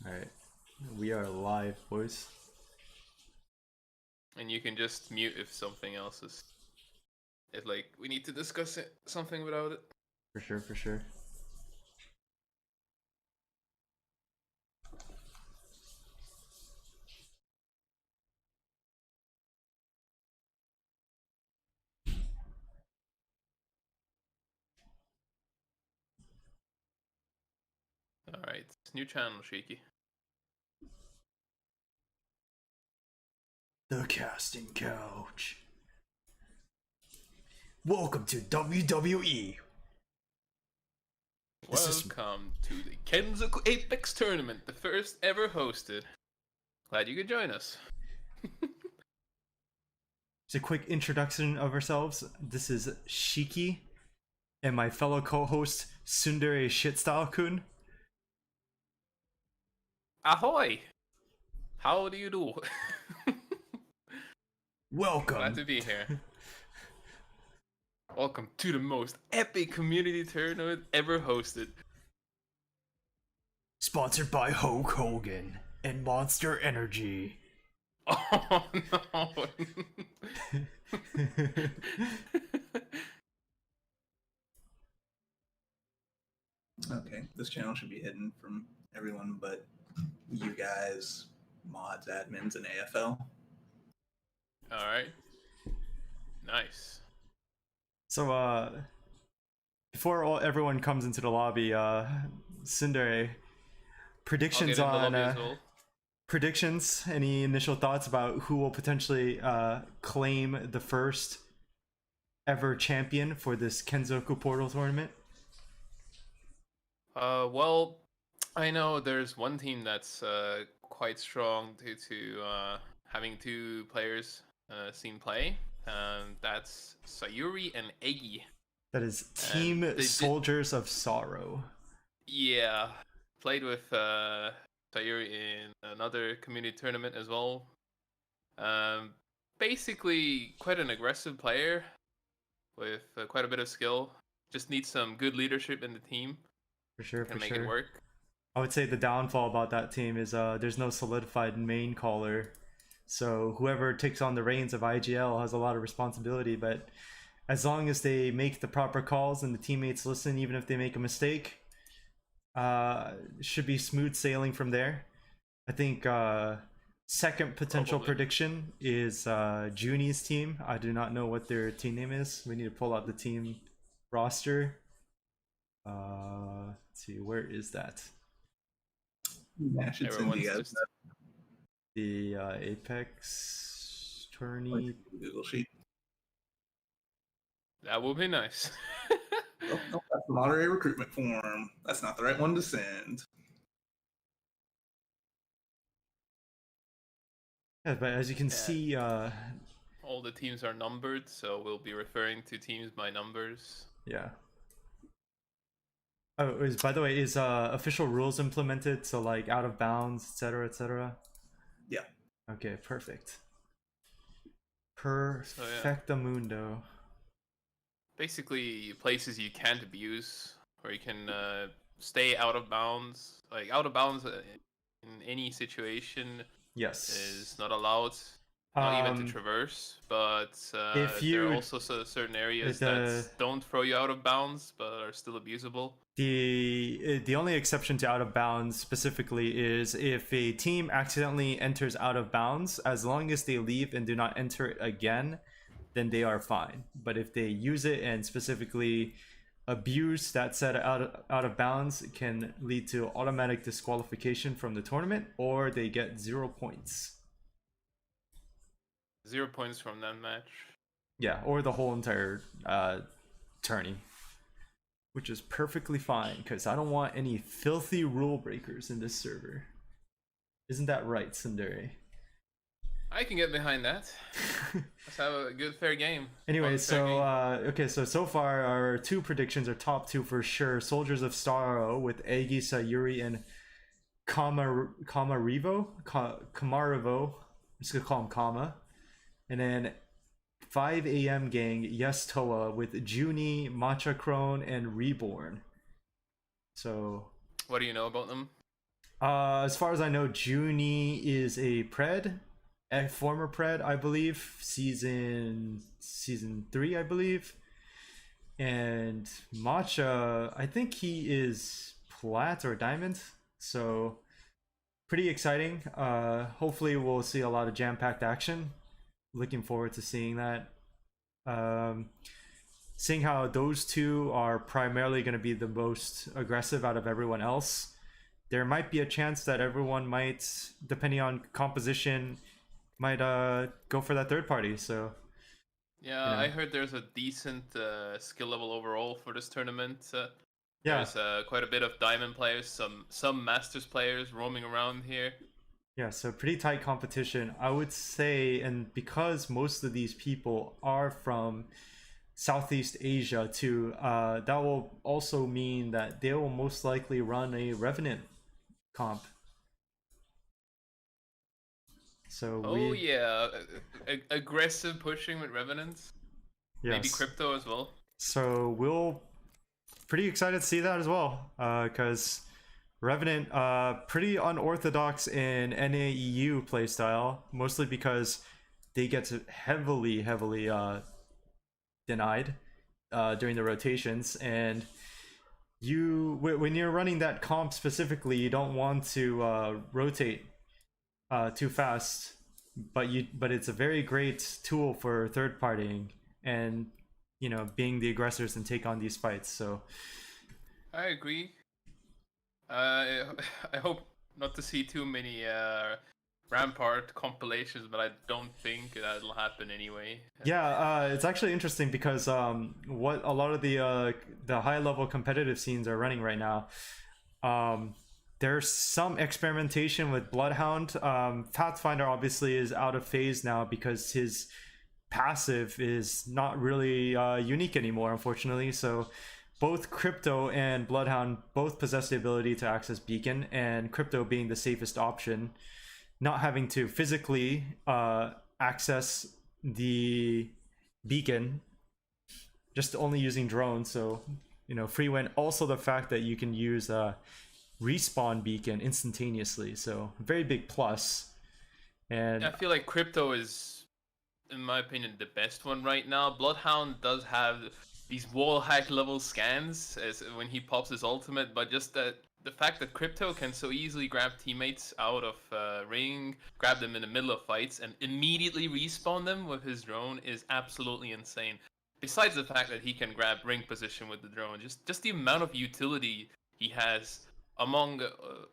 Alright, we are live, boys. And you can just mute if something else is. If like we need to discuss something without it. For sure, for sure. Alright, new channel, Shaky. The casting couch. Welcome to WWE. Welcome to the Kenzoku Apex Tournament, the first ever hosted. Glad you could join us. Just a quick introduction of ourselves. This is Shiki and my fellow co-host Sundere Shitstyle-kun. Ahoy! How do you do? Welcome. Glad to be here. Welcome to the most epic community tournament ever hosted. Sponsored by Hulk Hogan and Monster Energy. Oh no! Okay, this channel should be hidden from everyone but you guys, mods, admins, and AFL. Alright. Nice. So, before everyone comes into the lobby, Sundere, predictions on predictions. Any initial thoughts about who will potentially claim the first ever champion for this Kenzoku Portal tournament? Well, I know there's one team that's quite strong due to having two players seen play. That's Sayuri and Egi. That is Team Soldiers of Sorrow. Yeah, played with Sayuri in another community tournament as well. Basically, quite an aggressive player with quite a bit of skill. Just needs some good leadership in the team. For sure, Can make it work. I would say the downfall about that team is there's no solidified main caller. So whoever takes on the reins of IGL has a lot of responsibility, but as long as they make the proper calls and the teammates listen, even if they make a mistake, should be smooth sailing from there. I think second potential prediction is Junie's team. I do not know what their team name is. We need to pull out the team roster. Let's see, where is that? Yeah, I should send you guys the Apex tourney Google sheet. That would be nice. Oh, no, that's the moderator recruitment form. That's not the right one to send. Yeah, but as you can see, all the teams are numbered, so we'll be referring to teams by numbers. Yeah. Oh, by the way, is official rules implemented? So like out of bounds, etc., etc. Yeah. Okay, perfect. Perfectamundo. Basically, places you can't abuse, where you can stay out of bounds. Like out of bounds in any situation. Yes. Is not allowed. Not even to traverse, but there are also certain areas that don't throw you out of bounds, but are still abusable. The only exception to out of bounds specifically is if a team accidentally enters out of bounds, as long as they leave and do not enter it again, then they are fine. But if they use it and specifically abuse that set out of bounds, it can lead to automatic disqualification from the tournament, or they get 0 points. 0 points from that match. Yeah, or the whole entire tourney, which is perfectly fine because I don't want any filthy rule breakers in this server. Isn't that right, Sundere? I can get behind that. Let's have a good fair game. Anyway, okay, so far our two predictions are top two for sure. Soldiers of Sorrow with Egi, Sayuri, and Kamarivo. I'm just gonna call him Kama. And then 5 a.m. gang, Yes Toa with Junie, Matcha Crone, and Reborn. So what do you know about them? As far as I know, Junie is a former pred, I believe, season 3, I believe, and Matcha, I think he is plat or diamond, so pretty exciting. Hopefully, we'll see a lot of jam-packed action. Looking forward to seeing that. Um, Seeing how those two are primarily going to be the most aggressive out of everyone else, there might be a chance that everyone might, depending on composition, might go for that third party. So Yeah, you know, I heard there's a decent skill level overall for this tournament. yeah, There's quite a bit of diamond players, some masters players roaming around here. yeah. So pretty tight competition, I would say, and because most of these people are from Southeast Asia too, that will also mean that they will most likely run a Revenant comp. So Oh yeah, aggressive pushing with revenants. Maybe yes. crypto as well. So we'll pretty excited to see that as well, because Revenant pretty unorthodox in NAEU playstyle, mostly because they get heavily denied during the rotations, and when you're running that comp specifically, you don't want to rotate too fast, but it's a very great tool for third partying and being the aggressors and take on these fights. So I agree. I hope not to see too many Rampart compilations, but I don't think that'll happen anyway. yeah, it's actually interesting because what a lot of the high level competitive scenes are running right now. There's some experimentation with Bloodhound. Pathfinder obviously is out of phase now because his passive is not really unique anymore, unfortunately. So both Crypto and Bloodhound both possess the ability to access Beacon, and Crypto being the safest option, not having to physically access the beacon, just only using drones. So free win. Also the fact that you can use respawn beacon instantaneously, so very big plus. And I feel like crypto is, in my opinion, the best one right now. Bloodhound does have these wall hack level scans as when he pops his ultimate, but just that the fact that crypto can so easily grab teammates out of ring, grab them in the middle of fights, and immediately respawn them with his drone is absolutely insane. Besides the fact that he can grab ring position with the drone, just the amount of utility he has, among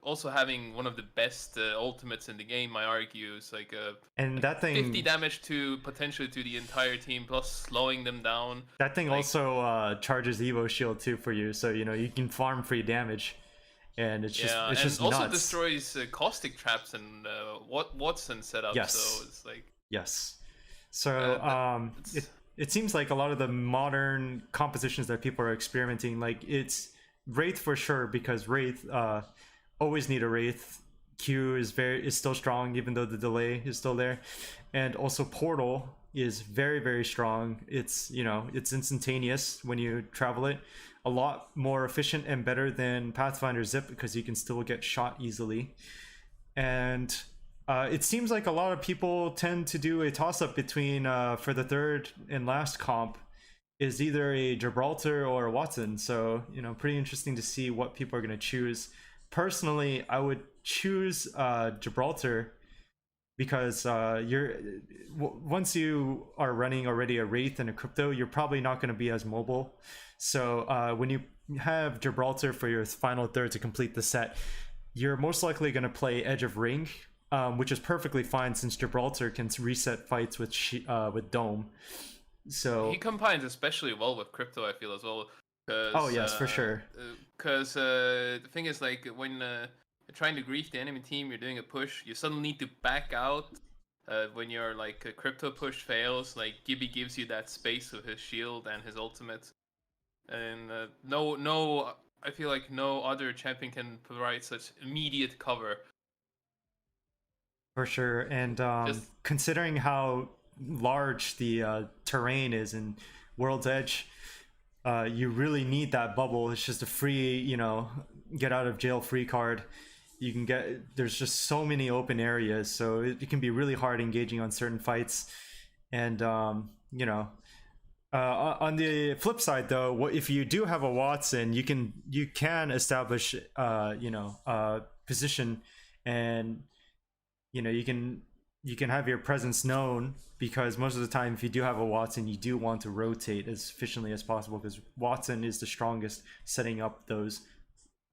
also having one of the best ultimates in the game, I argue, is like and like that 50 thing damage to potentially to the entire team, plus slowing them down. that thing Like, also charges Evo shield too for you, so you can farm free damage, and it's yeah, and just also nuts. destroys caustic traps and Watson setup. Yes. So it's like Yes. So it seems like a lot of the modern compositions that people are experimenting, like it's Wraith for sure, because Wraith always need a Wraith. Q is still strong even though the delay is still there, and also Portal is very strong. It's it's instantaneous when you travel it, a lot more efficient and better than Pathfinder Zip because you can still get shot easily. And it seems like a lot of people tend to do a toss-up between for the third and last comp is either a Gibraltar or a Watson. So pretty interesting to see what people are going to choose. Personally, I would choose Gibraltar because once you are running already a Wraith and a Crypto, you're probably not going to be as mobile. So when you have Gibraltar for your final third to complete the set, you're most likely going to play Edge of Ring, which is perfectly fine since Gibraltar can reset fights with Dome. So he combines especially well with crypto, I feel, as well. Oh yes, for sure. Because the thing is, like, when you're trying to grief the enemy team, you're doing a push, you suddenly need to back out. When your like a crypto push fails, like Gibby gives you that space with his shield and his ultimate, and no, I feel like no other champion can provide such immediate cover. For sure, and considering how large the terrain is in World's Edge, you really need that bubble. It's just a free, get out of jail free card. you can get, there's just so many open areas, so it can be really hard engaging on certain fights. And you know, on the flip side, though, if you do have a Watson, you can establish position, and you can have your presence known, because most of the time, if you do have a Watson, you do want to rotate as efficiently as possible, because Watson is the strongest setting up those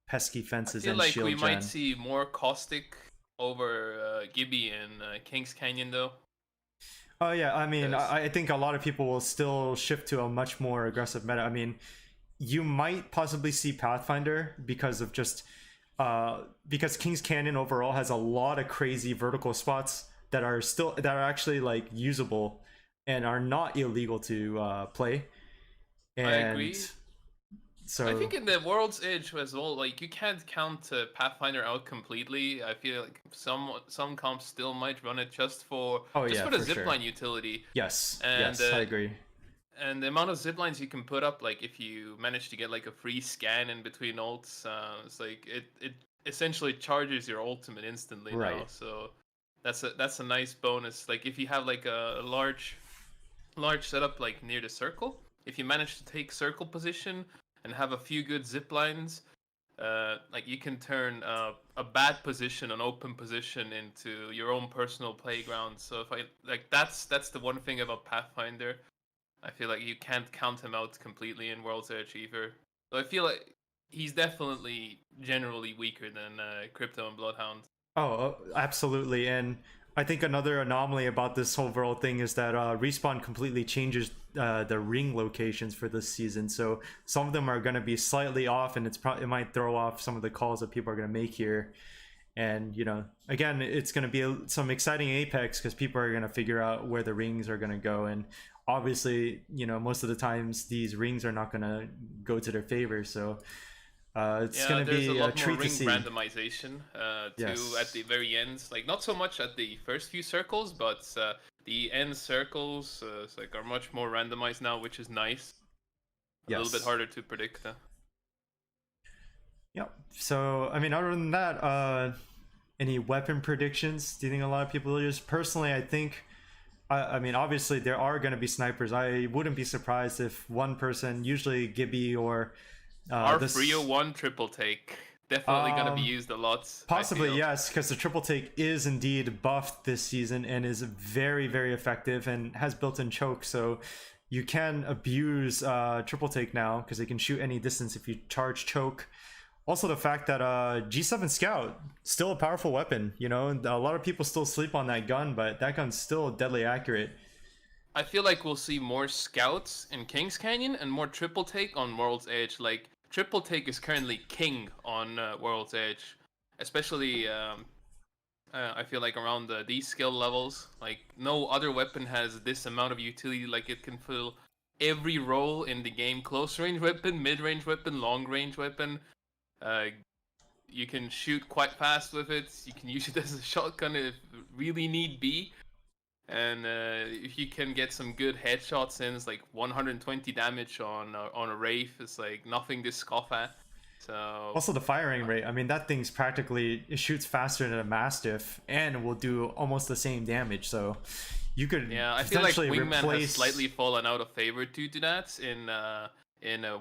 pesky I fences feel and like shield we gen. might see more Caustic over Gibby in Kings Canyon, though. Oh yeah, I mean, Yes. I think a lot of people will still shift to a much more aggressive meta. I mean, you might possibly see Pathfinder because of just because King's Canyon overall has a lot of crazy vertical spots that are actually like usable and are not illegal to play. I And agree. so I think in the World's Edge as well, like you can't count Pathfinder out completely. I feel like some comps still might run it just for oh just yeah, for the for sure. zipline utility. Yes, And yes, I agree. and the amount of ziplines you can put up, like if you manage to get like a free scan in between ults, it's like it essentially charges your ultimate instantly now. Right. So that's a nice bonus. Like if you have like a large setup like near the circle, if you manage to take circle position and have a few good zip lines, like you can turn a bad position, an open position, into your own personal playground. So if I like, that's the one thing about Pathfinder. I feel like you can't count him out completely in World's Edge either. So I feel like he's definitely generally weaker than Crypto and Bloodhound. Oh, absolutely. And I think another anomaly about this whole world thing is that Respawn completely changes the ring locations for this season. So some of them are going to be slightly off, and it might throw off some of the calls that people are going to make here. And again, it's going to be some exciting Apex because people are going to figure out where the rings are going to go. And obviously, most of the times these rings are not going to go to their favor. So it's going to there's be a lot a treat more to ring see. randomization Yes. too at the very end. Like not so much at the first few circles, but the end circles are much more randomized now, which is nice. A little bit Yes. harder to predict. Yep. So, I mean, other than that, any weapon predictions? Do you think a lot of people will use? Personally, I think, I mean, obviously there are going to be snipers. I wouldn't be surprised if one person, usually Gibby or Our this, 301 triple take definitely gonna be Um, used a lot. possibly I feel. yes, because the triple take is indeed buffed this season and is very, very effective and has built-in choke. So you can abuse triple take now because it can shoot any distance if you charge choke. Also, the fact that G7 Scout still a powerful weapon. A lot of people still sleep on that gun, but that gun's still deadly accurate. I feel like we'll see more scouts in Kings Canyon and more triple take on World's Edge. Like triple take is currently king on World's Edge, especially I feel like around these skill levels. Like no other weapon has this amount of utility. Like it can fill every role in the game: close range weapon, mid range weapon, long range weapon. Uh, you can shoot quite fast with it. You can use it as a shotgun if really need be. And if you can get some good headshots in, it's like 120 damage on a Wraith. It's like nothing to scoff at. So Also, the firing rate. I mean, that thing's practically, it shoots faster than a Mastiff and will do almost the same damage. So you could yeah, I feel like potentially Wingman replace. has slightly fallen out of favor due to that in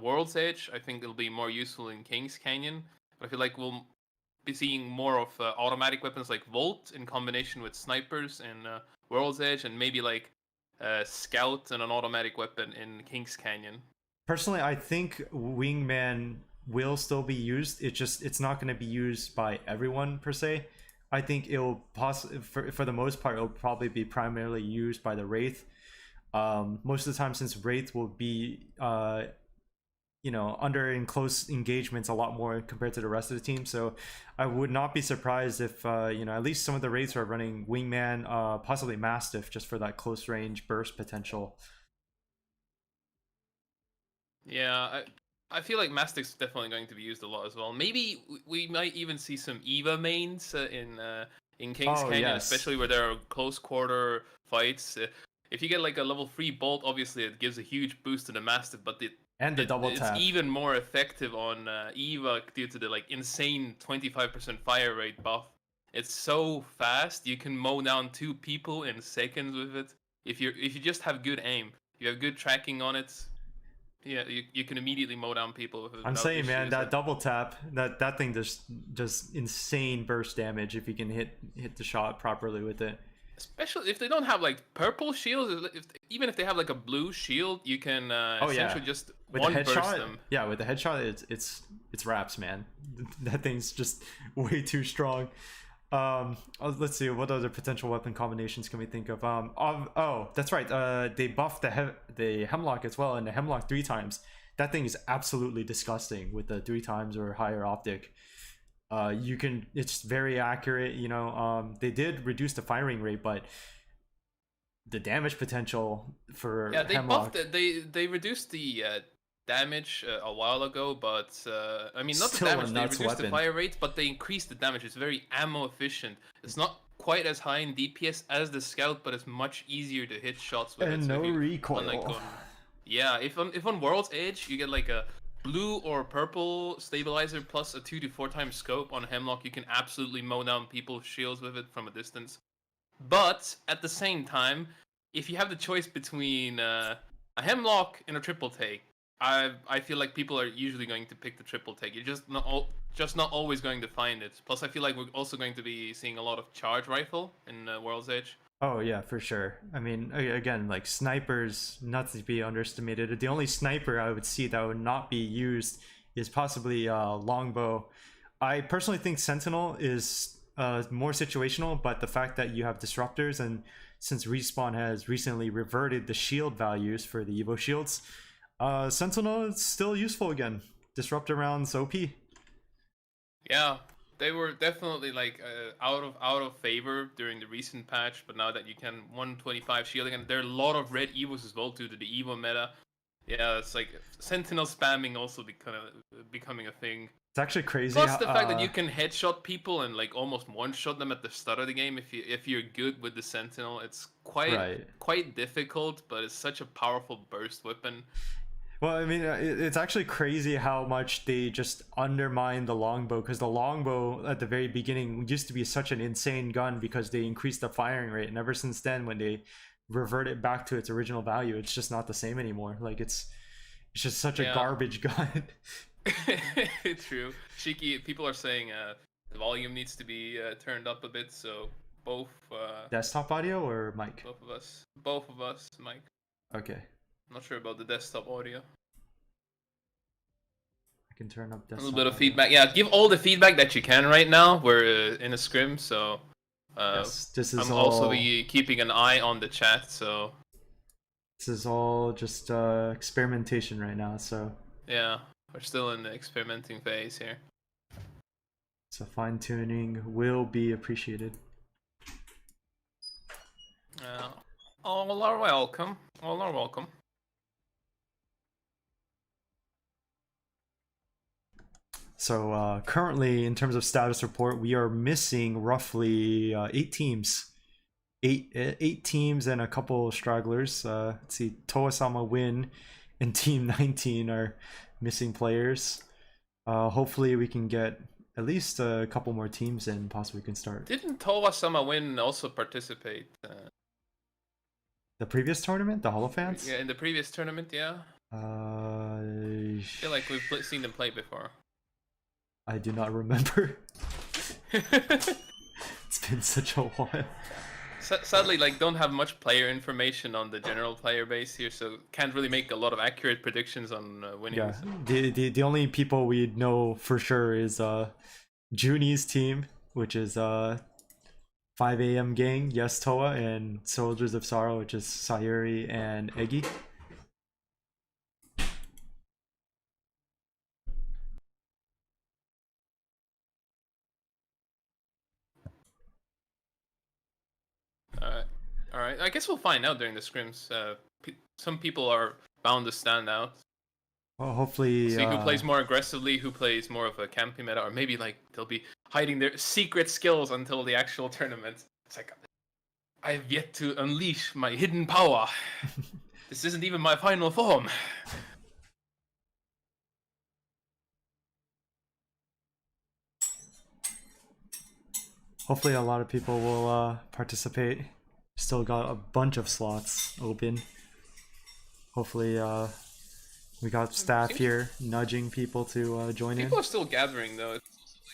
World's Edge. I think it'll be more useful in Kings Canyon. But I feel like we'll be seeing more of automatic weapons like Volt in combination with snipers in World's Edge, and maybe like Scout and an automatic weapon in Kings Canyon. Personally, I think Wingman will still be used. It's not going to be used by everyone per se. I think it'll for the most part it'll probably be primarily used by the Wraith. Most of the time, since Wraith will be under in close engagements a lot more compared to the rest of the team. So I would not be surprised if at least some of the Wraiths are running Wingman, possibly Mastiff, just for that close range burst potential. Yeah, I feel like Mastic's definitely going to be used a lot as well. Maybe we might even see some Eva mains in Kings Canyon, yes. especially where there are close quarter fights. If you get like a level 3 bolt, obviously it gives a huge boost to the Mastiff, but And the double it's tap. even more effective on Eva due to the like insane 25% fire rate buff. It's so fast, you can mow down 2 people in seconds with it. If you just have good aim, you have good tracking on it. Yeah, you can immediately mow down people with it. I'm without saying, man, issues. that double tap, that thing just does insane burst damage if you can hit the shot properly with it. Especially if they don't have like purple shields, even if they have like a blue shield, you can essentially just With one the burst headshot, them. yeah, with the headshot, it's wraps, man. That thing's just way too strong. Let's see, what other potential weapon combinations can we think of? Oh, that's right. They buffed the Hemlock as well, and the Hemlock 3 times. That thing is absolutely disgusting with the 3 times or higher optic. It's very accurate. You know, they did reduce the firing rate, but the damage potential for Yeah, they Hemlock, buffed it. They reduced the damage a while ago, but I mean not the Still a damage. They nuts reduced the weapon. fire rate, but they increased the damage. It's very ammo efficient. It's not quite as high in DPS as the Scout, but it's much easier to hit shots with and it. So no if you, recoil. unlike yeah, if on World's Edge you get like a blue or purple stabilizer plus a 2 to 4 times scope on Hemlock, you can absolutely mow down people's shields with it from a distance. But at the same time, if you have the choice between a Hemlock and a triple take, I feel like people are usually going to pick the triple take. You're just not always going to find it. Plus, I feel like we're also going to be seeing a lot of charge rifle in World's Edge. Oh yeah, for sure. I mean, again, like snipers, not to be underestimated. The only sniper I would see that would not be used is possibly longbow. I personally think Sentinel is more situational, but the fact that you have disruptors, and since Respawn has recently reverted the shield values for the Evo shields, Sentinel is still useful again. Disruptor rounds OP. Yeah, they were definitely like out of favor during the recent patch, but now that you can 125 shielding, and there are a lot of red Evos as well due to the Evo meta. Yeah, it's like Sentinel spamming also becoming a thing. It's actually crazy. Plus the fact that you can headshot people and like almost one-shot them at the start of the game if you're good with the Sentinel. It's quite difficult, but it's such a powerful burst weapon. Well, I mean, it's actually crazy how much they just undermine the longbow, because the longbow at the very beginning used to be such an insane gun because they increased the firing rate, and ever since then, when they revert it back to its original value, it's just not the same anymore. Like it's just such a garbage gun. True. Shiki, people are saying the volume needs to be turned up a bit, so both Desktop audio or mic? Both of us, Mike. Okay. I'm not sure about the desktop audio. I can turn up desktop a little bit of audio. feedback. Yeah, give all the feedback that you can right now. We're in a scrim, so yes, this is I'm also keeping an eye on the chat. So this is all just experimentation right now. So yeah, we're still in the experimenting phase here. So fine tuning will be appreciated. All are welcome. All are welcome. So currently, in terms of status report, we are missing roughly 8 teams. Eight teams and a couple stragglers. Let's see, Toa-sama Win and Team 19 are missing players. Hopefully we can get at least a couple more teams and possibly can start. Didn't Toa-sama Win also participate? The previous tournament? The Holofans? Yeah, in the previous tournament, yeah. I feel like we've seen them play before. I do not remember. It's been such a while. Sadly, like, don't have much player information on the general player base here, so can't really make a lot of accurate predictions on winning. Yeah, the only people we know for sure is Junie's team, which is 5 AM Gang, Yes Toa, and Soldiers of Sorrow, which is Sayuri and Eggy. All right. I guess we'll find out during the scrims. Some people are bound to stand out. Well, hopefully. See who plays more aggressively, who plays more of a campy meta, or maybe like they'll be hiding their secret skills until the actual tournament. It's like, I have yet to unleash my hidden power. This isn't even my final form. Hopefully, a lot of people will participate. Still got a bunch of slots open. Hopefully, we got staff Seems here nudging people to join in. people are still gathering though.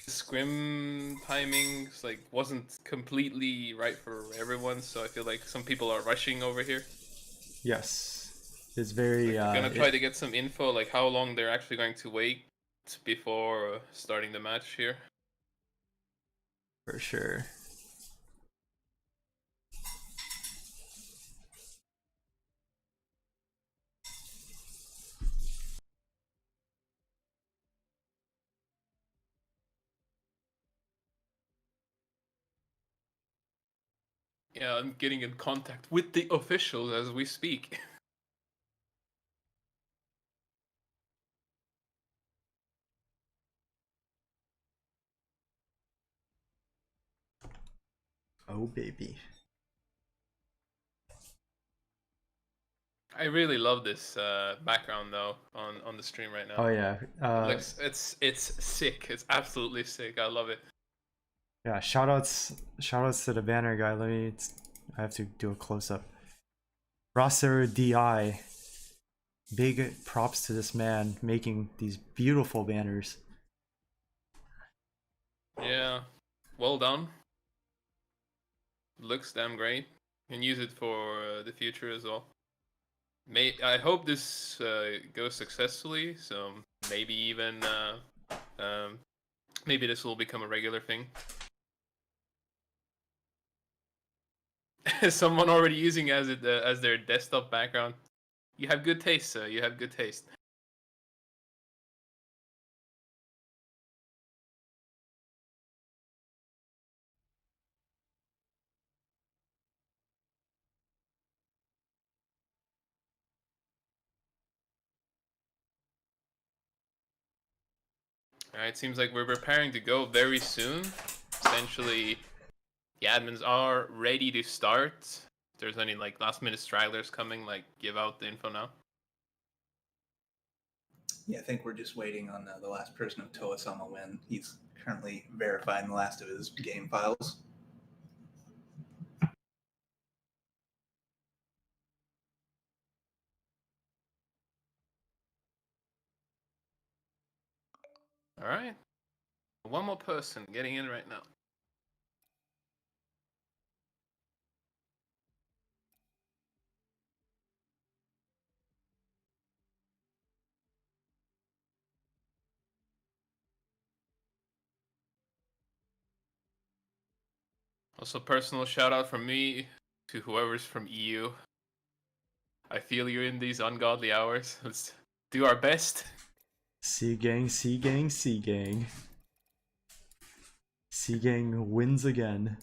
Scrim timings like wasn't completely right for everyone, so I feel like some people are rushing over here. Yes, it's very. Like, gonna try to get some info, like how long they're actually going to wait before starting the match here. For sure. Yeah, I'm getting in contact with the officials as we speak. Oh baby. I really love this background though on the stream right now. Oh yeah. It looks it's sick. It's absolutely sick. I love it. Yeah. Shoutouts to the banner guy. I have to do a close up. Rosser Di. Big props to this man making these beautiful banners. Yeah, well done. Looks damn great. Can use it for the future as well. I hope this goes successfully. So maybe even maybe this will become a regular thing. Someone already using as their desktop background. You have good taste, sir. You have good taste. Alright, seems like we're preparing to go very soon. Essentially, the admins are ready to start. If there's any like last minute stragglers coming, like give out the info now. Yeah, I think we're just waiting on the last person of Toa-sama win. He's currently verifying the last of his game files. Alright. One more person getting in right now. Also, personal shout out from me to whoever's from EU. I feel you're in these ungodly hours. Let's do our best. C gang, C gang, C gang. C gang wins again.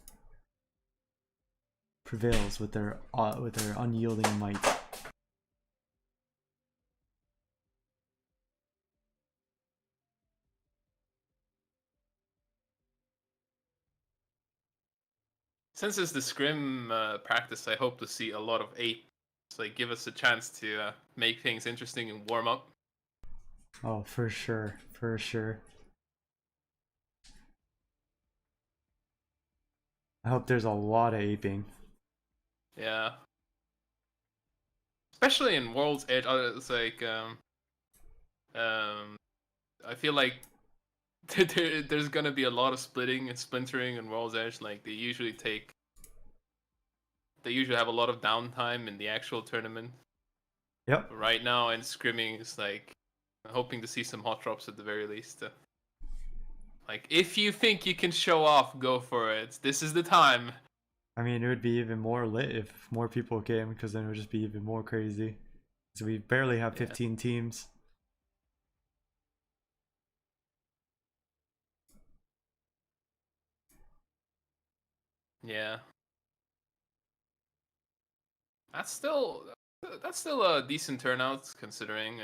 Prevails with their unyielding might. Since it's the scrim practice, I hope to see a lot of 8. So like, give us a chance to make things interesting and warm up. Oh, for sure, for sure. I hope there's a lot of aping. Yeah. Especially in World's Edge, it's like I feel like there's gonna be a lot of splitting and splintering in World's Edge. Like they usually have a lot of downtime in the actual tournament. Yep. But right now in scrimming, it's like I'm hoping to see some hot drops at the very least. Like if you think you can show off, go for it. This is the time. I mean, it would be even more lit if more people came, because then it would just be even more crazy. So we barely have 15 teams. Yeah. That's still a decent turnout considering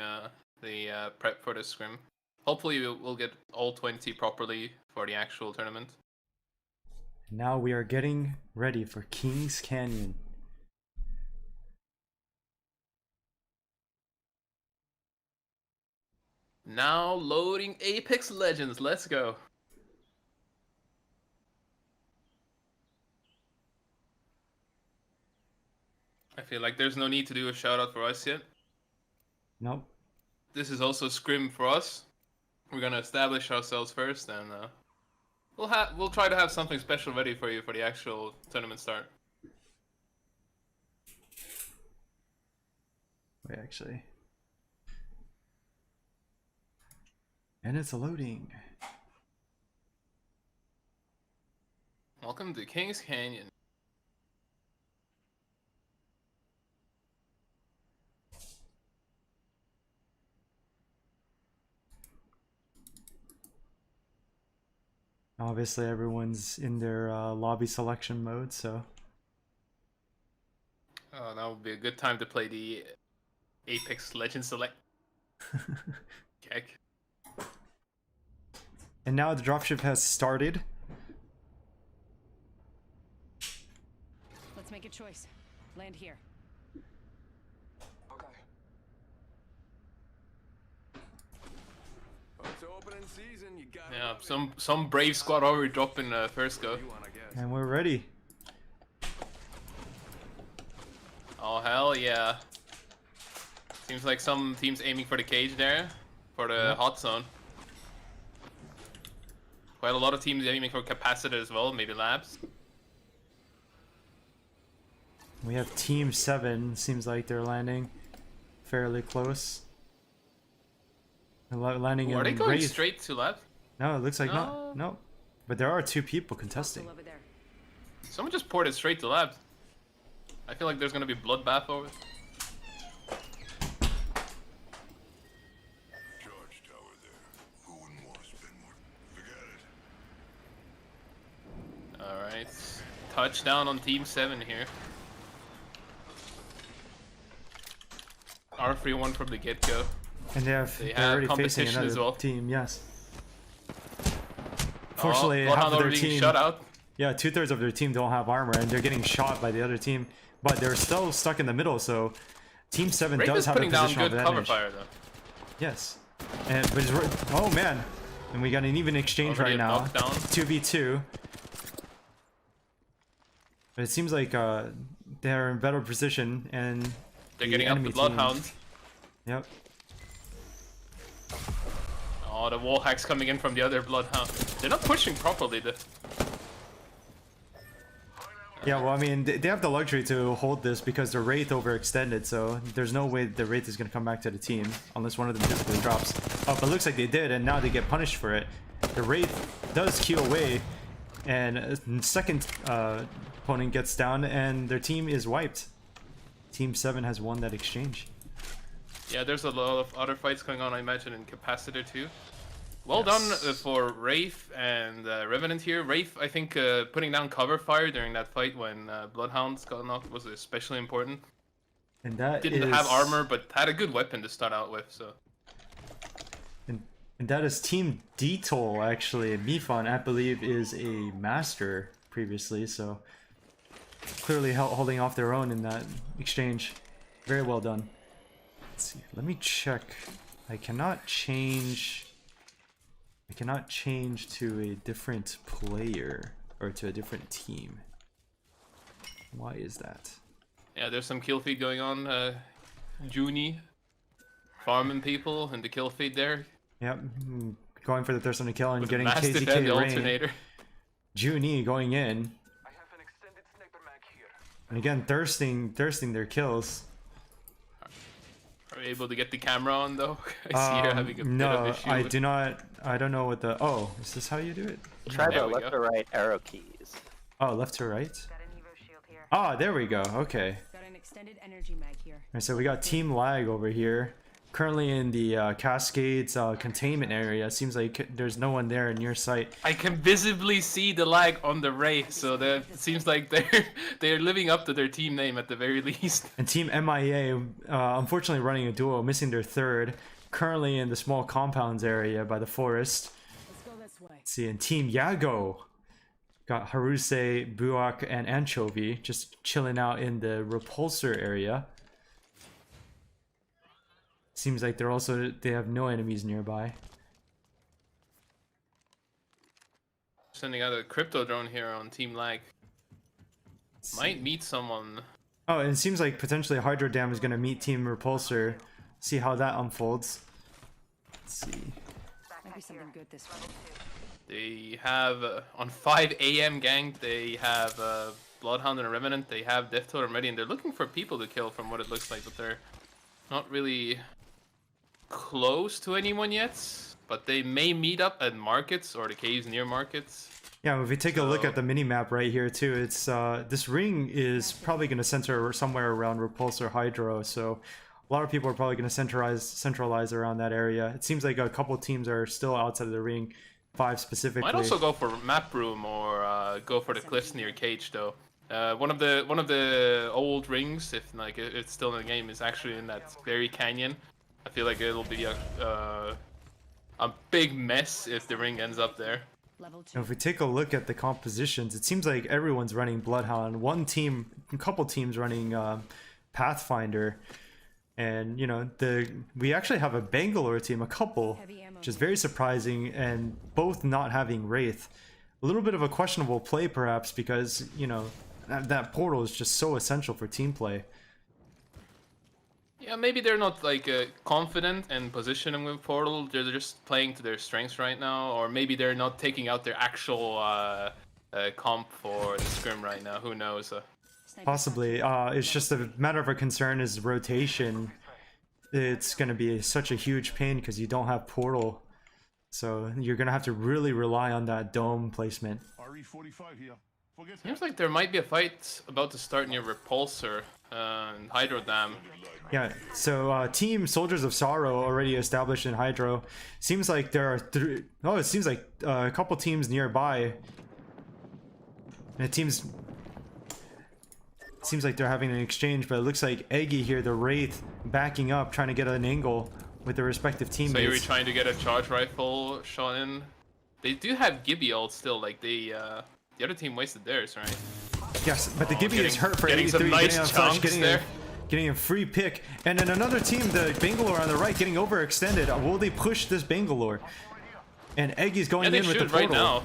the prep for the scrim. Hopefully we'll get all 20 properly for the actual tournament. Now we are getting ready for Kings Canyon. Now loading Apex Legends. Let's go. I feel like there's no need to do a shout out for us yet. Nope. This is also scrim for us. We're gonna establish ourselves first, and we'll try to have something special ready for you for the actual tournament start. Wait, actually. And it's loading. Welcome to Kings Canyon. Obviously, everyone's in their lobby selection mode, so. Oh, that would be a good time to play the Apex Legend Select. Keck. And now the dropship has started. Let's make a choice. Land here. Okay. It's opening season. You got Yeah, some brave squad already dropping first go. you want, I guess. And we're ready. Oh hell yeah! Seems like some teams aiming for the cage there, for the hot zone. Quite a lot of teams aiming for capacitor as well, maybe labs. We have Team 7. Seems like they're landing fairly close. They're landing Are they in going Wraith. straight to lab? No, it looks like No. not. No. But there are 2 people contesting. Hostile over there. Someone just poured it straight to lab. I feel like there's gonna be bloodbath over it. Charge tower there. Who wouldn't want to spend more? Forget it. Alright. Touchdown on Team 7 here. R3-1 from the get-go. And They they're have already facing competition another as well. team, yes. Fortunately, Bloodhound half of their already being team, shut out. yeah, 2/3 of their team don't have armor, and they're getting shot by the other team. But they're still stuck in the middle, so Team 7 Wraith does is have a putting down positional good cover advantage. fire though. Yes. And but oh man, and we got an even exchange Already right a now. knockdown. 2v2. But it seems like they're in better position, and They're the getting up enemy the Bloodhound. Yep. Oh, the wall hack's coming in from the other Bloodhound. They're not pushing properly though. Yeah, well, I mean, they have the luxury to hold this because the Wraith overextended, so there's no way the Wraith is going to come back to the team unless one of them physically drops. Oh, but it looks like they did, and now they get punished for it. The Wraith does queue away, and second opponent gets down, and their team is wiped. Team 7 has won that exchange. Yeah, there's a lot of other fights going on, I imagine, in Capacitor too. Well Yes. done for Wraith and Revenant here. Wraith, I think, putting down cover fire during that fight when Bloodhounds got knocked was especially important. And that Didn't have armor, but had a good weapon to start out with, so... And that is Team Detol, actually. Mifon, I believe, is a master previously, so clearly holding off their own in that exchange. Very well done. Let's see. Let me check. I cannot change to a different player or to a different team. Why is that? Yeah, there's some kill feed going on. Junie farming people in the kill feed there. Yep, going for the thirst on the kill and With getting Mastiff and the KZK rain. alternator. Junie going in. I have an extended sniper mag here. And again, thirsting their kills. Are we able to get the camera on though? I see you're having a bit of No, issue. I with- do not. I don't know what the. Oh, is this how you do it? Try There the we left go. or right arrow keys. Oh, left to right. Got an Evo shield here. Ah, there we go. Okay. Got an extended energy mag here. And so we got Team Lag over here. Currently in the Cascades containment area. Seems like there's no one there in your sight. I can visibly see the lag on the Wraith, so that it seems like they're living up to their team name at the very least. And Team MIA, unfortunately running a duo, missing their third. Currently in the small compounds area by the forest. Let's go this way. Let's see, and Team Yago got Haruse, Buak, and Anchovy just chilling out in the repulsor area. Seems like they have no enemies nearby. Sending out a crypto drone here on Team Lag. Let's Might see. meet someone Oh, and it seems like potentially Hydro Dam is going to meet Team Repulsor. See how that unfolds. Let's see. Maybe something good this way. They have on 5 a.m. gang. They have Bloodhound and a Revenant. They have Death Totem ready, and they're looking for people to kill from what it looks like, but they're not really close to anyone yet. But they may meet up at markets or the caves near markets. Yeah, if we take a look at the mini map right here too, it's this ring is probably going to center somewhere around Repulsor Hydro, so a lot of people are probably going to centralize around that area. It seems like a couple teams are still outside of the ring, 5 specifically. Might also go for map room or go for the cliffs near cage though. One of the old rings, if like it's still in the game, is actually in that very canyon. I feel like it'll be a big mess if the ring ends up there. Level 2. Now, if we take a look at the compositions, it seems like everyone's running Bloodhound. A couple teams running Pathfinder, and you know we actually have a Bangalore team, a couple, which is very surprising, and both not having Wraith. A little bit of a questionable play, perhaps, because you know that portal is just so essential for team play. Yeah, maybe they're not like confident in positioning with Portal. They're just playing to their strengths right now, or maybe they're not taking out their actual comp for the scrim right now. Who knows? Possibly. It's just a matter of a concern is rotation. It's going to be such a huge pain because you don't have Portal, so you're going to have to really rely on that dome placement. RE45 here. Seems like there might be a fight about to start near Repulsor and Hydro Dam. Yeah, so Team Soldiers of Sorrow already established in Hydro. Seems like there are it seems like a couple teams nearby. And it seems like they're having an exchange, but it looks like Eggy here, the Wraith, backing up, trying to get an angle with their respective teammates. So you're trying to get a charge rifle shot in. They do have Gibby ult still, like the other team wasted theirs, right? Yes, but the Gibby is hurt for getting 83, some nice getting on flash, chunks getting a free pick. And then another team, the Bangalore on the right, getting overextended. Will they push this Bangalore? And Eggy's going in with the portal. Right now.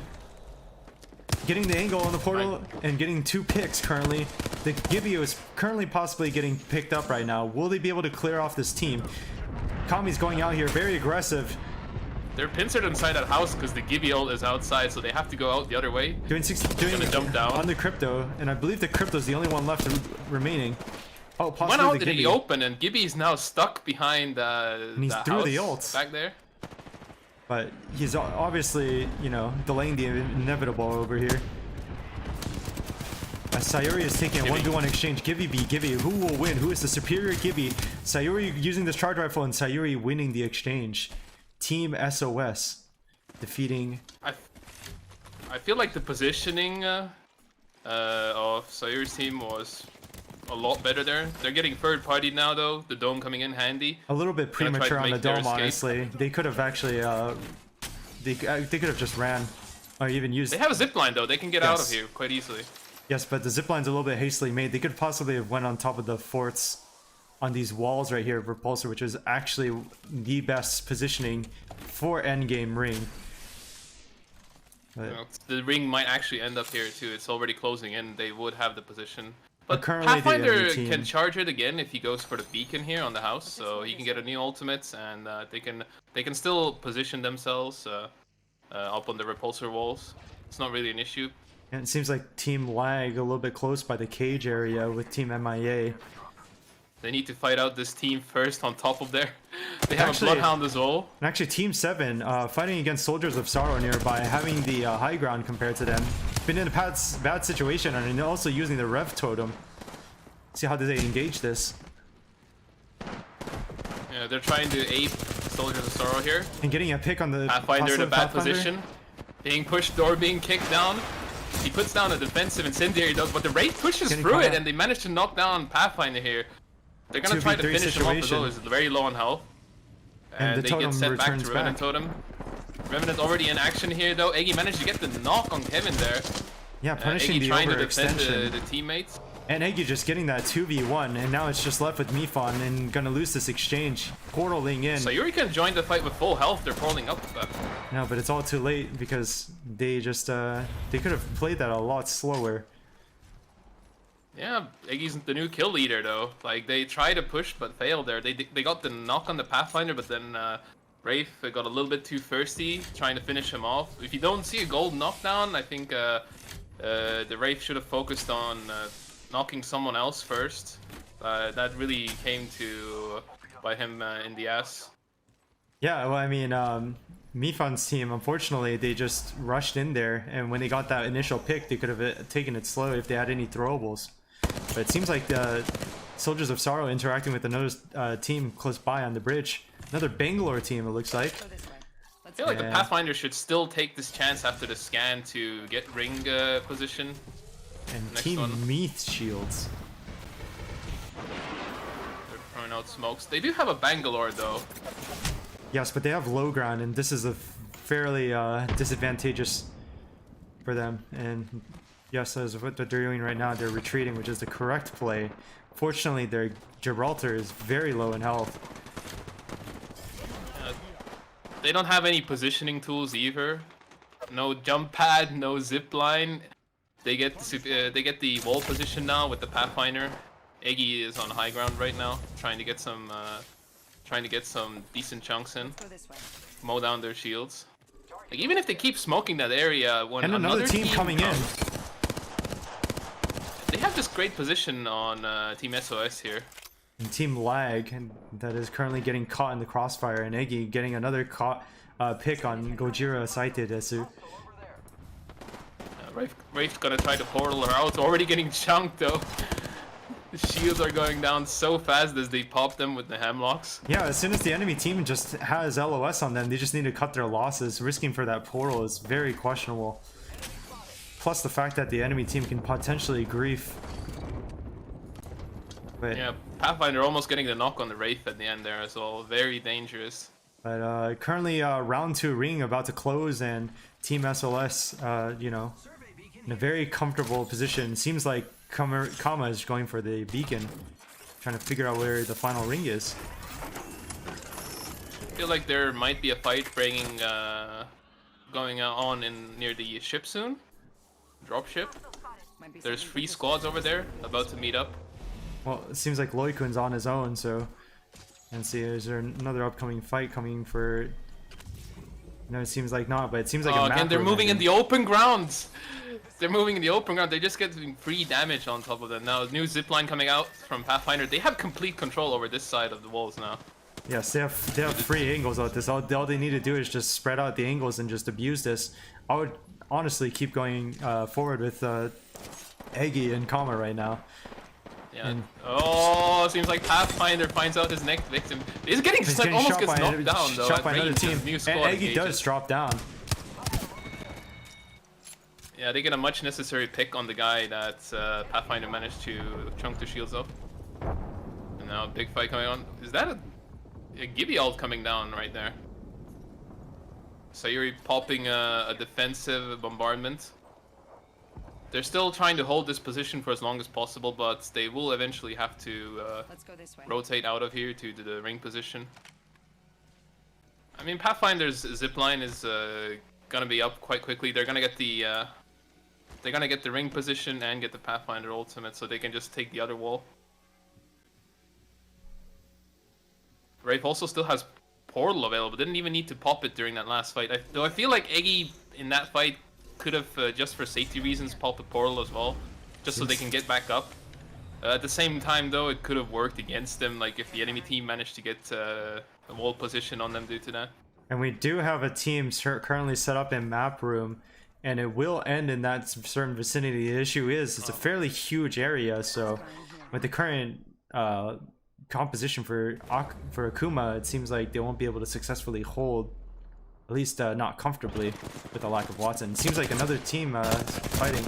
Getting the angle on the portal and getting 2 picks currently. The Gibby is currently possibly getting picked up right now. Will they be able to clear off this team? Kami's going out here, very aggressive. They're pincered inside that house because the Gibby ult is outside, so they have to go out the other way. Doing jump down on the Crypto, and I believe the Crypto's the only one left remaining. Oh, possibly went out the in the open, and Gibby's now stuck behind and he's the through house the ults back there. But he's obviously, you know, delaying the inevitable over here. As Sayuri is taking a 1v1 exchange. Gibby, who will win? Who is the superior Gibby? Sayuri using this charge rifle and Sayuri winning the exchange. Team SOS defeating. I feel like the positioning of Sayuri's team was a lot better there. They're getting third party now though. The dome coming in handy. A little bit premature on the dome, honestly. They could have actually they could have just ran or even used. They have a zipline though. They can get out of here quite easily. Yes, but the zipline's a little bit hastily made. They could possibly have went on top of the forts on these walls right here of Repulsor, which is actually the best positioning for endgame ring. But the ring might actually end up here too. It's already closing in. They would have the position. But currently Pathfinder can charge it again if he goes for the beacon here on the house, so he can get a new ultimate, and they can still position themselves up on the Repulsor walls. It's not really an issue. And it seems like Team Lag a little bit close by the cage area with Team MIA. They need to fight out this team first on top of there. They have a Bloodhound as well. And actually Team 7 fighting against Soldiers of Sorrow nearby, having the high ground compared to them. Been in a bad situation, and also using the Rev Totem. See how do they engage this. Yeah, they're trying to ape Soldiers of Sorrow here. And getting a pick on the Pathfinder in a bad position. Being pushed or being kicked down. He puts down a defensive incendiary though, but the Wraith pushes through it, and they manage to knock down Pathfinder here. They're gonna try to finish him off as well. He's very low on health. And they get sent back to Revenant Totem. Revenant already in action here though. Eggy managed to get the knock on Kevin there. Yeah, punishing Eggy the trying to defend overextension. the teammates. And Eggy just getting that 2v1, and now it's just left with Mifon and gonna lose this exchange. Portaling in. Sayuri can join the fight with full health. They're portaling up. No, but it's all too late because they just they could have played that a lot slower. Yeah, Iggy's the new kill leader though. Like they tried to push but failed there. They got the knock on the Pathfinder, but then Wraith got a little bit too thirsty trying to finish him off. If you don't see a gold knockdown, I think the Wraith should have focused on knocking someone else first. That really came to bite him in the ass. Yeah, well, I mean, Mifan's team, unfortunately, they just rushed in there, and when they got that initial pick, they could have taken it slow if they had any throwables. But it seems like the Soldiers of Sorrow interacting with another team close by on the bridge. Another Bangalore team, it looks like. Go this way. I Let's feel like the Pathfinder should still take this chance after the scan to get ring position. And Next Team one. Meath shields. They're throwing out smokes. They do have a Bangalore though. Yes, but they have low ground, and this is a fairly disadvantageous for them. And yes, as what they're doing right now, they're retreating, which is the correct play. Fortunately, their Gibraltar is very low in health. They don't have any positioning tools either. No jump pad, no zip line. They get the wall position now with the Pathfinder. Eggy is on high ground right now, trying to get some decent chunks in, go this way. mow down their shields. Like even if they keep smoking that area, when And another team coming in. they have this great position on Team SOS here. And Team Lag, and that is currently getting caught in the crossfire, and Eggy getting another pick on Gojira Saite Desu. Wraith's gonna try to portal her out. Already getting chunked though. The shields are going down so fast as they pop them with the hemlocks. Yeah, as soon as the enemy team just has LOS on them, they just need to cut their losses. Risking for that portal is very questionable. Plus the fact that the enemy team can potentially grief. But, Yeah, Pathfinder almost getting the knock on the Wraith at the end there as well. Very dangerous. but currently round 2 ring about to close, and Team SLS, you know, in a very comfortable position. Seems like Kama is going for the beacon, trying to figure out where the final ring is. I feel like there might be a fight going on near the ship soon. Dropship. Might be There's something 3 good this squads way. over there about to meet up. Well, it seems like Loikun's on his own, so... And see, is there another upcoming fight coming for... No, it seems like not, but it seems like a Oh, map again, they're room moving in ending. the open grounds. They're moving in the open ground. They just get free damage on top of them. Now, new zipline coming out from Pathfinder. They have complete control over this side of the walls now. Yes, they have free angles out this. All they need to do is just spread out the angles and just abuse this. I would honestly keep going forward with Eggy and Kama right now. Yeah. And- Oh, seems like Pathfinder finds out his next victim. He's getting He's stuck, getting almost shot gets by, knocked down though. shot at by another range team. of new And squad Eggy does engages. drop down. Yeah, they get a much necessary pick on the guy that Pathfinder managed to chunk the shields off. And now a big fight coming on. Is that a Gibby ult coming down right there? Sayuri popping a defensive bombardment. They're still trying to hold this position for as long as possible, but they will eventually have to Let's go this way. rotate out of here to the ring position. I mean, Pathfinder's zipline is gonna be up quite quickly. They're gonna get the ring position and get the Pathfinder ultimate, so they can just take the other wall. Wraith also still has portal available. Didn't even need to pop it during that last fight. Though I feel like Eggy in that fight could have just for safety reasons popped the portal as well, just so they can get back up. At the same time, though, it could have worked against them, like if the enemy team managed to get a wall position on them due to that. And we do have a team currently set up in map room, and it will end in that certain vicinity. The issue is it's a fairly huge area, so with the current composition for Akuma, it seems like they won't be able to successfully hold, at least not comfortably, with the lack of Watson. It seems like another team fighting.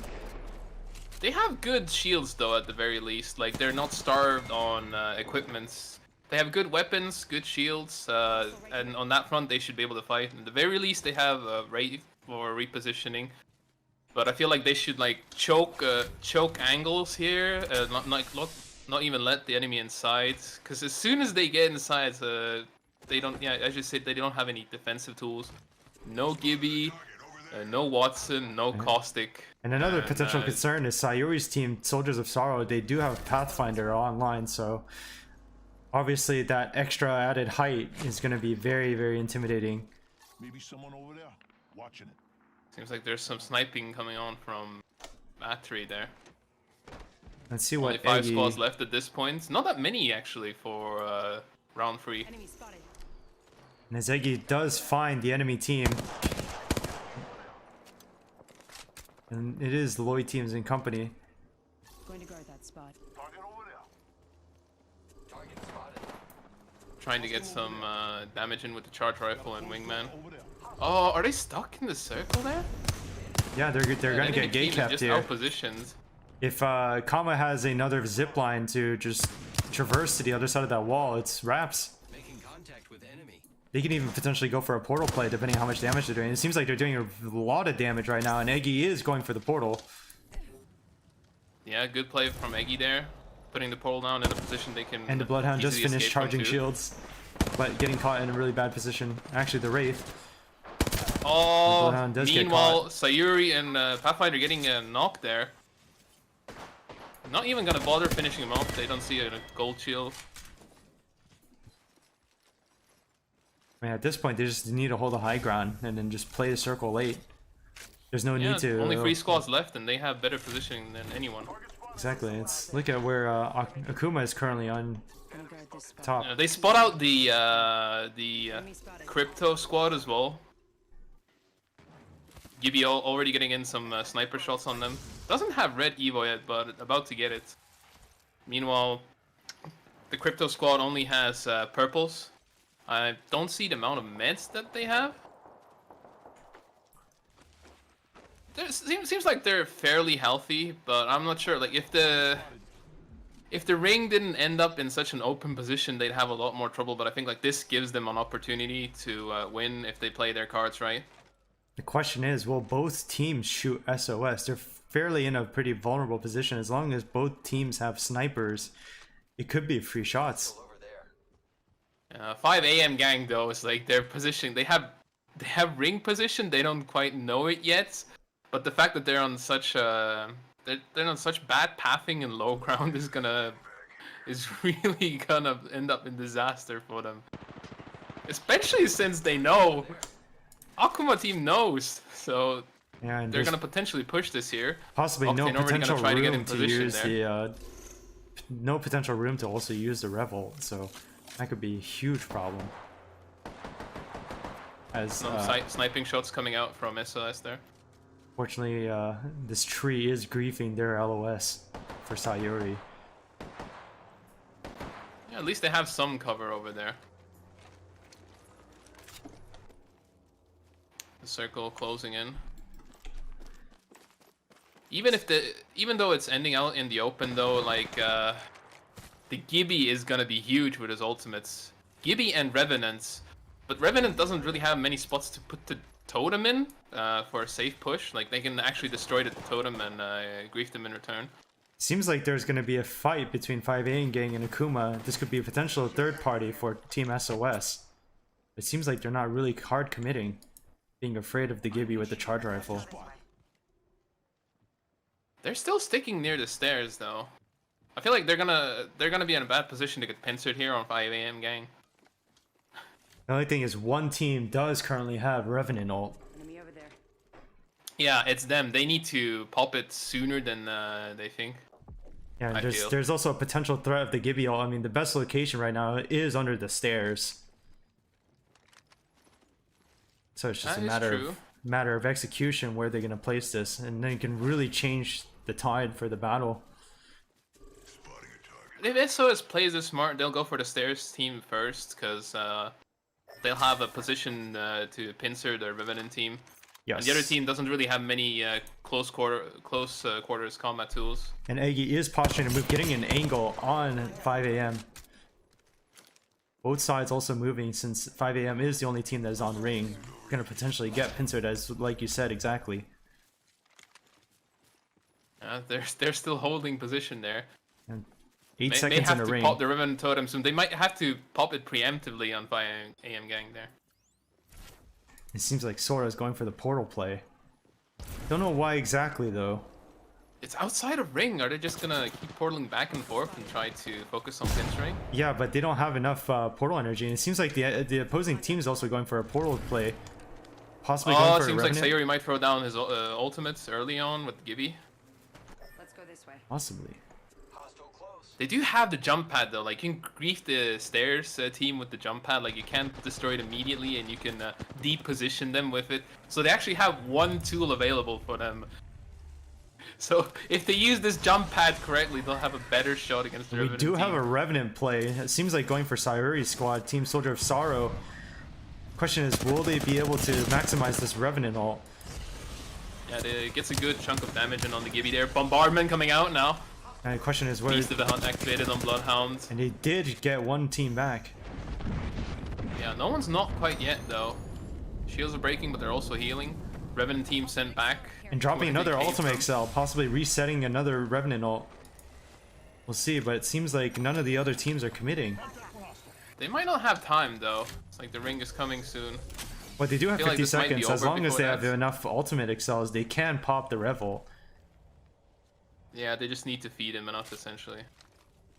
They have good shields, though, at the very least. Like, they're not starved on equipments. They have good weapons, good shields, and on that front, they should be able to fight. At the very least, they have Wraith for repositioning. But I feel like they should, like, choke angles here, not even let the enemy inside. Because as soon as they get inside, they don't, yeah, as you said, they don't have any defensive tools. No Gibby. No Watson, no Caustic. And another and, potential concern is Sayuri's team, Soldiers of Sorrow. They do have Pathfinder online, so obviously that extra added height is going to be very, very intimidating. Maybe someone over there watching it. Seems like there's some sniping coming on from Battery there. Let's see Only what 5 Eggy... squads left at this point. Not that many actually for round 3. Enemy spotted. And as Eggy does find the enemy team. And it is the Lloyd teams in company. Going to guard that spot. Target over there. Target spotted. Trying to get some damage in with the charge rifle and wingman. Over there. Oh, are they stuck in the circle there? Yeah, they're The going to enemy get gate team is kept just here. outpositioned. If Kama has another zip line to just traverse to the other side of that wall, it's wraps. Making contact with enemy. They can even potentially go for a portal play depending on how much damage they're doing. It seems like they're doing a lot of damage right now, and Eggy is going for the portal. Yeah, good play from Eggy there. Putting the portal down in a position they can. And the Bloodhound just easily finished escape from charging too. shields, but getting caught in a really bad position. Actually, the Wraith. Oh, Bloodhound does get meanwhile, caught. Sayuri and Pathfinder getting a knock there. Not even gonna bother finishing him off. They don't see a gold shield. I mean, at this point, they just need to hold a high ground and then just play the circle late. There's no Yeah, need to. only 3 squads left, and they have better positioning than anyone. Exactly. It's look at where Akuma is currently on Gonna guard this spot. top. They spot out the Enemy spotted. Crypto squad as well. Gibby already getting in some sniper shots on them. Doesn't have red Evo yet, but about to get it. Meanwhile, the Crypto squad only has purples. I don't see the amount of meds that they have. Seems like they're fairly healthy, but I'm not sure. Like if the ring didn't end up in such an open position, they'd have a lot more trouble. But I think like this gives them an opportunity to win if they play their cards right. The question is, will both teams shoot SOS? They're fairly in a pretty vulnerable position. As long as both teams have snipers, it could be free shots. Over there. 5 a.m. gang though is like their position. They have ring position. They don't quite know it yet, but the fact that they're on such they're on such bad pathing and low ground is really gonna end up in disaster for them. Especially since they know Akuma team knows, so Yeah, and they're there's gonna potentially push this here. possibly no Octane already potential gonna try to get in room to position use there. the no potential room to also use the Revolt. So that could be a huge problem. As Some sniping shots coming out from SOS there. fortunately, this tree is griefing their LOS for Sayuri. Yeah, at least they have some cover over there. The circle closing in. Even though it's ending out in the open though, like the Gibby is gonna be huge with his ultimates. Gibby and Revenants, but Revenant doesn't really have many spots to put the totem in for a safe push. Like they can actually destroy the totem and grief them in return. Seems like there's going to be a fight between 5A Gang and Akuma. This could be a potential third party for Team SOS. It seems like they're not really hard committing, being afraid of the Gibby with the charge rifle. They're still sticking near the stairs though. I feel like they're gonna be in a bad position to get pincered here on 5 a.m. gang. The only thing is one team does currently have Revenant ult. Enemy over there. Yeah, it's them. They need to pop it sooner than they think. Yeah, and I feel. there's also a potential threat of the Gibby ult. I mean, the best location right now is under the stairs. So it's just That a is true. matter of execution where they're gonna place this, and then you can really change the tide for the battle. Spotting a target. If SOS plays this smart, they'll go for the stairs team first, because they'll have a position to pincer their Revenant team. Yes. And the other team doesn't really have many close quarters combat tools. And Eggy is posturing to move, getting an angle on 5 a.m. Both sides also moving, since 5 a.m. is the only team that is on ring. Gonna potentially get pincered, as like you said exactly. They're still holding position there. And 8 May seconds have in a to ring. pop the Revenant totem soon. They might have to pop it preemptively on 5 a.m. gang there. It seems like Sora's going for the portal play. Don't know why exactly though. It's outside of ring. Are they just gonna keep portaling back and forth and try to focus on pinch ring? Yeah, but they don't have enough portal energy, and it seems like the opposing team is also going for a portal play, possibly going Oh, it for a seems like Revenant. Sayuri might throw down his ultimates early on with Gibby. Let's go this way. Possibly. Hostile close. They do have the jump pad though. Like you can grief the stairs team with the jump pad. Like you can't destroy it immediately, and you can deposition them with it. So they actually have one tool available for them. So if they use this jump pad correctly, they'll have a better shot against the We Revenant do have team. a Revenant play. It seems like going for Sayuri's squad, Team Soldier of Sorrow. Question is, will they be able to maximize this Revenant ult? Yeah, it gets a good chunk of damage in on the Gibby there. Bombardment coming out now. And the question is, where? Beast of the Hunt activated on Bloodhound. And they did get one team back. Yeah, no one's not quite yet though. Shields are breaking, but they're also healing. Revenant team sent back. And dropping Where they another came ultimate from. excel, possibly resetting another Revenant ult. We'll see, but it seems like none of the other teams are committing. They might not have time though. It's like the ring is coming soon. But they do have feel like 50 this might be seconds. As over long as before they have that. enough ultimate excels, they can pop the Revel. Yeah, they just need to feed him enough essentially.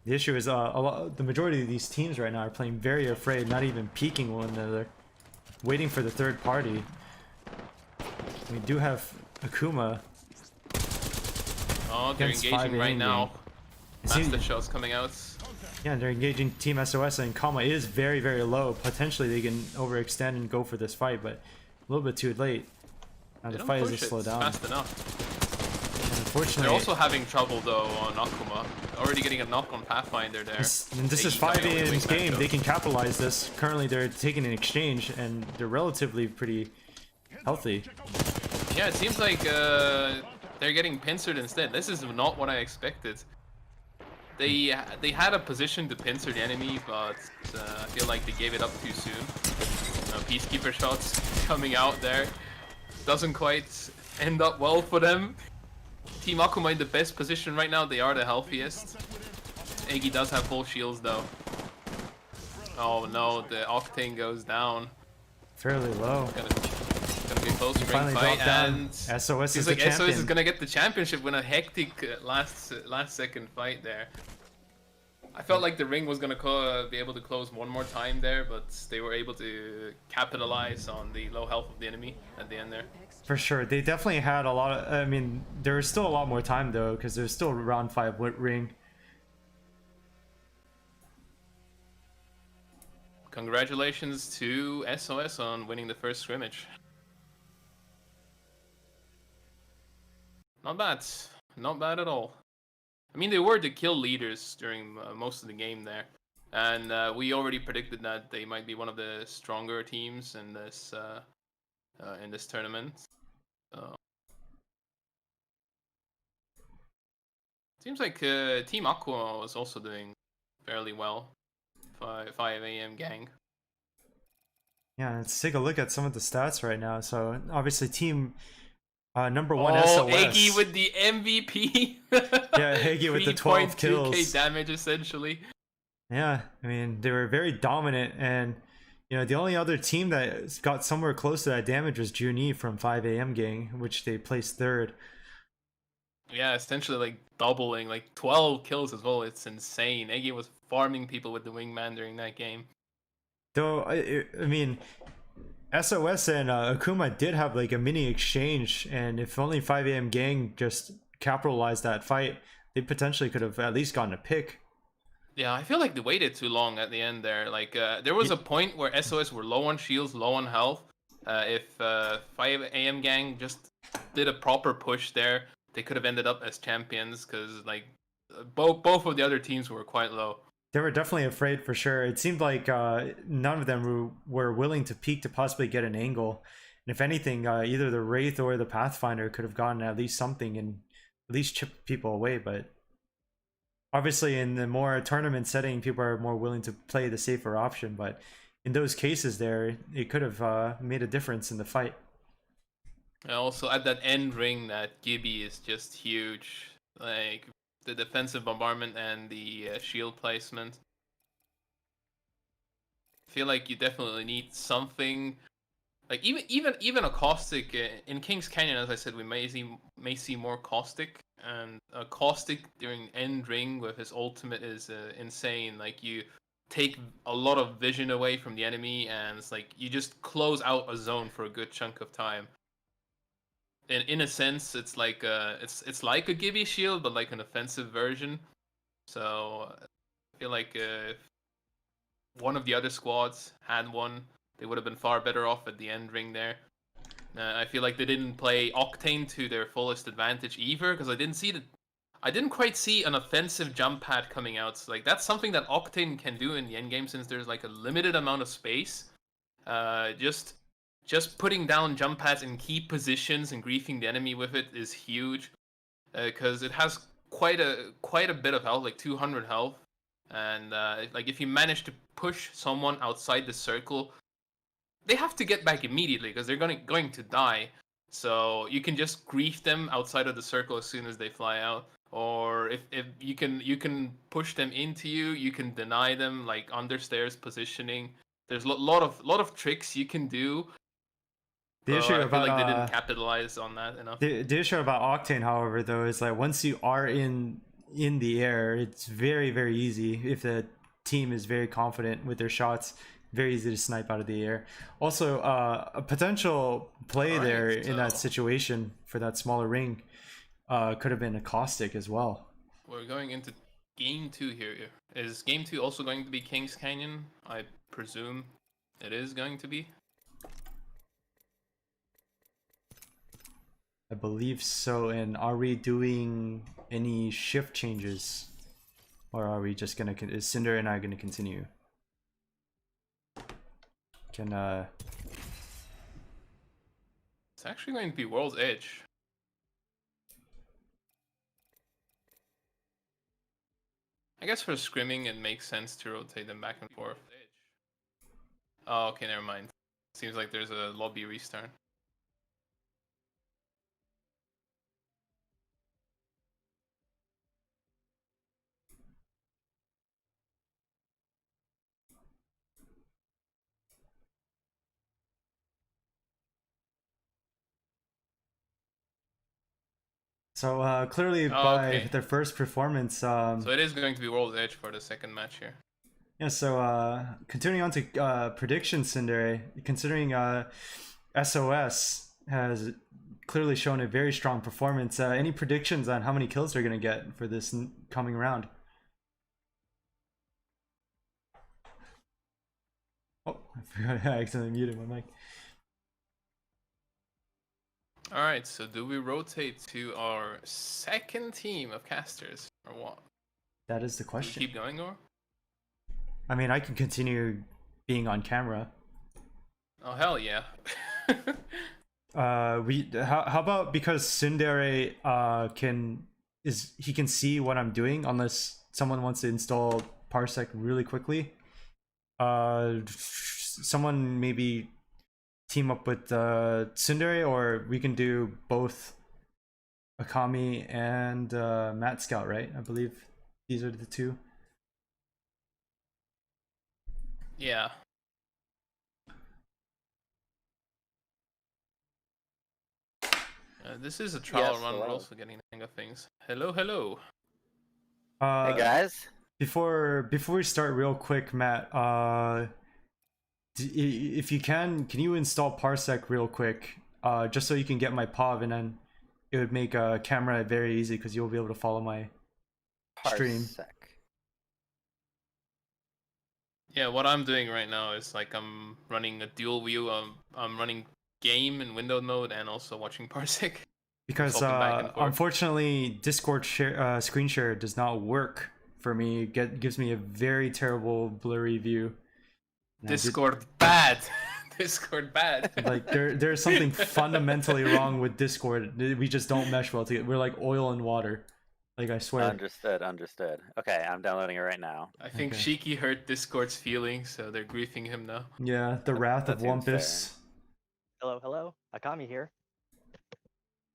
The issue is the majority of these teams right now are playing very afraid, not even peeking one another, waiting for the third party. We do have Akuma. Oh, they're Against engaging 5 right aim now. game. It seems- Master shots coming out. Yeah, they're engaging Team SOS, and Kama is very, very low. Potentially they can overextend and go for this fight, but a little bit too late. Now They the don't fight is push just it slowed down. fast enough. And unfortunately, They're also having trouble though on Akuma. Already getting a knock on Pathfinder there. and this is Iggy coming 5 out with AM's wingback game. though. They can capitalize this. Currently, they're taking an exchange, and they're relatively pretty healthy. Yeah, it seems like they're getting pincered instead. This is not what I expected. They had a position to pincer the enemy, but I feel like they gave it up too soon. Peacekeeper shots coming out there. Doesn't quite end up well for them. Team Akuma in the best position right now. They are the healthiest. Iggy does have full shields though. Oh no, the Octane goes down. Fairly low. Gonna be a close ring Finally fight, dropped down. and SOS seems is the like SOS is champion. gonna get the championship with a hectic last second fight there. I felt like the ring was gonna be able to close one more time there, but they were able to capitalize on the low health of the enemy at the end there. For sure, they definitely had a lot of. I mean, there's still a lot more time though, because there's still round 5 ring. Congratulations to SOS on winning the first scrimmage. Not bad. Not bad at all. I mean, they were the kill leaders during most of the game there. And we already predicted that they might be one of the stronger teams in this tournament. Seems like Team Aqua was also doing fairly well. 5 AM gang. Yeah, let's take a look at some of the stats right now. So obviously, team number 1 Oh, SOS. Iggy with the MVP. Yeah, Iggy with the 12 3.2k kills. damage essentially. Yeah, I mean they were very dominant, and you know the only other team that got somewhere close to that damage was Juni from 5 AM gang, which they placed 3rd. Yeah, essentially like doubling, like 12 kills as well. It's insane. Iggy was farming people with the wingman during that game. Though I mean, SOS and Akuma did have like a mini exchange, and if only 5 AM gang just capitalized that fight, they potentially could have at least gotten a pick. Yeah, I feel like they waited too long at the end there. Like, there was a point where SOS were low on shields, low on health. If 5 AM gang just did a proper push there, they could have ended up as champions, because like both of the other teams were quite low. They were definitely afraid for sure. It seemed like none of them were willing to peek to possibly get an angle. And if anything, either the Wraith or the Pathfinder could have gotten at least something and at least chipped people away. But obviously in the more tournament setting, people are more willing to play the safer option. But in those cases there, it could have made a difference in the fight. And also at that end ring, that Gibby is just huge. Like the defensive bombardment and the shield placement. I feel like you definitely need something like even a caustic in King's Canyon, as I said, we may see more caustic, and caustic during end ring with his ultimate is insane. Like you take a lot of vision away from the enemy, and it's like you just close out a zone for a good chunk of time. In a sense, it's like it's like a Gibby shield, but like an offensive version. So I feel like if one of the other squads had one, they would have been far better off at the end ring there. I feel like they didn't play Octane to their fullest advantage either, because I didn't quite see an offensive jump pad coming out. So, like that's something that Octane can do in the end game since there's like a limited amount of space. Just putting down jump pads in key positions and griefing the enemy with it is huge, because it has quite a bit of health, like 200 health, and like if you manage to push someone outside the circle, they have to get back immediately because they're going to die. So you can just grief them outside of the circle as soon as they fly out. Or if you can push them into you, you can deny them like understairs positioning. There's a lot of tricks you can do. The issue I feel about like they didn't capitalize on that enough. the issue about Octane, however, though, is like once you are in the air, it's very, very easy if the team is very confident with their shots. Very easy to snipe out of the air. Also, a potential play Alright, there in so- that situation for that smaller ring could have been a caustic as well. We're going into game 2 here. Is game 2 also going to be King's Canyon? I presume it is going to be. I believe so. And are we doing any shift changes, or are we just gonna? Is Cinder and I gonna continue? Can It's actually going to be World's Edge. I guess for scrimming, it makes sense to rotate them back and forth. Oh, okay, never mind. Seems like there's a lobby restart. so clearly Oh, by okay. their first performance, So it is going to be World's Edge for the second match here. yeah. So continuing on to predictions, Cinder. Considering SOS has clearly shown a very strong performance, any predictions on how many kills they're gonna get for this coming round? Oh, I forgot I accidentally muted my mic. Alright, so do we rotate to our second team of casters, or what? That is the Do we question. keep going, or? I mean, I can continue being on camera. Oh, hell yeah. How about because Tsundere he can see what I'm doing unless someone wants to install Parsec really quickly. Someone maybe team up with Tsundere, or we can do both Akami and Matt Scout, right? I believe these are the two. Yeah. This is a trial Yes, run. We're hello. also getting the hang of things. Hello, hello. Hey guys. Before we start, real quick, Matt, if you can you install Parsec real quick, just so you can get my POV, and then it would make a camera very easy because you'll be able to follow my stream. Parsec. Yeah, what I'm doing right now is like I'm running a dual view. I'm running game in window mode and also watching Parsec. Because Swapping back and forth. unfortunately, Discord screen share does not work for me. It gives me a very terrible blurry view. And I did- Discord bad. Discord bad. like there's something fundamentally wrong with Discord. We just don't mesh well together. We're like oil and water. Like, I swear. Understood. Okay, I'm downloading it right now. I think Okay. Shiki hurt Discord's feelings, so they're griefing him now. Yeah, the wrath of that seems Wumpus. Hello, hello. Akami here.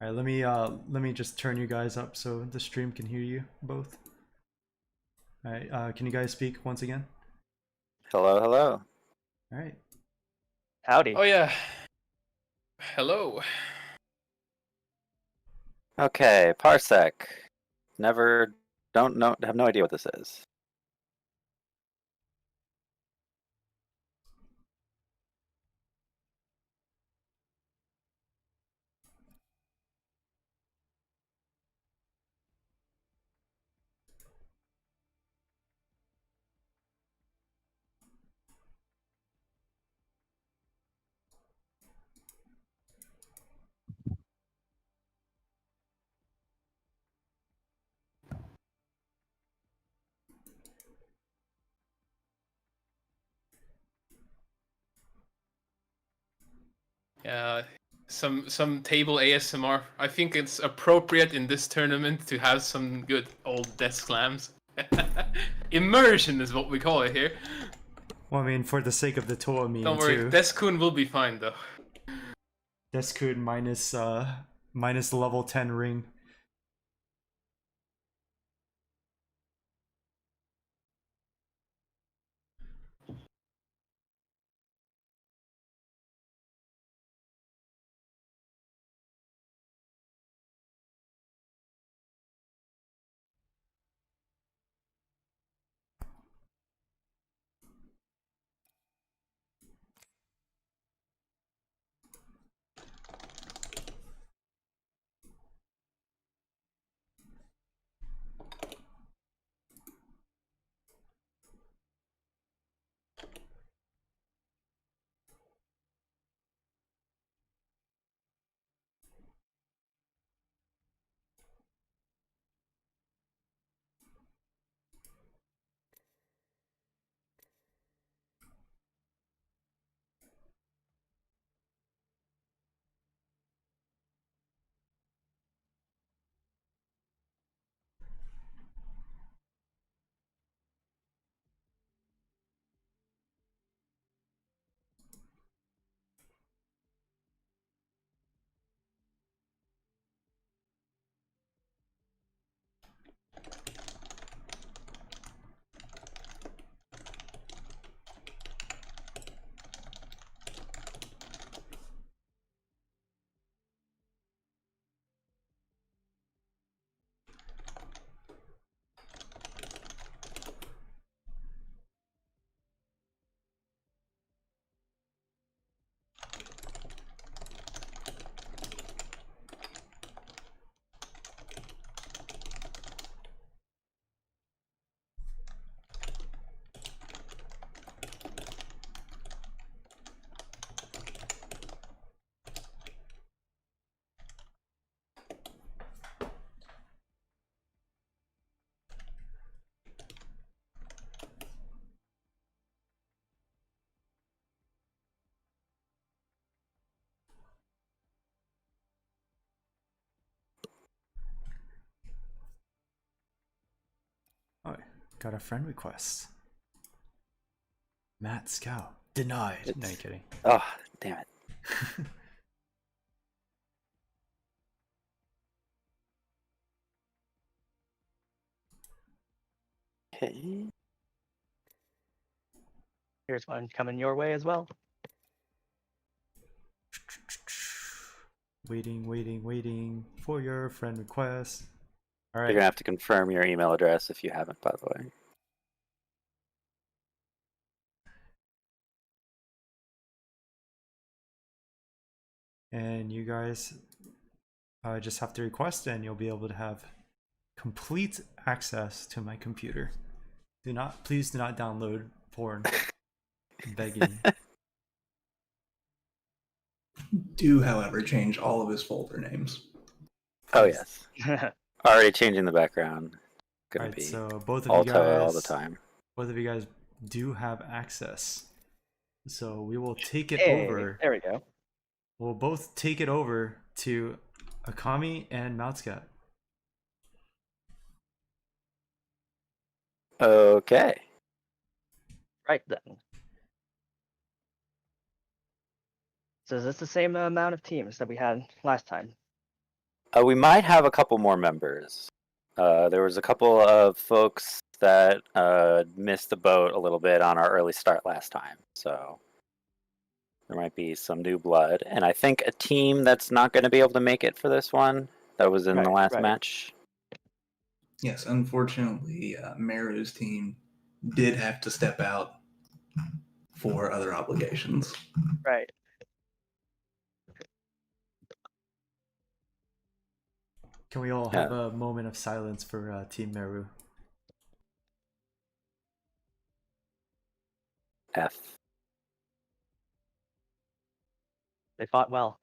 All right, let me just turn you guys up so the stream can hear you both. All right, can you guys speak once again? Hello. All right. Howdy. Oh yeah. Hello. Okay, Parsec. Never, don't know, have no idea what this is. Yeah, some table ASMR. I think it's appropriate in this tournament to have some good old desk slams. Immersion is what we call it here. Well, I mean, for the sake of the Toa meme Don't worry, too. Deskun will be fine though. Deskun minus level 10 ring. Oh, got a friend request. Matt Scout. Denied. No, you're kidding. Oh, damn it. Okay. Here's one coming your way as well. Waiting for your friend request. All You're right. gonna have to confirm your email address if you haven't, by the way. And you guys just have to request, and you'll be able to have complete access to my computer. Please do not download porn. I'm begging. Do, however, change all of his folder names. Oh yes. Already changing the background. Gonna Alright, be so both of all you Toa all the guys, time. both of you guys do have access. So we will take it Hey, over. there we go. We'll both take it over to Akami and Moutscat. Okay. Right then. So is this the same amount of teams that we had last time? We might have a couple more members. There was a couple of folks that missed the boat a little bit on our early start last time, so There might be some new blood, and I think a team that's not going to be able to make it for this one that was in the last match. Yes, unfortunately, Meru's team did have to step out for other obligations. Right. Can we all have a moment of silence for Team Meru? F. They fought well.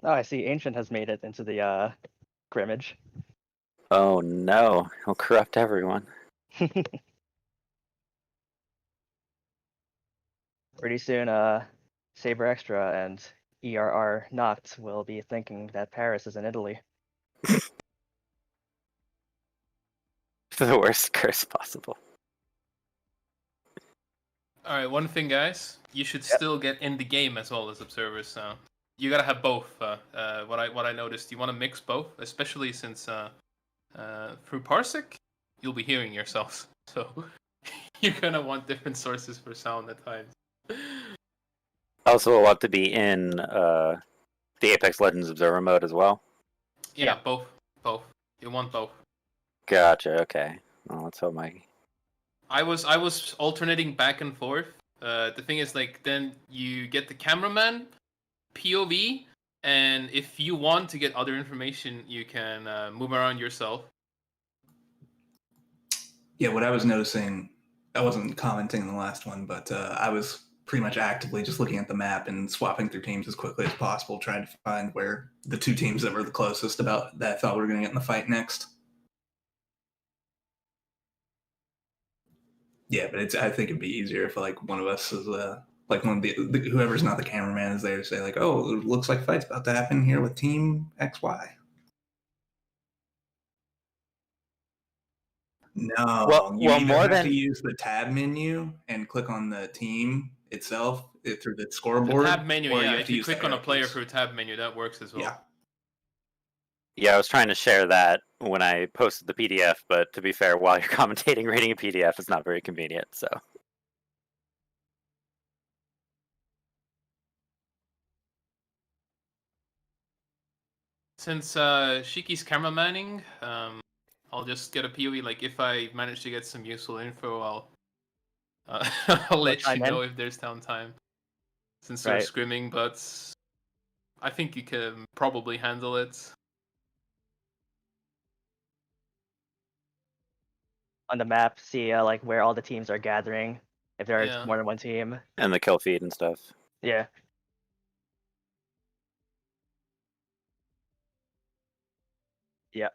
Oh, I see. Ancient has made it into the Grimmage. Oh no, he'll corrupt everyone. Pretty soon, Saber Extra and ERR Noct will be thinking that Paris is in Italy. The worst curse possible. All right, one thing, guys, you should still get in the game as well as observers. So you gotta have both. What I noticed, you want to mix both, especially since through Parsec, you'll be hearing yourselves. So you're gonna want different sources for sound at times. Also, a lot to be in the Apex Legends Observer mode as well. Yeah, both. You want both. Gotcha. Okay. Well, let's hope my. I was alternating back and forth. The thing is, like, then you get the cameraman POV, and if you want to get other information, you can move around yourself. Yeah, what I was noticing, I wasn't commenting on the last one, but I was pretty much actively just looking at the map and swapping through teams as quickly as possible, trying to find where the two teams that were the closest about that I thought we were going to get in the fight next. Yeah, but I think it'd be easier if like one of us is like one of the whoever's not the cameraman is there to say like, oh, it looks like a fight's about to happen here with Team XY. No, you either more have than to use the tab menu and click on the team itself through the The scoreboard. tab menu, or yeah. have If to you use the click on a arrow player keys. through tab menu, that works as well. Yeah. Yeah, I was trying to share that when I posted the PDF, but to be fair, while you're commentating, reading a PDF is not very convenient. So. Since Shiki's cameramanning, I'll just get a POV. Like, if I manage to get some useful info, I'll let you know if there's downtime. Since we're scrimming, but I think you can probably handle it. On the map, see like where all the teams are gathering, if there is more than one team. And the kill feed and stuff. Yeah. Yep.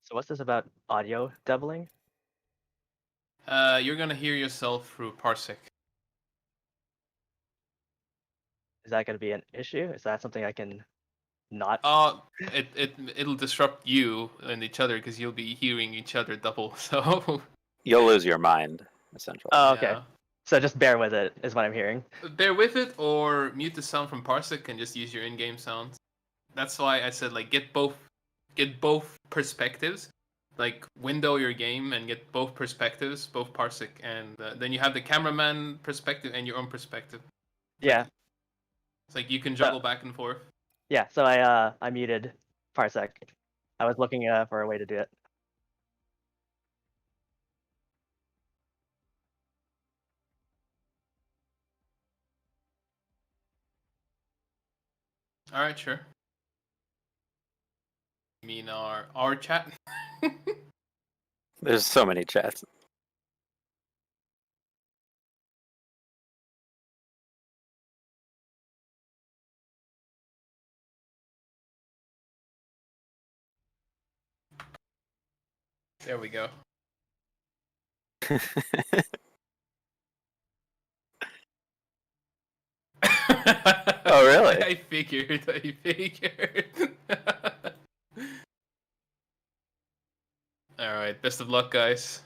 So what's this about audio doubling? You're gonna hear yourself through Parsec. Is that gonna be an issue? Is that something I can not? It'll disrupt you and each other because you'll be hearing each other double. So you'll lose your mind, essentially. Oh, okay. Yeah. So just bear with it, is what I'm hearing. Bear with it, or mute the sound from Parsec and just use your in-game sounds. That's why I said like get both perspectives. Like window your game and get both perspectives, both Parsec, and then you have the cameraman perspective and your own perspective. Yeah. It's like you can juggle back and forth. Yeah. So I muted Parsec. I was looking for a way to do it. All right, sure. You mean our chat? There's so many chats. There we go. Oh, really? I figured. All right. Best of luck, guys.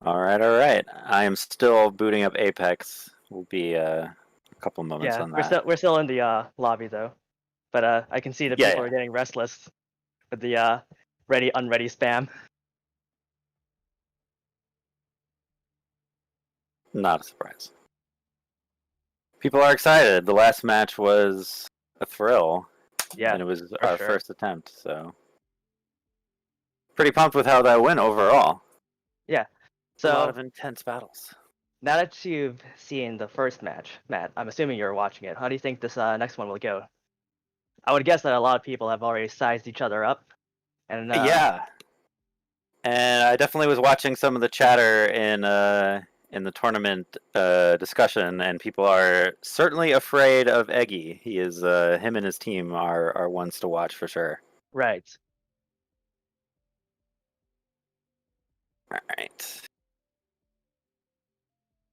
All right. I am still booting up Apex. We'll be a couple moments Yeah, on we're that. still in the lobby though, but I can see the people Yeah. are getting restless with the ready unready spam. Not a surprise. People are excited. The last match was a thrill, Yeah, and it was for our sure. first attempt. So pretty pumped with how that went overall. Yeah. A lot So of intense battles. now that you've seen the first match, Matt, I'm assuming you're watching it. How do you think this next one will go? I would guess that a lot of people have already sized each other up, and Yeah, and I definitely was watching some of the chatter in the tournament discussion, and people are certainly afraid of Eggy. He is him and his team are ones to watch for sure. right. All right.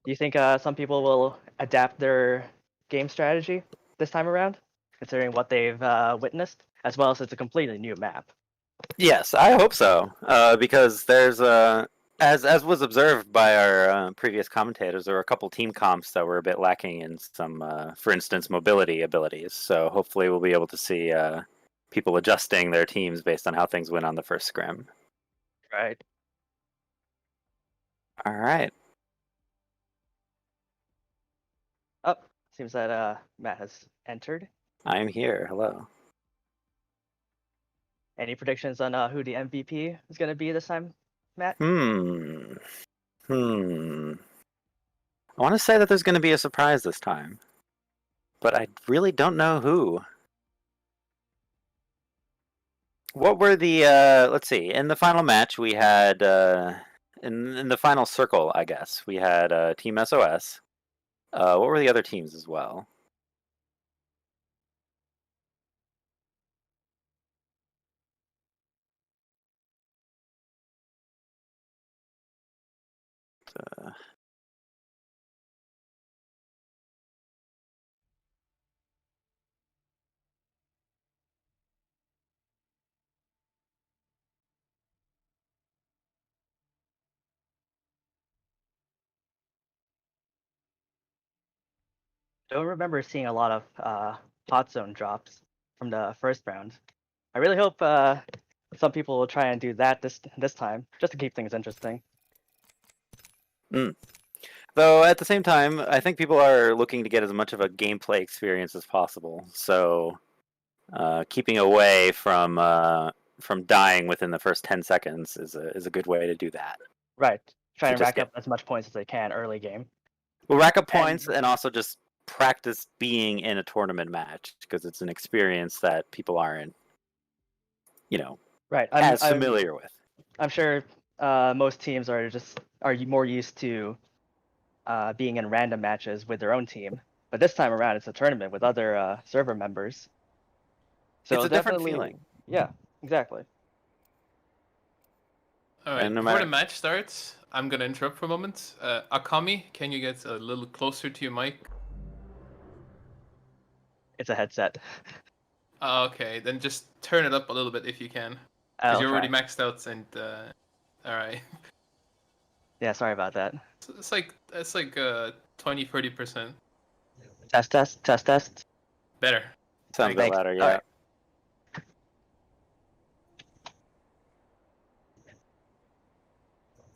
Do you think some people will adapt their game strategy this time around, considering what they've witnessed, as well as it's a completely new map? Yes, I hope so. Because there's as was observed by our previous commentators, there were a couple team comps that were a bit lacking in some, for instance, mobility abilities. So hopefully we'll be able to see people adjusting their teams based on how things went on the first scrim. Right. All right. Oh, seems that Matt has entered. I'm here. Hello. Any predictions on who the MVP is going to be this time, Matt? Hmm. I want to say that there's going to be a surprise this time, but I really don't know who. What were the let's see, in the final match we had in the final circle, I guess, we had Team SOS. What were the other teams as well? Uh, Don't remember seeing a lot of hot zone drops from the first round. I really hope some people will try and do that this time, just to keep things interesting. Though at the same time, I think people are looking to get as much of a gameplay experience as possible. So keeping away from dying within the first 10 seconds is a good way to do that. Right. Try To and just rack get up as much points as they can early game. We'll rack up And- points and also just practice being in a tournament match because it's an experience that people aren't, Right. as familiar with. I'm sure most teams are more used to being in random matches with their own team, but this time around it's a tournament with other server members. So It's a different definitely, feeling. yeah, exactly. All right, And no before matter- the match starts, I'm gonna interrupt for a moment. Akami, can you get a little closer to your mic? It's a headset. Okay, then just turn it up a little bit if you can, because I'll you're already try. maxed out. And all right, Yeah, sorry about that. it's like 20-30% Test. better. Sounds a bit Thanks. louder, yeah.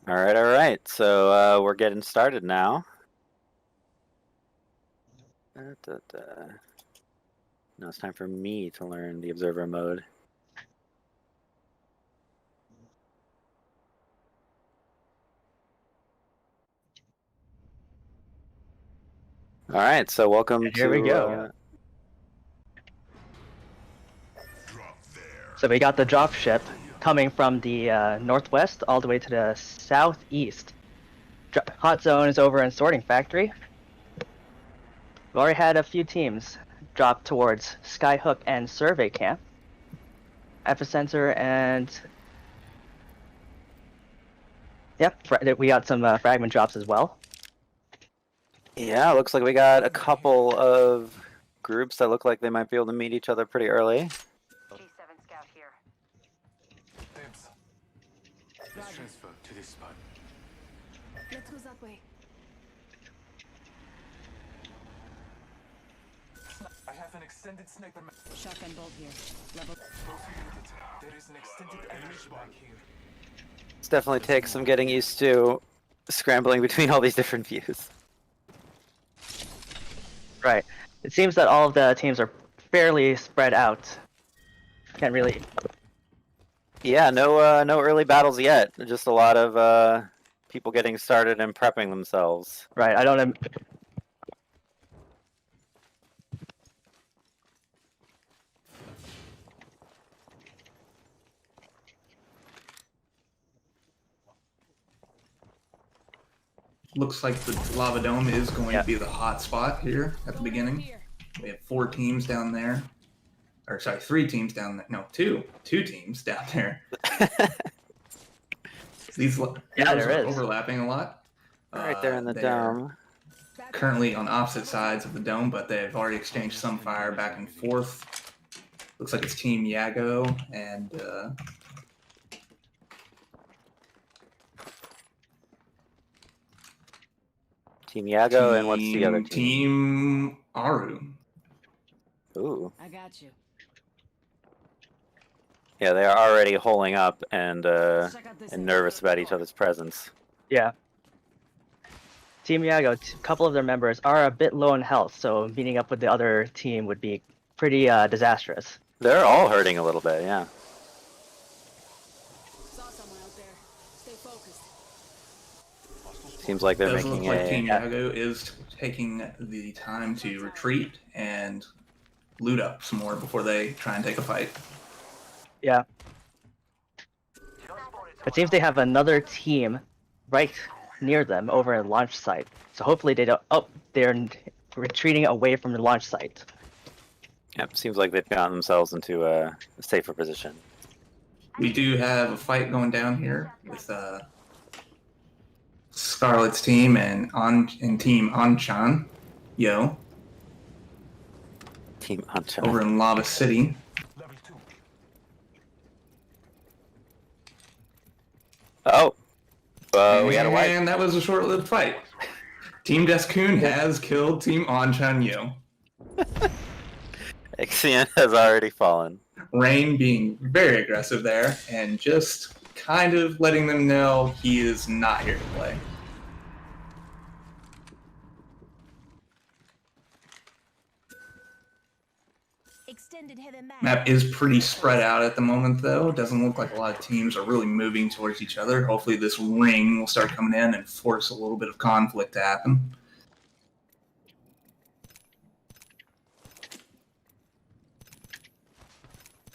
Alright. All right. So we're getting started now. Now it's time for me to learn the observer mode. All right, so welcome And here we go. So we got the drop ship coming from the northwest all the way to the southeast. Hot zone is over in Sorting Factory. We've already had a few teams drop towards Skyhook and Survey Camp. Epicenter and... Yep, we got some fragment drops as well. Yeah, looks like we got a couple of groups that look like they might be able to meet each other pretty early. G7 scout here. Let's transfer to this spot. Let's go that way. I have an extended sniper. Shotgun bolt here. Level. There is an extended enemy back here. This definitely takes some getting used to scrambling between all these different views. Right. It seems that all of the teams are fairly spread out. Can't really. Yeah, no early battles yet. Just a lot of people getting started and prepping themselves. Right. I don't know. Looks like the lava dome is going to be the hot spot here at the beginning. We have 4 teams down there. Or sorry, 3 teams down there. No, 2 teams down there. These there are is. overlapping a lot. Right there in the they're dome. Currently on opposite sides of the dome, but they've already exchanged some fire back and forth. Looks like it's Team Yago and Team Yago, and what's the other team? Team Aru. Ooh. I got you. Yeah, they are already holing up and Check out this nervous about each other's presence. Yeah. Team Yago, a couple of their members are a bit low in health, so meeting up with the other team would be pretty disastrous. They're all hurting a little bit, yeah. Saw someone out there. Stay focused. Seems like they're Does look making like Team a... Yago is taking the time to retreat and loot up some more before they try and take a fight. Yeah. It seems they have another team right near them over at launch site. So hopefully they don't. Oh, they're retreating away from the launch site. Yep, seems like they've gotten themselves into a safer position. We do have a fight going down here with Scarlet's team and Team Anchan Yo Team Ancha. over in Lava City. Level 2. Oh! We had a wipe. And that was a short-lived fight. Team Deskun has killed Team Anchan Yo. Ixion has already fallen. Rain being very aggressive there and just kind of letting them know he is not here to play. Extended heavy mag. Map is pretty spread out at the moment, though. Doesn't look like a lot of teams are really moving towards each other. Hopefully this ring will start coming in and force a little bit of conflict to happen.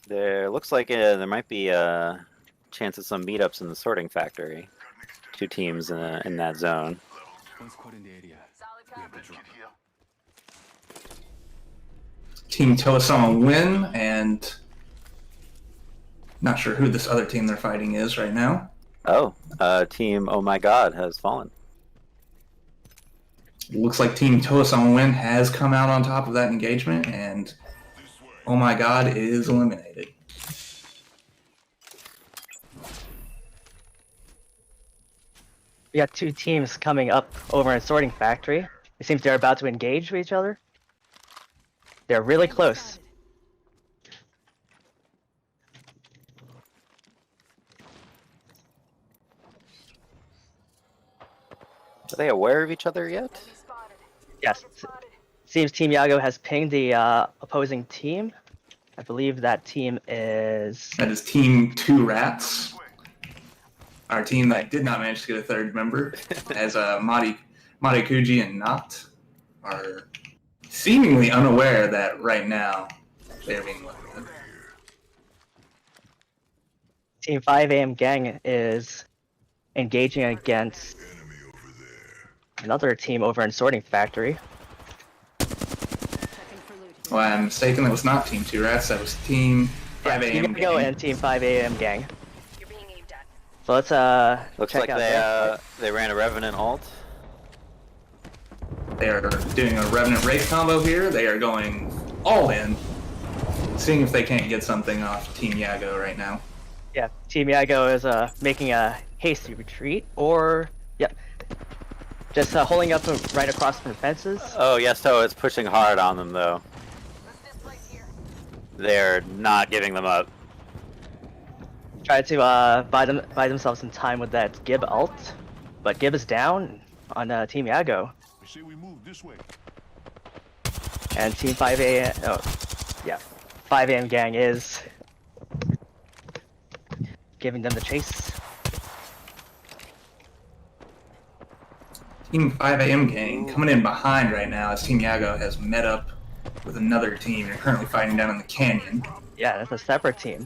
There looks like there might be a chance of some meetups in the sorting factory. 2 teams in that zone. One squad in the area. We have the drop. Team Toasama win, and not sure who this other team they're fighting is right now. Oh, team Oh My God has fallen. Looks like Team Toasama win has come out on top of that engagement, and Oh My God is eliminated. We got 2 teams coming up over in sorting factory. It seems they're about to engage with each other. They're really close. Are they aware of each other yet? Yes. Seems Team Yago has pinged the opposing team. I believe that team is... That is Team 2 Rats. Our team that did not manage to get a third member, as Mari Kuji and Not are seemingly unaware that right now they're being looked at. Team 5 AM Gang is engaging against another team over in sorting factory. Checking for loot. Well, I'm mistaken, that was not Team 2 Rats, that was Team 5 Team AM Yago Gang. and Team 5 AM Gang. You're being aimed at. So let's Looks check like out they ran a Revenant ult. They are doing a Revenant Wraith combo here. They are going all in, seeing if they can't get something off Team Yago right now. Yeah, Team Yago is making a hasty retreat, or Yep. Just holding up right across from the fences. Oh, Yesto is pushing hard on them, though. They're not giving them up. Try to buy themselves some time with that Gib ult, but Gib is down on Team Yago, I say we move this way. and Team 5A. Oh, yeah, 5AM gang is giving them the chase. Team 5AM gang coming in behind right now as Team Yago has met up with another team. They're currently fighting down in the canyon. Yeah, that's a separate team.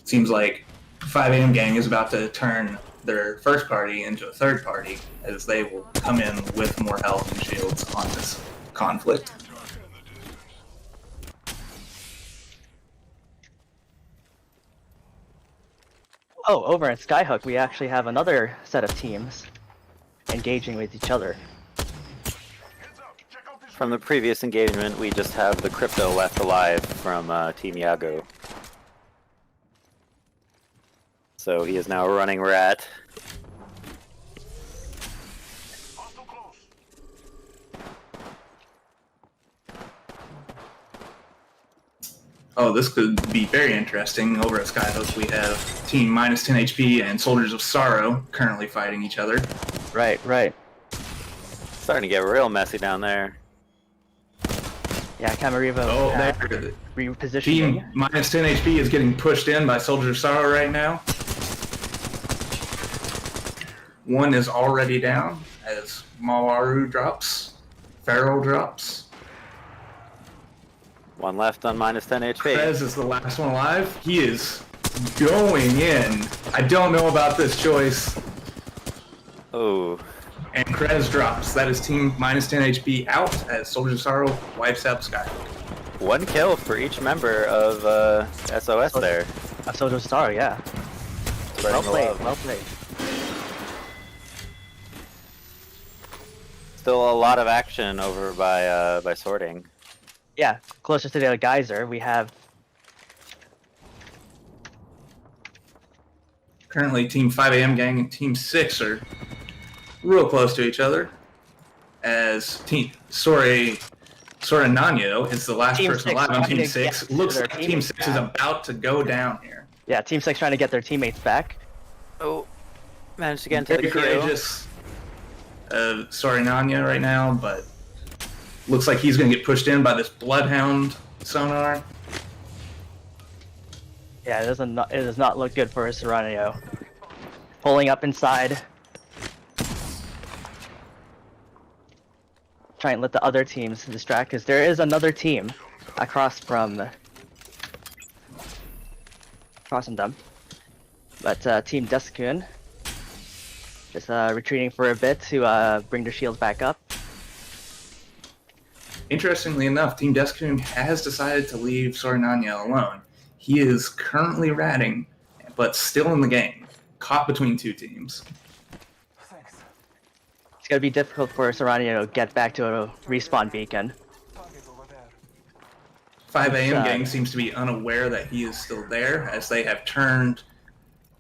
Seems like 5AM gang is about to turn their first party into a third party as they will come in with more health and shields on this conflict. Oh, over at Skyhook, we actually have another set of teams engaging with each other. From the previous engagement, we just have the Crypto left alive from Team Yago. So he is now running Rat. Hostile close. Oh, this could be very interesting. Over at Skyhook, we have Team minus 10 HP and Soldiers of Sorrow currently fighting each other. Right, right. Starting to get real messy down there. Yeah, Camariva Oh, there. repositioning. Team minus 10 HP is getting pushed in by Soldiers of Sorrow right now. One is already down as Mawaru drops. Feral drops. One left on minus 10 HP. Krez is the last one alive. He is going in. I don't know about this choice. Oh, And Krez drops. That is team minus 10 HP out as Soldier of Sorrow wipes out Sky. one kill for each member of SOS there. A Soldier Star, yeah. Spreading Well the played, love. well played. Still a lot of action over by sorting. Yeah, closer to the geyser, we have Currently, Team 5AM gang and Team 6 are real close to each other. As Team Soranano is the last Team person 6 alive on trying Team to 6. get Looks their like Team teammates 6 is back. about to go down here. Yeah, Team 6 trying to get their teammates back. Oh, managed to get into Very the queue. courageous Soranano right now, but looks like he's going to get pushed in by this Bloodhound sonar. Yeah, it does not look good for Serranio. Pulling up inside. Try and let the other teams distract, because there is another team across from them. But Team Deskun just retreating for a bit to bring their shields back up. Interestingly enough, Team Deskun has decided to leave Soranano alone. He is currently ratting, but still in the game, caught between two teams. Thanks. It's gonna be difficult for Serranio to get back to a respawn beacon. Target over there. 5AM Uh, gang seems to be unaware that he is still there, as they have turned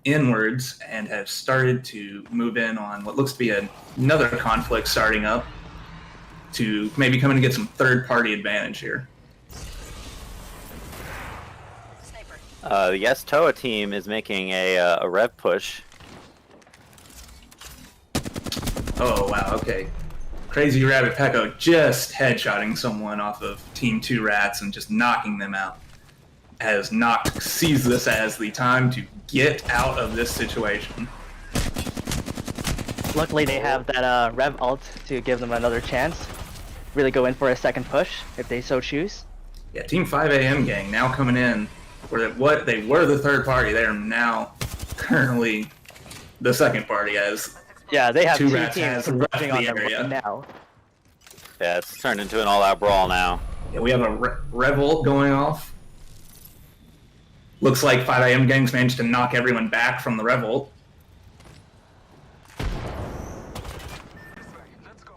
inwards and have started to move in on what looks to be another conflict starting up to maybe come in and get some third-party advantage here. Sniper. The Yes Toa team is making a rev push. Oh, wow, okay. Crazy Rabbit Pecco just headshotting someone off of Team 2 Rats and just knocking them out. As Noct sees this as the time to get out of this situation. Luckily, they have that Rev ult to give them another chance. Really go in for a second push if they so choose. Yeah, Team 5AM gang now coming in. What they were the third party, they are now currently the second party as Yeah, they have Two two Rats teams has converging left on the them area. right now. Yeah, it's turned into an all-out brawl now. yeah, we have a revolt going off. Looks like 5AM gangs managed to knock everyone back from the revolt. This way. Let's go.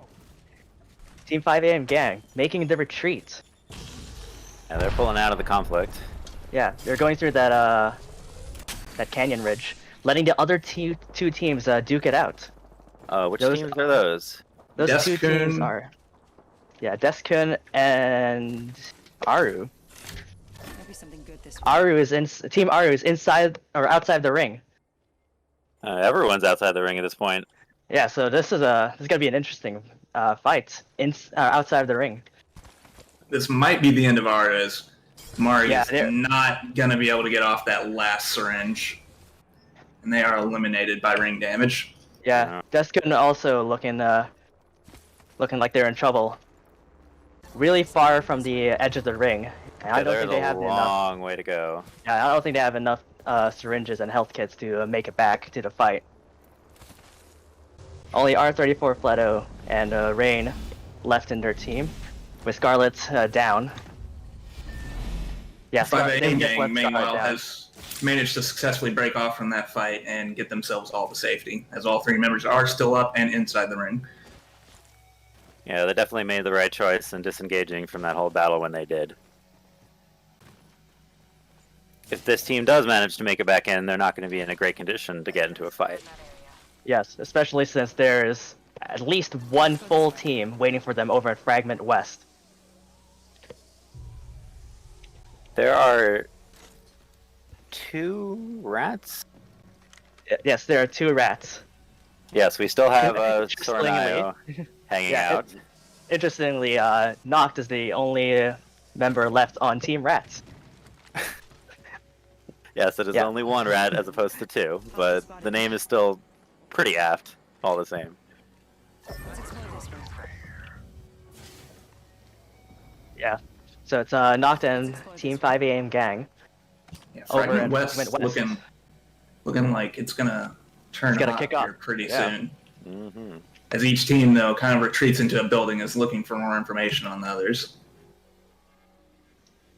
Team 5AM gang making the retreat. Yeah, they're pulling out of the conflict. Yeah, they're going through that that canyon ridge, letting the other two teams duke it out. Which Those teams are those? Those two teams Deskun. are, yeah, Deskun and Aru. Maybe something good this Team Aru is inside or outside the ring. Everyone's outside the ring at this point. Yeah, so this is gonna be an interesting fight outside of the ring. This might be the end of ours. Mari's Yeah, they're- not going to be able to get off that last syringe. And they are eliminated by ring damage. Yeah, Deskun also looking like they're in trouble. Really far from the edge of the ring. And I don't think they have a enough. long way to go. Yeah, I don't think they have enough syringes and health kits to make it back to the fight. Only R34 Fleto and Rain left in their team, with Scarlet down. Yeah, 5 they AM just gang, left Scarlet meanwhile, down. has managed to successfully break off from that fight and get themselves all to safety, as all 3 members are still up and inside the ring. Yeah, they definitely made the right choice in disengaging from that whole battle when they did. If this team does manage to make it back in, they're not going to be in a great condition to get into a fight. Yes, especially since there's at least one full team waiting for them over at Fragment West. There are 2 rats? Yes, there are 2 rats. Yes, we still have Interestingly- Sornayo hanging Yeah, out. Interestingly, Noct is the only member left on Team Rats. Yes, it is Yeah. only 1 rat as opposed to 2, but the name is still pretty apt, all the same. Let's explore this one. Yeah. So it's Noct and Team 5 AM gang. Yeah, Over Fragment in West, Fragment West. looking like it's going to turn It's gonna hot kick here off. pretty Yeah. soon. Hmm. As each team, though, kind of retreats into a building, is looking for more information on the others.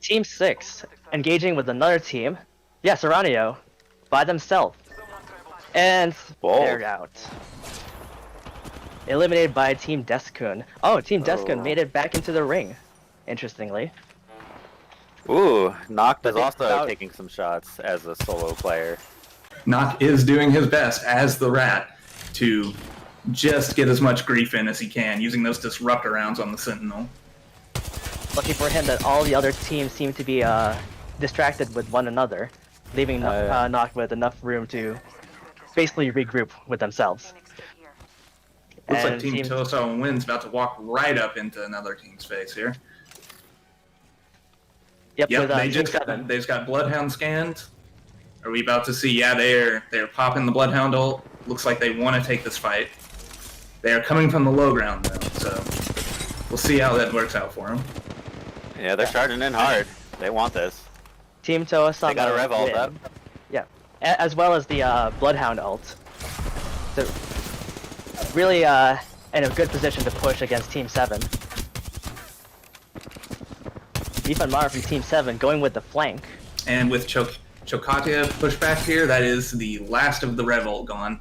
Team 6 engaging with another team. Yeah, Serranio. By themselves. And Bold. they're out. Eliminated by Team Deskun. Oh, Team Deskun Oh. made it back into the ring. Interestingly. Ooh, Noct is They also found- taking some shots as a solo player. Nock is doing his best as the rat to just get as much grief in as he can, using those disruptor rounds on the Sentinel. Lucky for him that all the other teams seem to be distracted with one another, leaving yeah. Noct with enough room to basically regroup with themselves. Looks like And Team Toso and Wynn's about to walk right up into another team's face here. Yep, Yep, with they Team just got, 7. they just got Bloodhound scanned. Are we about to see? Yeah, they're popping the Bloodhound ult. Looks like they want to take this fight. They are coming from the low ground though, so we'll see how that works out for them. Yeah, they're charging in hard. They want this. Team Toasama They got a rev ult win. up. Yeah, as well as the Bloodhound ult. So really in a good position to push against Team 7. Ifan Mara from Team 7 going with the flank. And with Chokatia pushback here, that is the last of the Revolt gone.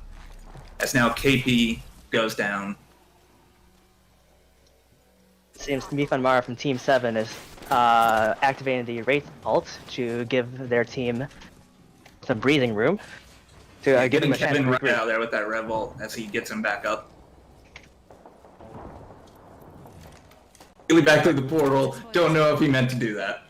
As now KP goes down. Seems Mifan Mara from Team 7 is activating the Wraith ult to give their team some breathing room. To give Getting them a chance Kevin to right regroup. out there with that Revolt as he gets him back up. Really back through the portal. Don't know if he meant to do that.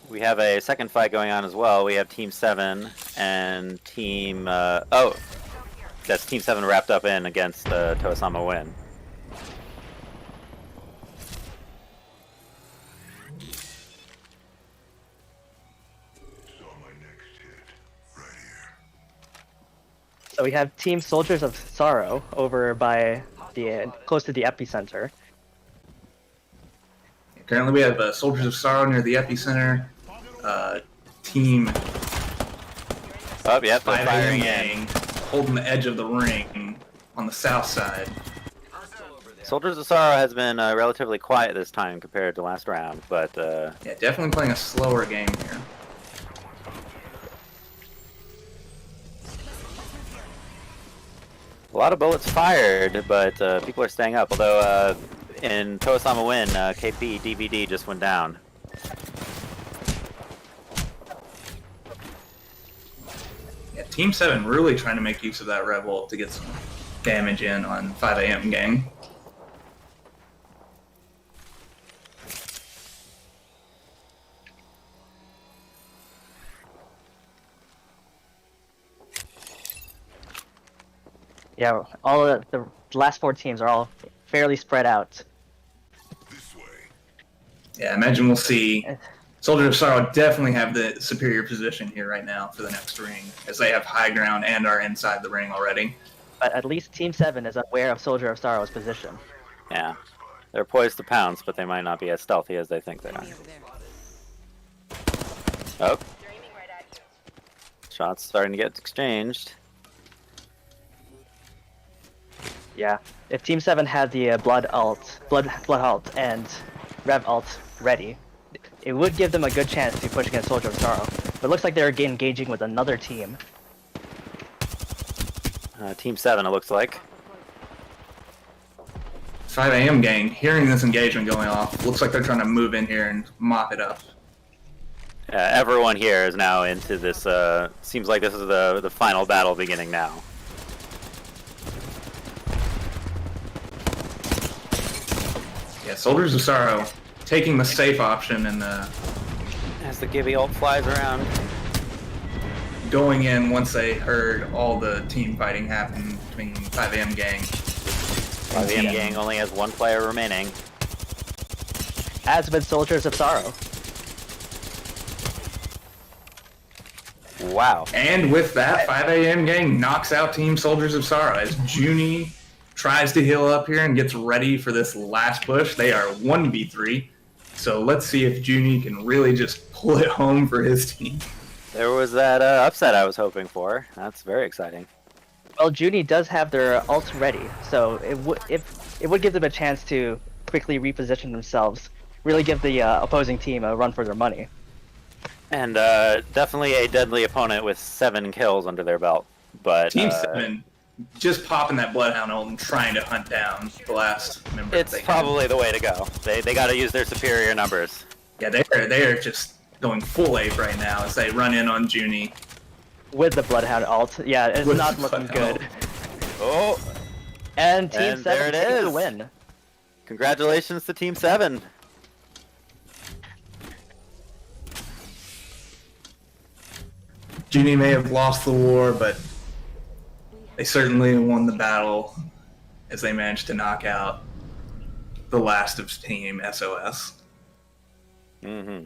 We have a second fight going on as well. We have Team 7 and Team... oh, that's Team 7 wrapped up in against Toasama Win. So we have Team Soldiers of Sorrow over by the close to the epicenter. Currently we have Soldiers of Sorrow near the epicenter. Team Oh, yep, they're 5 firing in. gang holding the edge of the ring on the south side. Soldiers of Sorrow has been relatively quiet this time compared to last round, but Yeah, definitely playing a slower game here. a lot of bullets fired, but people are staying up. Although in Toasama Win, KP DVD just went down. Team 7 really trying to make use of that Revolt to get some damage in on 5 a.m. gang. Yeah, all of the last 4 teams are all fairly spread out. This way. Yeah, I imagine we'll see. Soldiers of Sorrow definitely have the superior position here right now for the next ring, as they have high ground and are inside the ring already. But at least Team 7 is aware of Soldier of Sorrow's position. Yeah. They're poised to pounce, but they might not be as stealthy as they think they are. Enemy over there. Oh. Shots starting to get exchanged. Yeah, if Team 7 had the Blood alt and Rev alt ready, it would give them a good chance to push against Soldier of Sorrow. But it looks like they're engaging with another team. Team 7, it looks like. 5 a.m. gang, hearing this engagement going off, looks like they're trying to move in here and mop it up. Everyone here is now into this. Seems like this is the final battle beginning now. Yeah, Soldiers of Sorrow taking the safe option and As the Gibby ult flies around. going in once they heard all the team fighting happen between 5 a.m. gang. The M gang only has 1 player remaining. As with Soldiers of Sorrow. Wow. And with that, 5 a.m. gang knocks out Team Soldiers of Sorrow as Junie tries to heal up here and gets ready for this last push. They are 1v3. So let's see if Junie can really just pull it home for his team. There was that upset I was hoping for. That's very exciting. Well, Junie does have their ult ready, so it would give them a chance to quickly reposition themselves, really give the opposing team a run for their money. And definitely a deadly opponent with 7 kills under their belt. But Team 7 just popping that Bloodhound ult and trying to hunt down the last member. it's probably the way to go. They got to use their superior numbers. Yeah, they are just going full ape right now as they run in on Junie. With the Bloodhound ult, yeah, it's With not the looking Bloodhound good. Oh, And Team And there 7 it takes the is. win. congratulations to Team 7. Junie may have lost the war, but they certainly won the battle as they managed to knock out the last of Team SOS. Mm-hmm.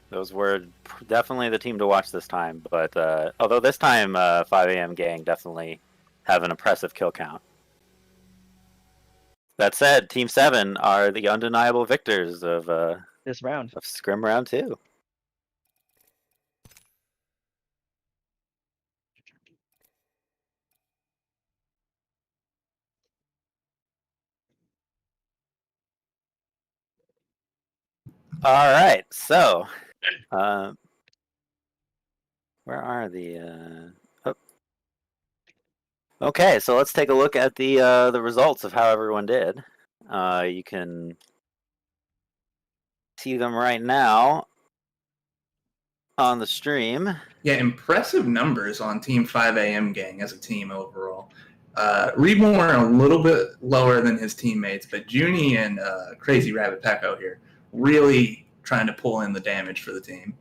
Those were definitely the team to watch this time. But although this time 5 a.m. gang definitely have an impressive kill count. That said, Team 7 are the undeniable victors of This round. Scrim Round 2. All right, so where are the? Oh. Okay, so let's take a look at the results of how everyone did. You can see them right now on the stream. Yeah, impressive numbers on Team 5 a.m. gang as a team overall. Reborn a little bit lower than his teammates, but Junie and Crazy Rabbit Pecco here really trying to pull in the damage for the team.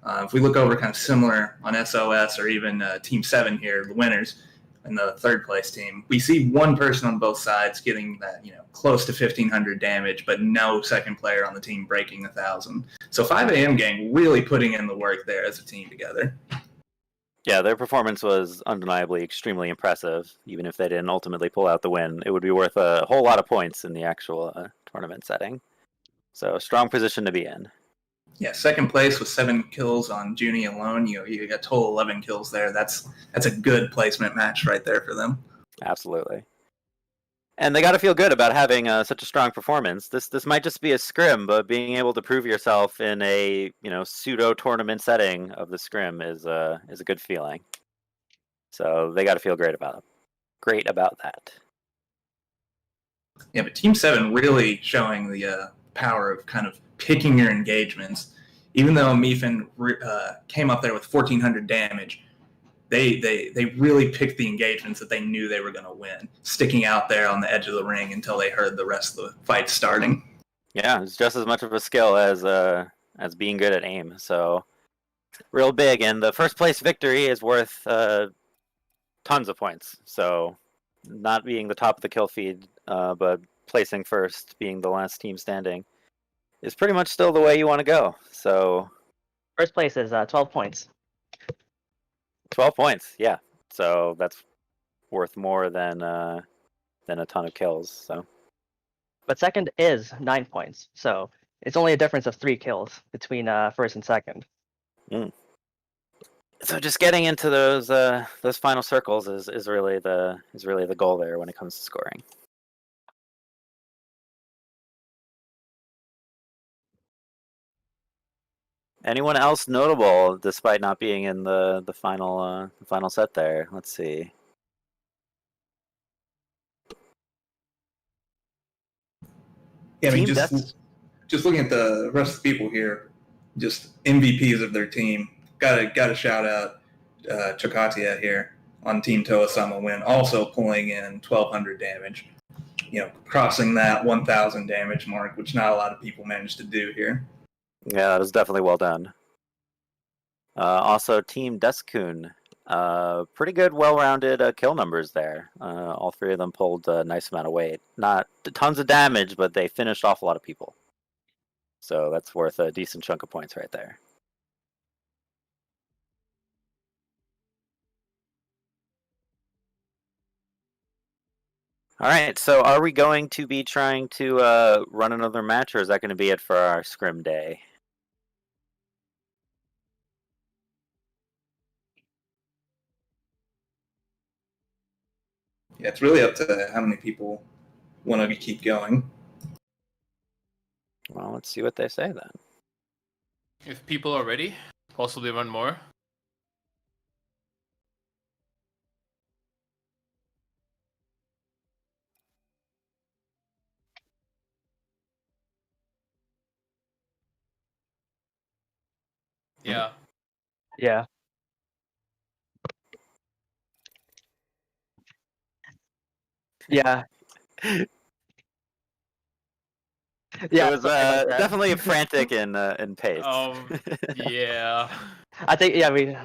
If we look over kind of similar on SOS or even Team 7 here, the winners and the third place team, we see one person on both sides getting that, close to 1,500 damage, but no second player on the team breaking 1,000. So 5 a.m. gang really putting in the work there as a team together. Yeah, their performance was undeniably extremely impressive. Even if they didn't ultimately pull out the win, it would be worth a whole lot of points in the actual tournament setting. So a strong position to be in. Yeah, second place with 7 kills on Junie alone. You got total 11 kills there. That's a good placement match right there for them. Absolutely. And they got to feel good about having such a strong performance. This might just be a scrim, but being able to prove yourself in a pseudo tournament setting of the scrim is a good feeling. So they got to feel great about that. Yeah, but Team 7 really showing the power of kind of picking your engagements. Even though Mifin came up there with 1,400 damage, they really picked the engagements that they knew they were going to win, sticking out there on the edge of the ring until they heard the rest of the fight starting. Yeah, it's just as much of a skill as being good at aim. So real big, and the first place victory is worth tons of points. So not being the top of the kill feed, but placing first, being the last team standing, is pretty much still the way you want to go. So First place is 12 points. 12 points, yeah. So that's worth more than a ton of kills. So But second is 9 points. So it's only a difference of 3 kills between first and second. so just getting into those final circles is really the goal there when it comes to scoring. Anyone else notable despite not being in the final set there? Let's see. Yeah, I mean, Team just looking at the rest of the people here, just MVPs of their team. Got to shout out Chokatia here on Team Toasama win, also pulling in 1,200 damage. Crossing that 1,000 damage mark, which not a lot of people managed to do here. Yeah, that was definitely well done. Also, Team Deskun, pretty good, well-rounded kill numbers there. All three of them pulled a nice amount of weight. Not tons of damage, but they finished off a lot of people. So that's worth a decent chunk of points right there. All right, so are we going to be trying to run another match, or is that going to be it for our scrim day? Yeah, it's really up to how many people want to keep going. Well, let's see what they say then. If people are ready, possibly run more. Yeah. Yeah. Yeah. Yeah. It was something like that. definitely frantic in pace. Yeah. I think, yeah, we.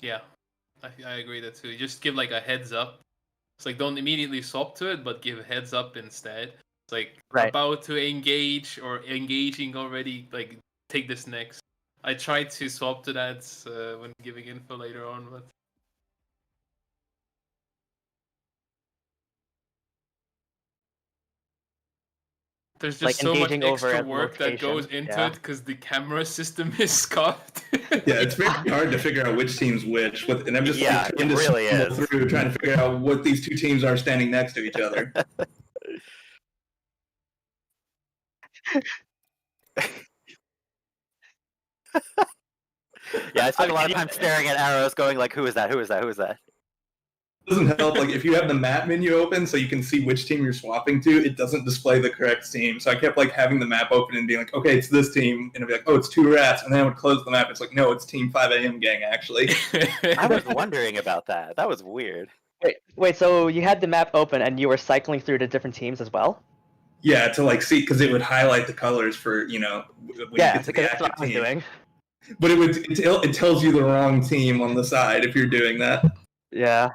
Yeah. I agree that too. Just give like a heads up. It's like don't immediately swap to it, but give a heads up instead. It's like Right. about to engage or engaging already. Like take this next. I tried to swap to that when giving info later on, but there's Like just so much engaging over extra at work that goes location, into yeah. it because the camera system is scuffed. Yeah, it's very hard to figure out which team's which. And I'm just Yeah, trying it to really scramble is. through trying to figure out what these two teams are standing next to each other. Yeah, I spent a lot of time staring at arrows, going like, "Who is that? Who is that? Who is that?" It doesn't help. Like if you have the map menu open so you can see which team you're swapping to, it doesn't display the correct team. So I kept like having the map open and being like, okay, it's this team, and it'd be like, oh, it's two rats, and then I would close the map. It's like, no, it's Team 5 a.m. gang actually. I was wondering about that. That was weird. Wait, so you had the map open and you were cycling through the different teams as well? Yeah, to like see because it would highlight the colors for when you get to the because that's what active I was team. doing. But it tells you the wrong team on the side if you're doing that. Yeah.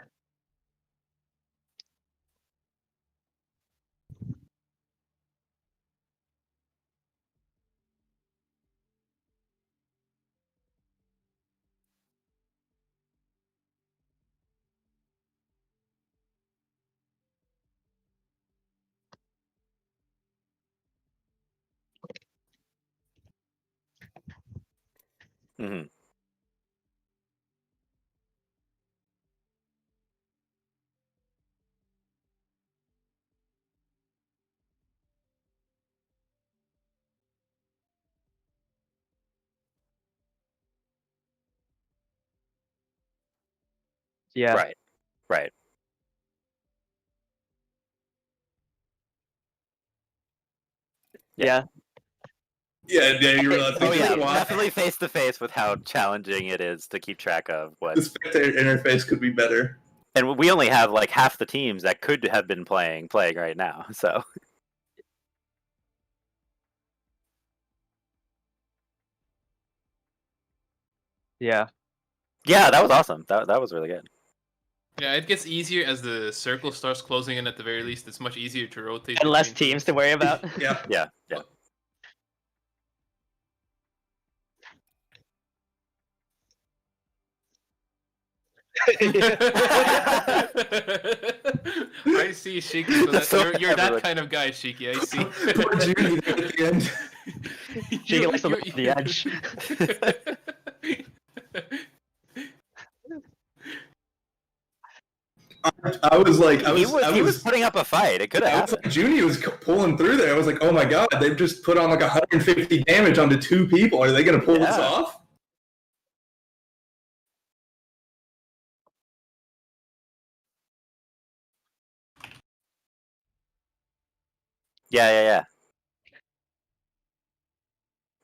hmm Yeah. Right. Right. Yeah. Yeah, you realize Oh yeah, Actually- definitely face to face with how challenging it is to keep track of what. the spectator interface could be better. And we only have like half the teams that could have been playing right now. So Yeah. yeah, that was awesome. That was really good. Yeah, it gets easier as the circle starts closing in. At the very least, it's much easier to rotate. And less between teams to worry about. Yeah. Yeah. Yeah. I see, Shiki. So So you're that everyone- kind of guy, Shiki. I see. Poor Judy there at the end. She likes to look at the edge. I was like, I he was, was I he was, was putting up a fight. It could have I was happened. like, Junie was pulling through there. I was like, oh my god, they've just put on like 150 damage onto 2 people. Are they going to pull this Yeah. off? Yeah.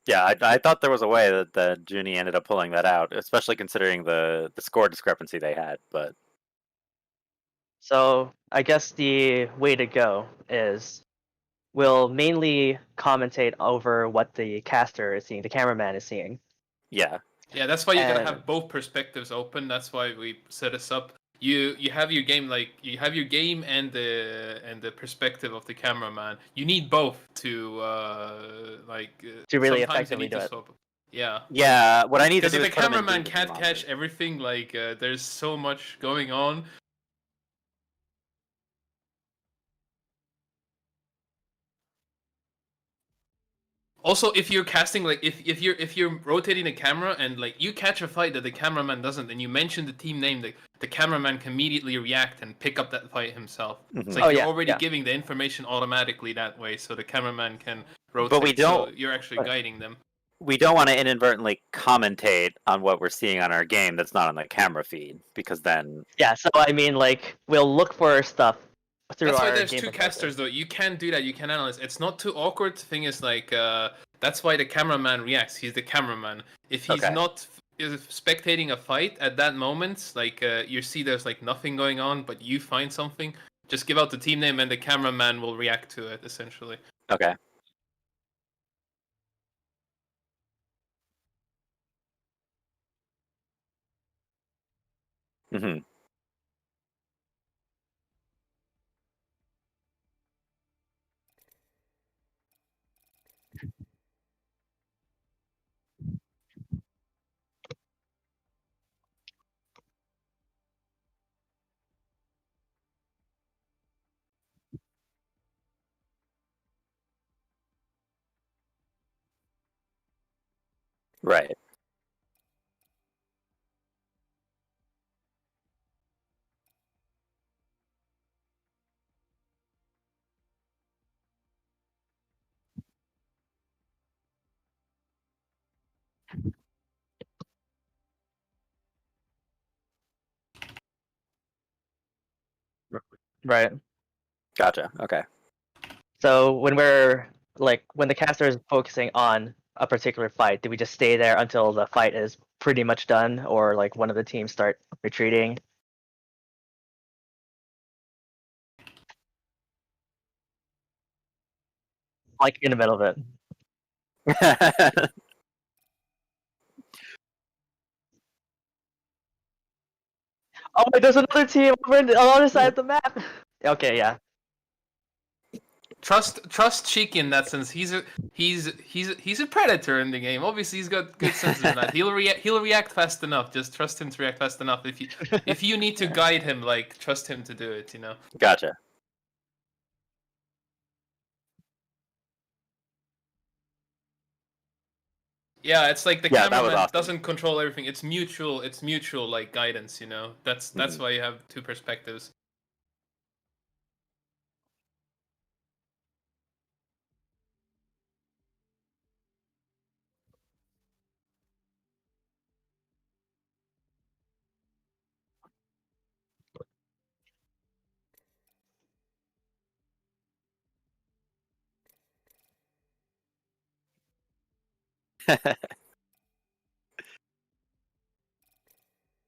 Yeah, I thought there was a way that Junie ended up pulling that out, especially considering the score discrepancy they had. But So I guess the way to go is we'll mainly commentate over what the caster is seeing, the cameraman is seeing. yeah, Yeah, that's why you gotta And- have both perspectives open. That's why we set this up. You have your game, like you have your game and the perspective of the cameraman. You need both to To really sometimes you effectively need do to it. swap. Yeah. yeah. What I need to Because do if is the put 'em in cameraman two can't different catch monitors. everything, like there's so much going on. Also, if you're casting, like if you're rotating the camera and like you catch a fight that the cameraman doesn't, and you mention the team name, the cameraman can immediately react and pick up that fight himself. Mhm. It's like Oh, you're yeah, already yeah. giving the information automatically that way, so the cameraman can rotate. But we don't- So you're actually Right. guiding them. We don't want to inadvertently commentate on what we're seeing on our game that's not on the camera feed, because then Yeah, so I mean, like, we'll look for stuff through That's our why there's game two perspective. casters though. You can do that. You can analyze. It's not too awkward. The thing is like that's why the cameraman reacts. He's the cameraman. If he's Okay. not spectating a fight at that moment, like you see there's like nothing going on, but you find something, just give out the team name and the cameraman will react to it essentially. okay. Hmm. Right. Right. Gotcha. Okay. So when we're like when the caster is focusing on a particular fight, do we just stay there until the fight is pretty much done, or like one of the teams start retreating? Like in the middle of it. Oh wait, there's another team over on the other side of the map. Okay, yeah. Trust Cheeky in that sense. He's a predator in the game. Obviously, he's got good sense of that. He'll react fast enough. Just trust him to react fast enough. If you need to guide him, like trust him to do it. You know. Gotcha. Yeah, it's like the Yeah, that was cameraman awesome. doesn't control everything. It's mutual. It's mutual like guidance. You know. That's Mhm. why you have two perspectives.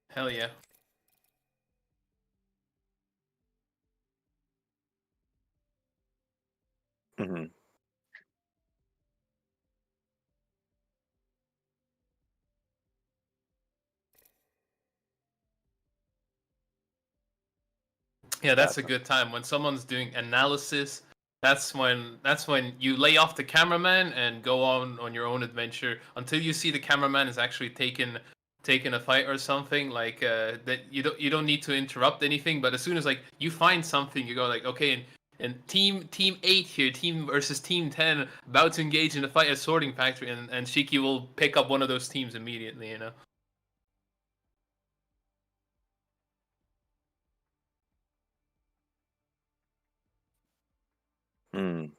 Hell yeah. hmm Yeah, that's a good time when someone's doing analysis. That's when you lay off the cameraman and go on your own adventure until you see the cameraman is actually taking a fight or something like that. You don't need to interrupt anything, but as soon as like you find something, you go like, okay, and team 8 here, team versus team 10, about to engage in a fight at Sorting Factory, and Shiki will pick up one of those teams immediately. Mm.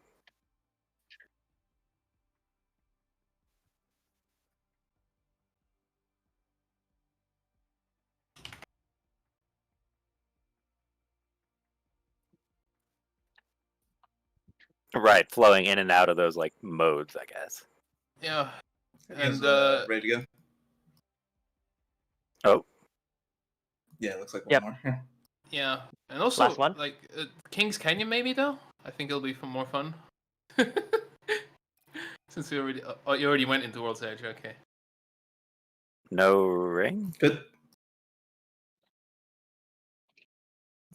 Right, flowing in and out of those like modes, I guess. Yeah, And and ready to go? Oh, Yeah, looks like one Yep. more. yeah, and also Last one? like King's Canyon maybe though. I think it'll be more fun. Since you already went into World's Edge, okay. no ring. Good.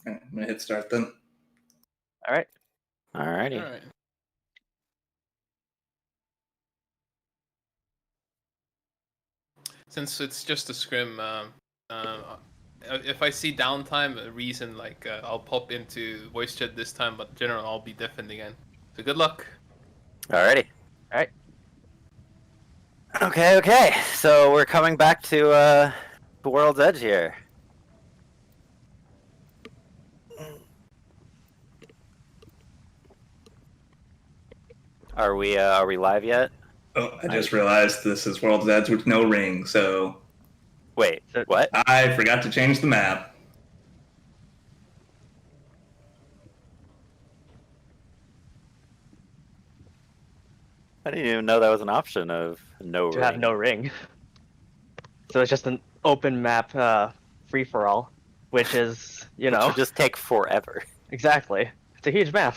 Alright, I'm gonna hit start then. All right. Alrighty. All right. Since it's just a scrim, if I see downtime, a reason like I'll pop into voice chat this time, but in general I'll be defending again. So good luck. Alrighty. All right. Okay. So we're coming back to World's Edge here. Are we live yet? Oh, I just realized this is World's Edge with no ring, so Wait, So- what? I forgot to change the map. I didn't even know that was an option of no To ring. have no ring. So it's just an open map free for all, which is, you Which know, would just take forever. exactly. It's a huge map.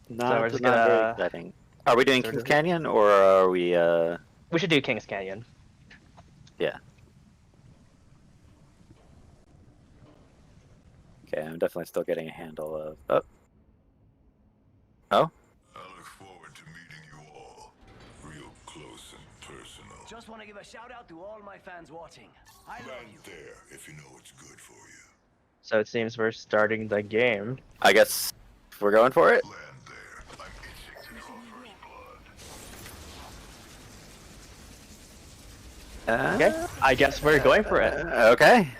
Not, we're just not very gonna- exciting. Are we doing sort Kings of- Canyon or are we? We should do Kings Canyon. Yeah. Okay, I'm definitely still getting a handle of. Oh. Oh. I look forward to meeting you all, real close and personal. Just want to give a shout out to all my fans watching. I love Land you. there if you know it's good for you. So it seems we're starting the game. I guess we're going for it. Land there. I'm itching to draw first blood. Okay. I guess we're going for it.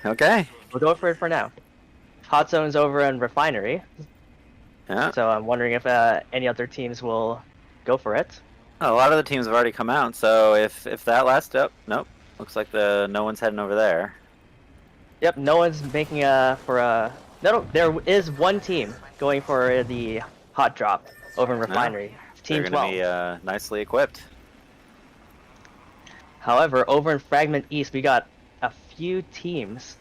Okay. We'll go for it for now. Hot Zone's over in Refinery, Yeah. so I'm wondering if any other teams will go for it. A lot of the teams have already come out, so if that lasts up, nope. Looks like no one's heading over there. Yep, no one's making no, there is one team going for the hot drop over in Refinery. It's Team They're 12. gonna be nicely equipped. However, over in Fragment East, we got a few teams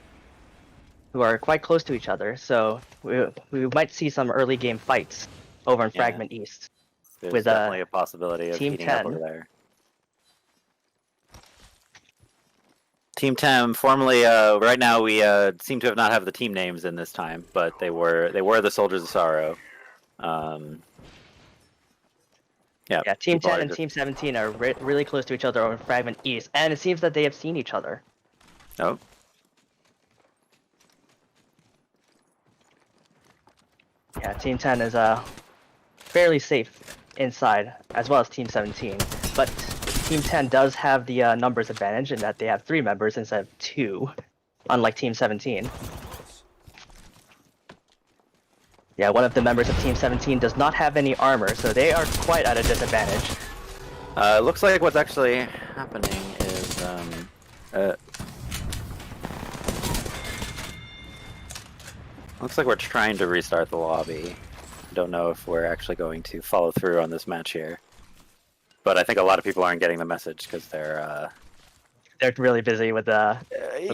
who are quite close to each other, so we might see some early game fights over in Yeah. Fragment East. There's With, definitely a possibility of Team heating up 10. over there. Team 10, formerly, right now we seem to have not have the team names in this time, but they were the Soldiers of Sorrow. Yeah, Yeah, Team people 10 are and just- Team 17 are really close to each other over in Fragment East, and it seems that they have seen each other. Oh, Yeah, Team 10 is fairly safe inside, as well as Team 17. But Team 10 does have the numbers advantage in that they have 3 members instead of 2, unlike Team 17. Yeah, one of the members of Team 17 does not have any armor, so they are quite at a disadvantage. looks like what's actually happening is looks like we're trying to restart the lobby. Don't know if we're actually going to follow through on this match here. but I think a lot of people aren't getting the message because they're really busy with the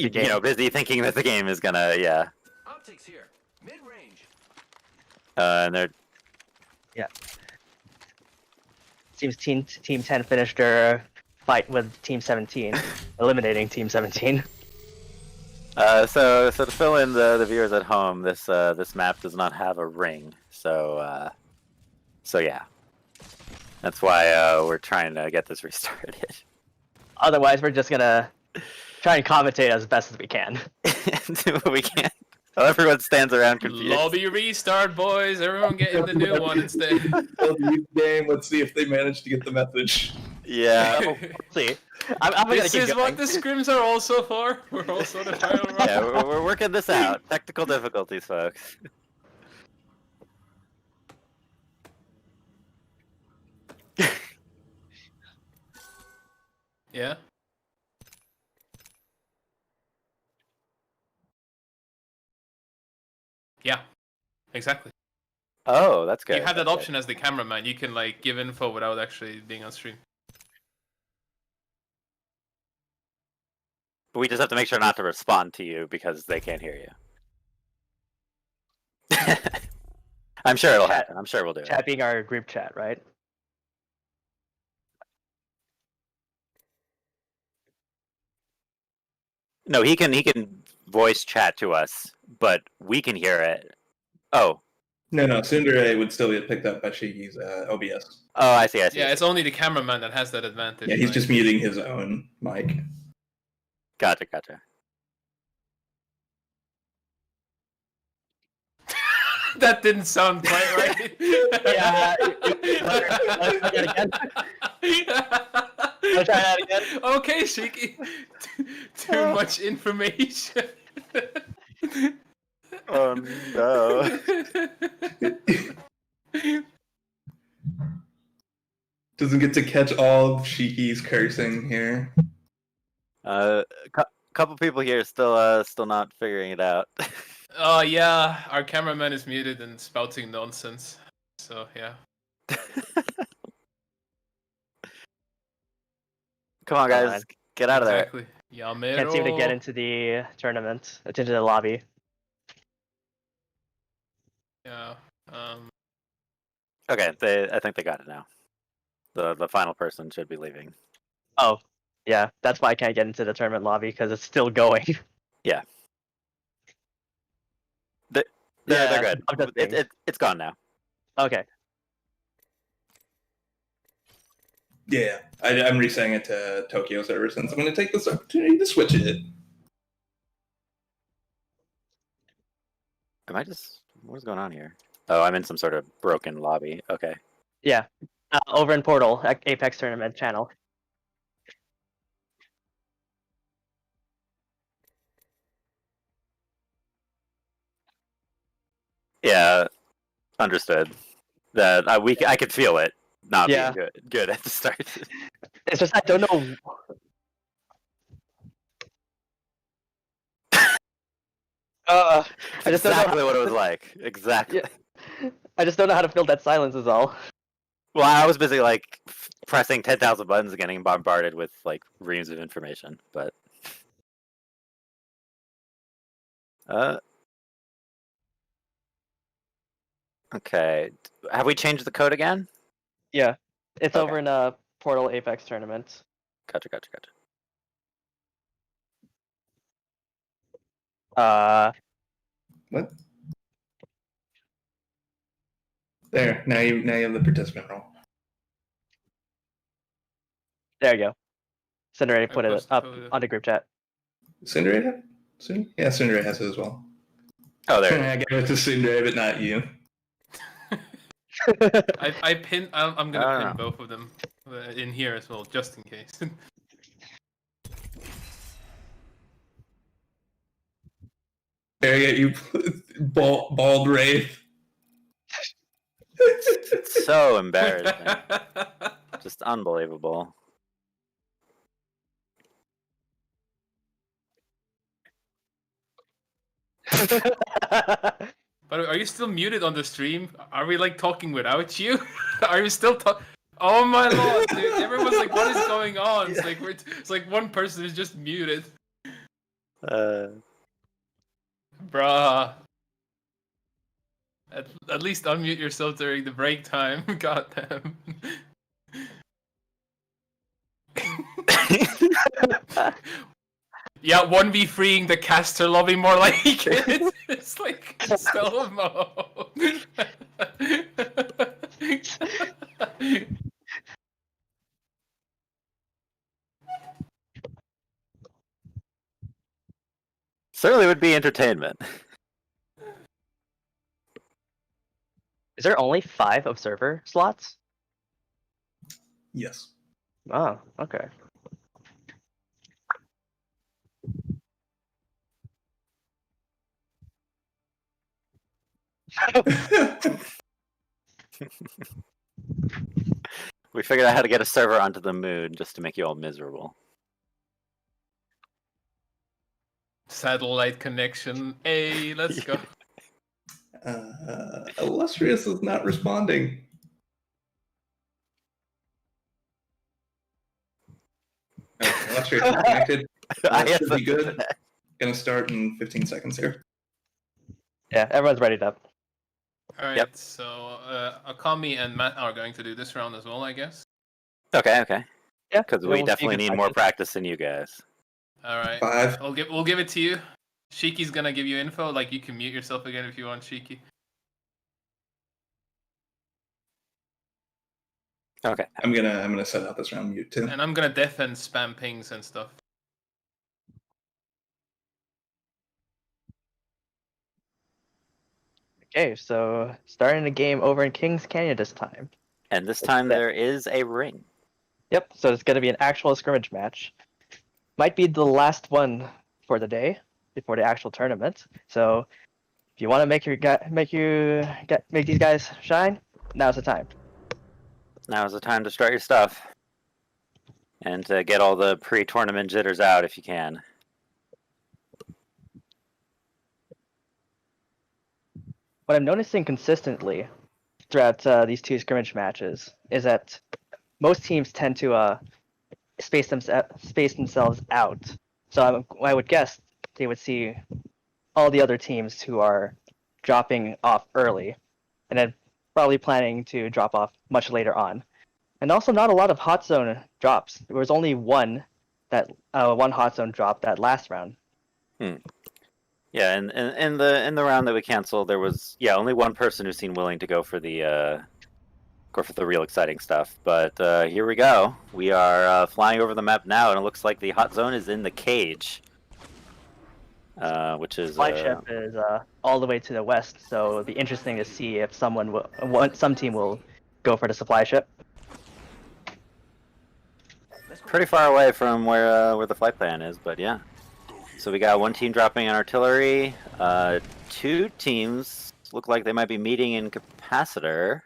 game. busy thinking that the game is gonna Optics here. Mid-range. and they're Seems Team 10 finished their fight with Team 17, eliminating Team 17. so to fill in the viewers at home, this map does not have a ring, so yeah, that's why we're trying to get this restarted. Otherwise, we're just gonna try and commentate as best as we can. Do what we can. Well, everyone stands around confused. Lobby restart, boys. Everyone get in the new one instead. Game. Let's see if they manage to get the message. Yeah. We'll see. I'm gonna This keep is going. what the scrims are also for. We're also the final round. Yeah, we're working this out. Technical difficulties, folks. Yeah. Yeah. Exactly. Oh, that's good. You have that that's good. option as the cameraman. You can like give info without actually being on stream. But we just have to make sure not to respond to you because they can't hear you. I'm sure it'll happen. I'm sure we'll do it. Chat being our group chat, right? No, he can voice chat to us, but we can hear it. Oh. No, Tsundere would still get picked up by Shiki's OBS. Oh, I see. Yeah, it's only the cameraman that has that advantage. Yeah, he's right? just muting his own mic. Gotcha. That didn't sound quite right. Yeah. I'll try that again. Okay, Shiki. Too much information. Oh no. Doesn't get to catch all of Shiki's cursing here. Couple people here still not figuring it out. Oh yeah, our cameraman is muted and spouting nonsense. So yeah. Come on, guys, Fine. get out of there. Exactly. Yamero. Can't seem to get into the tournament, into the lobby. Yeah. Okay, I think they got it now. The final person should be leaving. Oh, yeah, that's why I can't get into the tournament lobby, because it's still going. Yeah. They're good. I'm just saying. It's gone now. Okay. Yeah, I'm resetting it to Tokyo server since I'm going to take this opportunity to switch it. What's going on here? Oh, I'm in some sort of broken lobby. Okay. Yeah. Over in Portal, Apex Tournament channel. Yeah, understood. That I could feel it not Yeah. being good at the start. It's just I don't know. I just don't know. Exactly what it was like. Exactly. Yeah. I just don't know how to fill that silence. Is all. Well, I was busy like pressing 10,000 buttons and getting bombarded with like reams of information, but okay. Have we changed the code again? Yeah, it's Okay. over in Portal Apex Tournament. Gotcha. What? There, now you have the participant role. There you go. Cinderella put it posted up it. on the group chat. Tsundere? Yeah, Tsundere has it as well. Oh, there. I gave it to Tsundere, but not you. I pin. I'm gonna Oh, pin no. both of them in here as well, just in case. There you bald wraith. It's so embarrassing. Just unbelievable. But are you still muted on the stream? Are we like talking without you? Are you still Oh my lord, dude! Everyone's like, "What is going on?" It's like one person is just muted. Bruh. At least unmute yourself during the break time. Goddamn. Yeah, 1v freeing the caster lobby more like it. It's like stealth mode. Certainly would be entertainment. Is there only 5 observer slots? Yes. Oh, okay. We figured out how to get a server onto the moon just to make you all miserable. Satellite connection. Hey, let's go. Illustrious is not responding. Okay, Illustrious is connected. I That should have be good. Gonna start in 15 seconds here. Yeah, everyone's ready up. Alright, Yep. so Akami and Matt are going to do this round as well, I guess. Okay. Yeah, Because yeah, we we'll see definitely if we need can more practice. practice than you guys. Alright. 5. We'll give it to you. Shiki's gonna give you info, like you can mute yourself again if you want, Shiki. Okay. I'm gonna set out this round mute too. And I'm gonna def and spam pings and stuff. Okay, so starting the game over in Kings Canyon this time. And this time Yeah. there is a ring. Yep, so it's going to be an actual scrimmage match. Might be the last one for the day before the actual tournament. So if you want to make these guys shine, now's the time. Now is the time to start your stuff. And to get all the pre-tournament jitters out if you can. What I'm noticing consistently throughout these 2 scrimmage matches is that most teams tend to space themselves out. So I would guess they would see all the other teams who are dropping off early, and then probably planning to drop off much later on. And also, not a lot of hot zone drops. There was only one hot zone drop that last round. Yeah, and in the round that we canceled, there was only one person who seemed willing to go for the real exciting stuff. But here we go. We are flying over the map now, and it looks like the hot zone is in the cage, which is Flagship is all the way to the west, so it'll be interesting to see if some team will go for the supply ship. pretty far away from where the flight plan is. But yeah. So we got one team dropping an artillery. 2 teams look like they might be meeting in capacitor.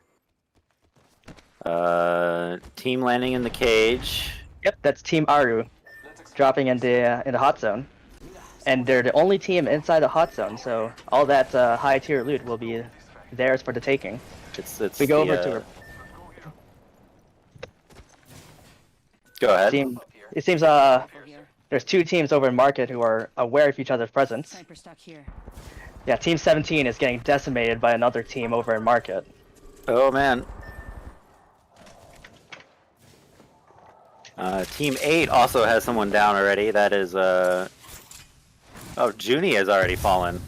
Team landing in the cage. Yep, that's Team Aru dropping in the hot zone, and they're the only team inside the hot zone. So all that high tier loot will be theirs for the taking. It's We go the, over to Go ahead. it seems Over here. there's 2 teams over in Market who are aware of each other's presence. Sniper stuck here. Yeah, Team 17 is getting decimated by another team over in Market. Oh man. Team 8 also has someone down already. That is oh, Junie has already fallen.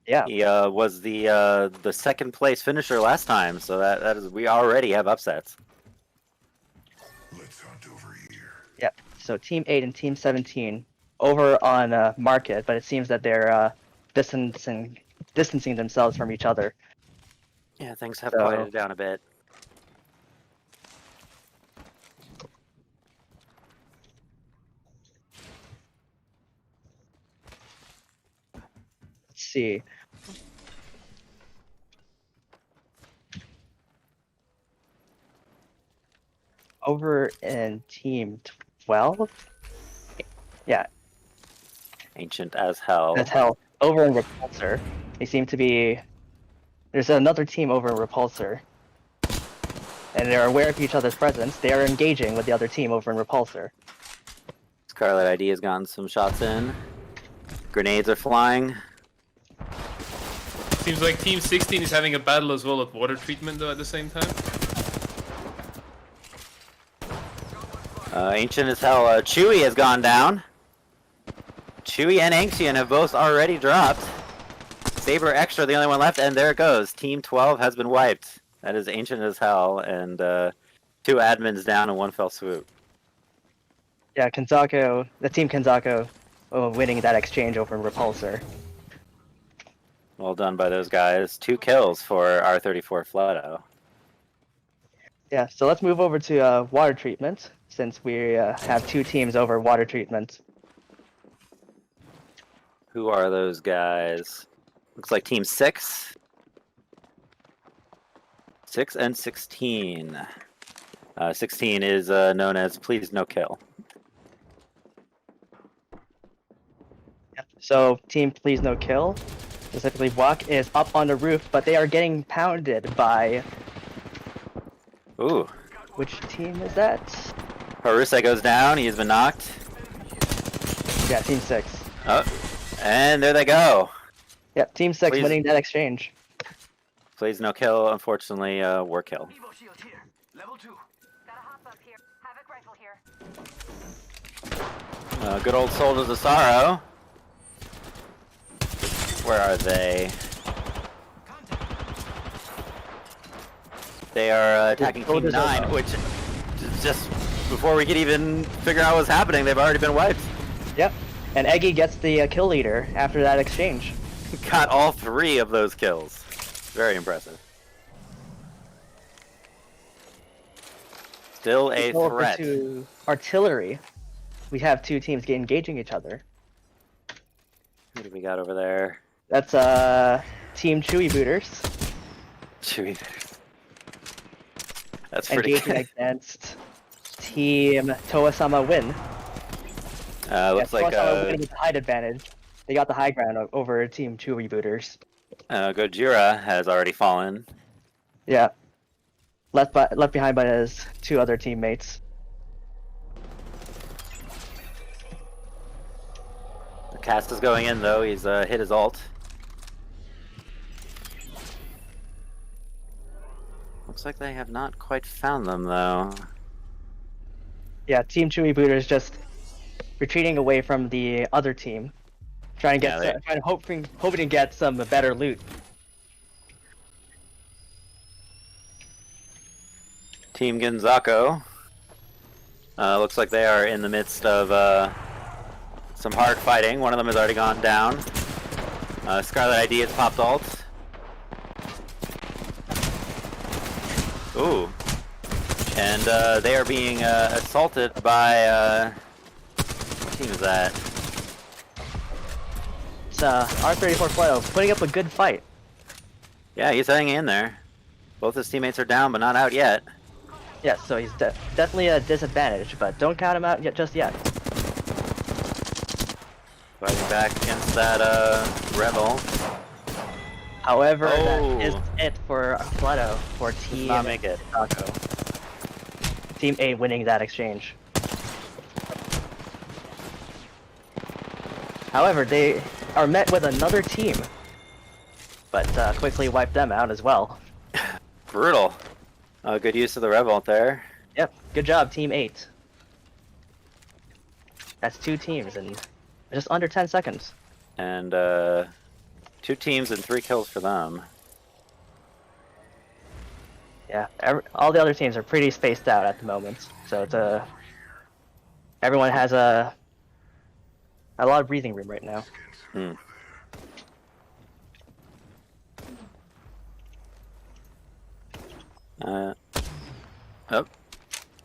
Yeah. He was the second place finisher last time, so that is we already have upsets. Let's hunt over here. Yep. So Team 8 and Team 17 over on Market, but it seems that they're distancing themselves from each other. Yeah, things have So- quieted down a bit. Let's see. Over in Team 12? Yeah, Ancient as hell. that's hell. Over in Repulsor, they seem to be. There's another team over in Repulsor. and they're aware of each other's presence, they are engaging with the other team over in Repulsor. Scarlet ID has gotten some shots in. Grenades are flying. Seems like Team 16 is having a battle as well at water treatment though at the same time. Ancient as hell. Chewy has gone down. Chewy and Ancient have both already dropped. Saber Extra, the only one left, and there it goes. Team 12 has been wiped. That is Ancient as hell, and 2 admins down in one fell swoop. Yeah, Kenzoku, the team Kenzoku, winning that exchange over in Repulsor. Well done by those guys. 2 kills for R34 Floto. Yeah, so let's move over to water treatment, since we have 2 teams over water treatment. Who are those guys? Looks like Team 6. 6 and 16. 16 is known as Please No Kill. Yep. So Team Please No Kill, specifically Walk, is up on the roof, but they are getting pounded by... Ooh. Which team is that? Harusa goes down. He has been knocked. Yeah, Team 6. Oh, and there they go. Yep, Team 6 Please. winning that exchange. Please No Kill, unfortunately, were killed. Evo shield here. Level 2. Got a hop up here. Havoc rifle here. Good old Soldiers of Sorrow. Where are they? They are attacking Team Soldiers of 9, Sorrow. which just before we could even figure out what's happening, they've already been wiped. Yep, and Eggy gets the kill leader after that exchange. Got all 3 of those kills. Very impressive. Still a Go over threat. to artillery. We have 2 teams engaging each other. Who do we got over there? That's Team Chewy Booters Chewy. That's pretty engaging good. against Team Toa-sama Win. Looks like Toa-sama Win with the height advantage. They got the high ground over Team Chewy Booters. Gojira has already fallen. Yeah. Left behind by his 2 other teammates. The cast is going in though. He's hit his ult. Looks like they have not quite found them though. Yeah, Team Chewy Booters just retreating away from the other team, trying to get hoping to get some better loot. Team Ginzako. Looks like they are in the midst of some hard fighting. One of them has already gone down. Scarlet ID has popped ult. Ooh. And they are being assaulted by... what team is that? It's R34 Floto putting up a good fight. Yeah, he's hanging in there. Both his teammates are down, but not out yet. Yeah, so he's definitely a disadvantage, but don't count him out just yet. Fighting back against that Rebel. However, Oh. that is it for Floto for Does Team not make it. Taco. Team 8 winning that exchange. However, they are met with another team, but quickly wipe them out as well. Brutal. Good use of the Revolt there. Yep, good job, Team 8. That's 2 teams in just under 10 seconds. And 2 teams and 3 kills for them. Yeah, all the other teams are pretty spaced out at the moment, so it's everyone has a lot of breathing room right now. Hmm. Oh,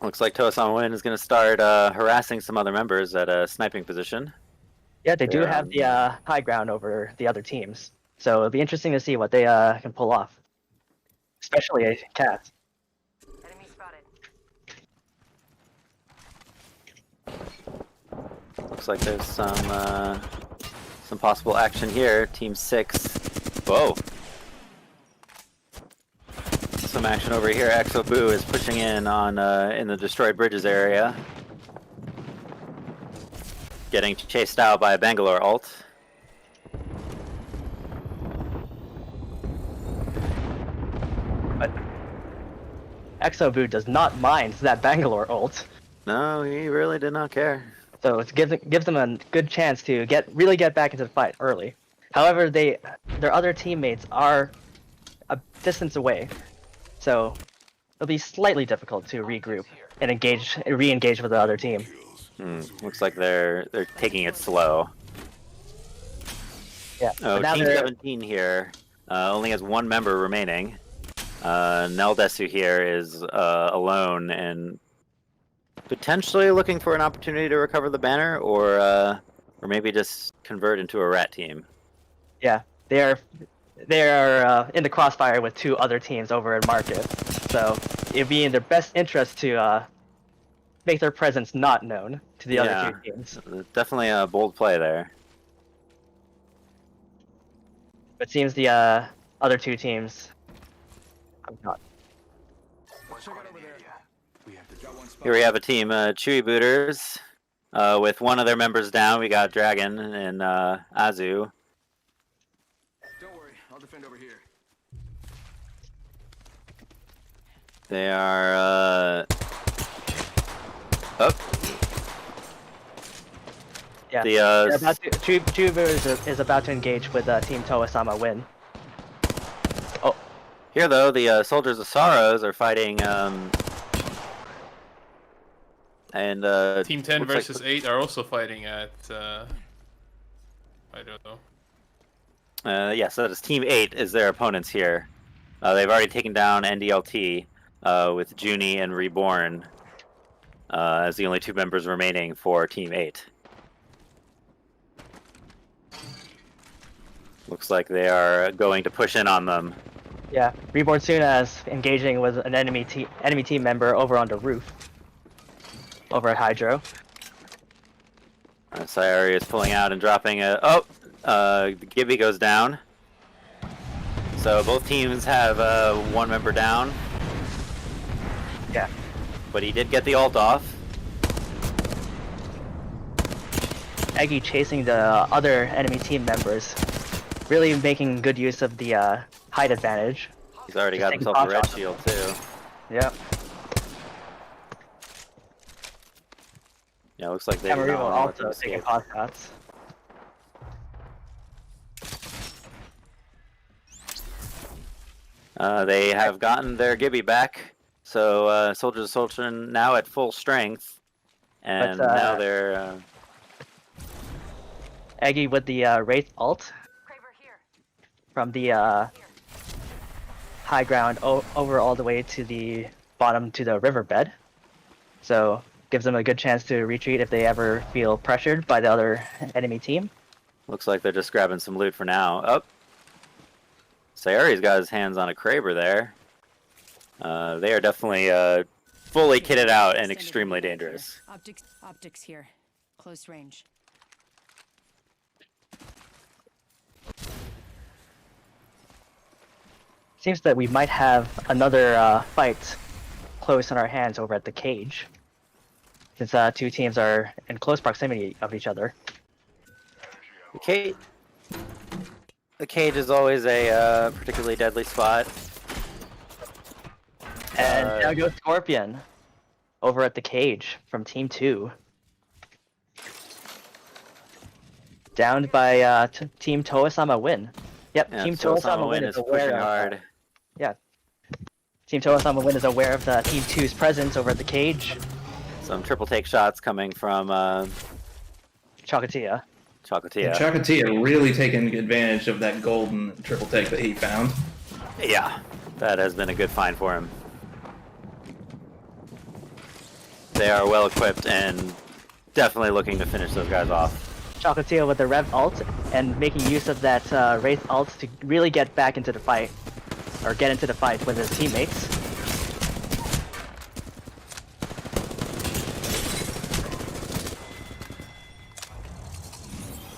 looks like Toa-sama Win is going to start harassing some other members at a sniping position. Yeah, they do Yeah. have the high ground over the other teams, so it'll be interesting to see what they can pull off, especially a Cat. Enemy spotted. Looks like there's some possible action here. Team 6. Whoa. some action over here. Exobu is pushing in on in the destroyed bridges area. Getting chased out by a Bangalore ult. But Exobu does not mind that Bangalore ult, No, he really did not care. so it gives them a good chance to really get back into the fight early. However, their other teammates are a distance away, so it'll be slightly difficult to regroup and re-engage with the other team. Looks like they're taking it slow. Yeah. Oh, but now Team they're- 17 here only has one member remaining. Neldesu here is alone and potentially looking for an opportunity to recover the banner, or maybe just convert into a rat team. Yeah, they are in the crossfire with two other teams over at Market, so it'd be in their best interest to make their presence not known to the other two teams. Definitely a bold play there. But it seems the other two teams have not. Here we have a team, Chewy Booters, with one of their members down. We got Dragon and Azu. Don't worry, I'll defend over here. They are up. Yeah, The they're about to, Chubu is about to engage with Team Toasama Win. Oh, here though, the Soldiers of Sorrows are fighting. And Team 10 looks like versus 8 are also fighting at. I don't know. yeah, so that is Team 8 is their opponents here. They've already taken down NDLT with Junie and Reborn as the only two members remaining for Team 8. Looks like they are going to push in on them. yeah, Reborn Suna is engaging with an enemy team member over on the roof. Over at Hydro. Sayori is pulling out and dropping a... Oh! Gibby goes down. So both teams have one member down. Yeah. But he did get the ult off. Eggy chasing the other enemy team members. Really making good use of the height advantage. He's already Just got taking himself a pot red shots. shield too. Yeah. Yeah, looks like they Camarillo did not want to also let them taking escape. pot shots. They have gotten their Gibby back, so Soldiers of Sultan now at full strength, and But, now they're Eggy with the Wraith ult Kraber here. from the high ground over all the way to the bottom to the riverbed. So gives them a good chance to retreat if they ever feel pressured by the other enemy team. looks like they're just grabbing some loot for now. Up, Sayori's got his hands on a Kraber there. They are definitely fully kitted out and Extended extremely range here. dangerous. Optics here. Close range. Seems that we might have another fight close on our hands over at the cage. Since two teams are in close proximity of each other. The cage is always a particularly deadly spot. And now goes Scorpion over at the cage from Team 2. Downed by Team Toasama Win. Yep, Yeah, Team so Toasama Win is aware pushing of hard. Yeah. Team Toasama Win is aware of the Team 2's presence over at the cage. Some triple take shots coming from Chocotia. Chocotia. Chocotia really taking advantage of that golden triple take that he found. Yeah, that has been a good find for him. They are well equipped and definitely looking to finish those guys off. Chocotia with the Rev ult and making use of that Wraith ult to really get back into the fight. Or get into the fight with his teammates.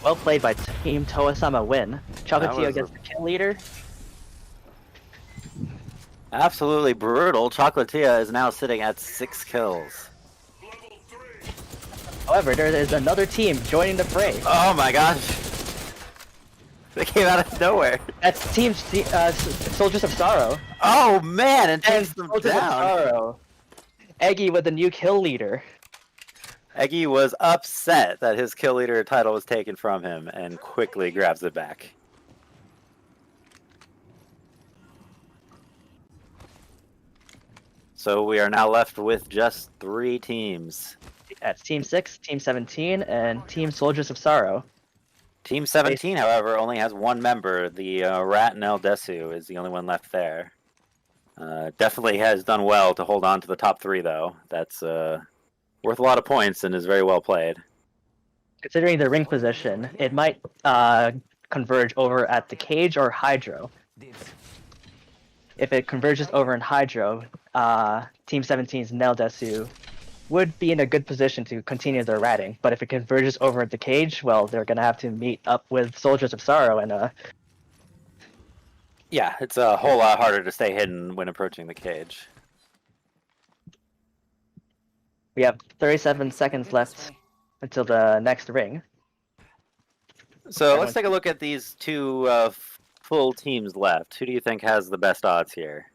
Well played by Team Toasama Win. Chocotia was gets the kill leader. Absolutely brutal. Chocolatier is now sitting at 6 kills. However, there is another team joining the fray. Oh my gosh. They came out of nowhere. That's Soldiers of Sorrow. Oh man, and And takes them Soldiers of down. Sorrow. Eggy with the new kill leader. Eggy was upset that his kill leader title was taken from him and quickly grabs it back. So we are now left with just 3 teams. That's Team 6, Team 17, and Team Soldiers of Sorrow. Team 17, however, only has 1 member. The Rat Nel Desu is the only one left there. Definitely has done well to hold on to the top 3, though. That's worth a lot of points and is very well played. Considering the ring position, it might converge over at the cage or Hydro. If it converges over in Hydro, Team 17's Nel Desu would be in a good position to continue their ratting. But if it converges over at the cage, well, they're going to have to meet up with Soldiers of Sorrow and Yeah, it's a whole lot harder to stay hidden when approaching the cage. we have 37 seconds left until the next ring. So let's take a look at these 2 full teams left. Who do you think has the best odds here?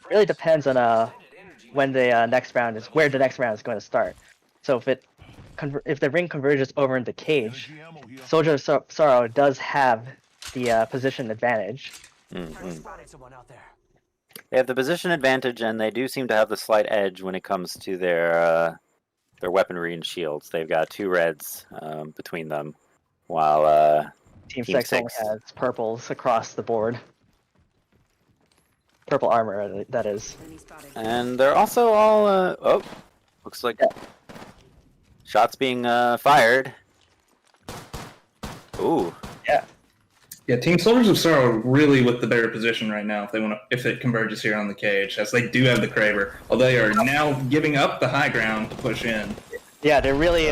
Really depends on when the next round is, where the next round is going to start. So if the ring converges over in the cage, Soldier of Sorrow does have the position advantage. Spotted someone out there. They have the position advantage, and they do seem to have the slight edge when it comes to their weaponry and shields. They've got 2 reds between them, while Team Team 6 only 6 has purples across the board. Purple armor, that is. Enemy spotted. and they're also all oh, looks like shots being fired. Ooh, Yeah, Team Soldiers of Sorrow are really with the better position right now if it converges here on the cage, as they do have the Kraber. Although they are now giving up the high ground to push in. Yeah, they're really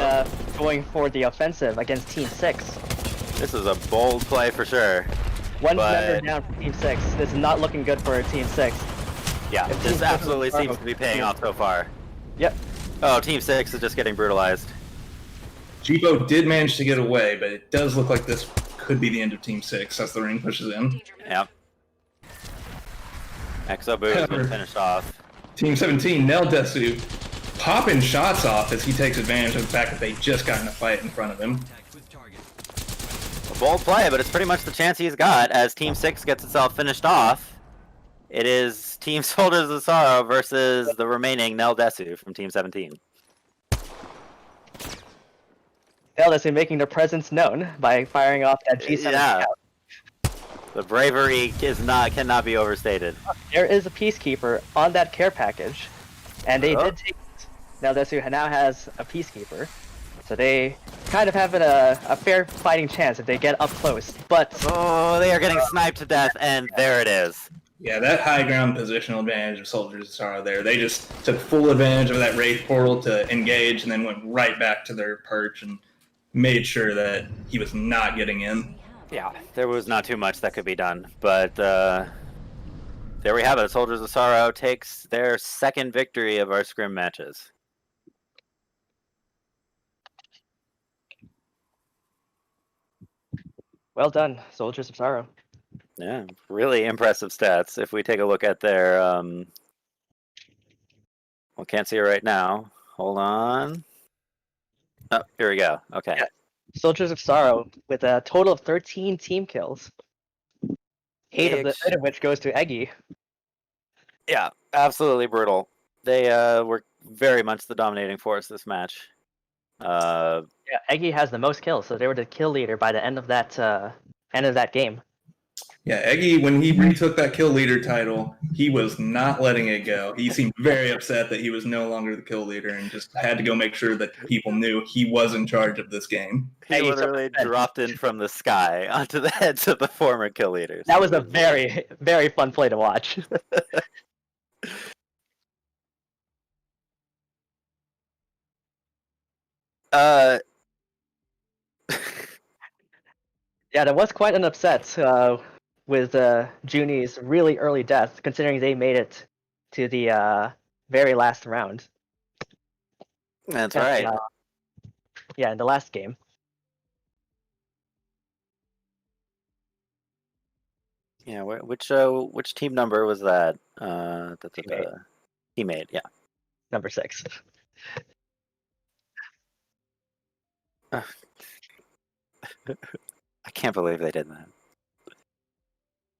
going for the offensive against Team 6. this is a bold play for sure. One But- member down for Team 6. This is not looking good for Team 6. Yeah, If this Team absolutely 6 is seems to be paying off so far. Yep. Oh, Team 6 is just getting brutalized. Jibo did manage to get away, but it does look like this could be the end of Team 6 as the ring pushes in. Yep. Exo has been finished off. Team 17, Nel Desu, popping shots off as he takes advantage of the fact that they just got in a fight in front of him. A bold play, but it's pretty much the chance he's got as Team 6 gets itself finished off. It is Team Soldiers of Sorrow versus the remaining Nel Desu from Team 17. Ellis is making their presence known by firing off that G7 Yeah. scout. The bravery cannot be overstated. There is a Peacekeeper on that care package, and they did take it. Now Desu now has a Peacekeeper, so they kind of have a fair fighting chance if they get up close. But Oh, they are getting sniped to death, and there it is. Yeah, that high ground positional advantage of Soldiers of Sorrow there. They just took full advantage of that Wraith portal to engage and then went right back to their perch and made sure that he was not getting in. Yeah, there was not too much that could be done, but there we have it. Soldiers of Sorrow takes their 2nd victory of our scrim matches. well done, Soldiers of Sorrow. Yeah, really impressive stats. If we take a look at their, well, can't see it right now. Hold on. Oh, here we go. Okay. Yeah. Soldiers of Sorrow with a total of 13 team kills. 8 of which goes to Eggy. Yeah, absolutely brutal. They were very much the dominating force this match. Yeah, Eggy has the most kills, so they were the kill leader by the end of that game. Yeah, Eggy, when he retook that kill leader title, he was not letting it go. He seemed very upset that he was no longer the kill leader and just had to go make sure that people knew he was in charge of this game. He literally dropped in from the sky onto the heads of the former kill leaders. That was a very, very fun play to watch. Yeah, there was quite an upset with Junie's really early death, considering they made it to the very last round. That's And, right. yeah, in the last game. Yeah, which team number was that? Teammate, yeah. Number 6. I can't believe they did that.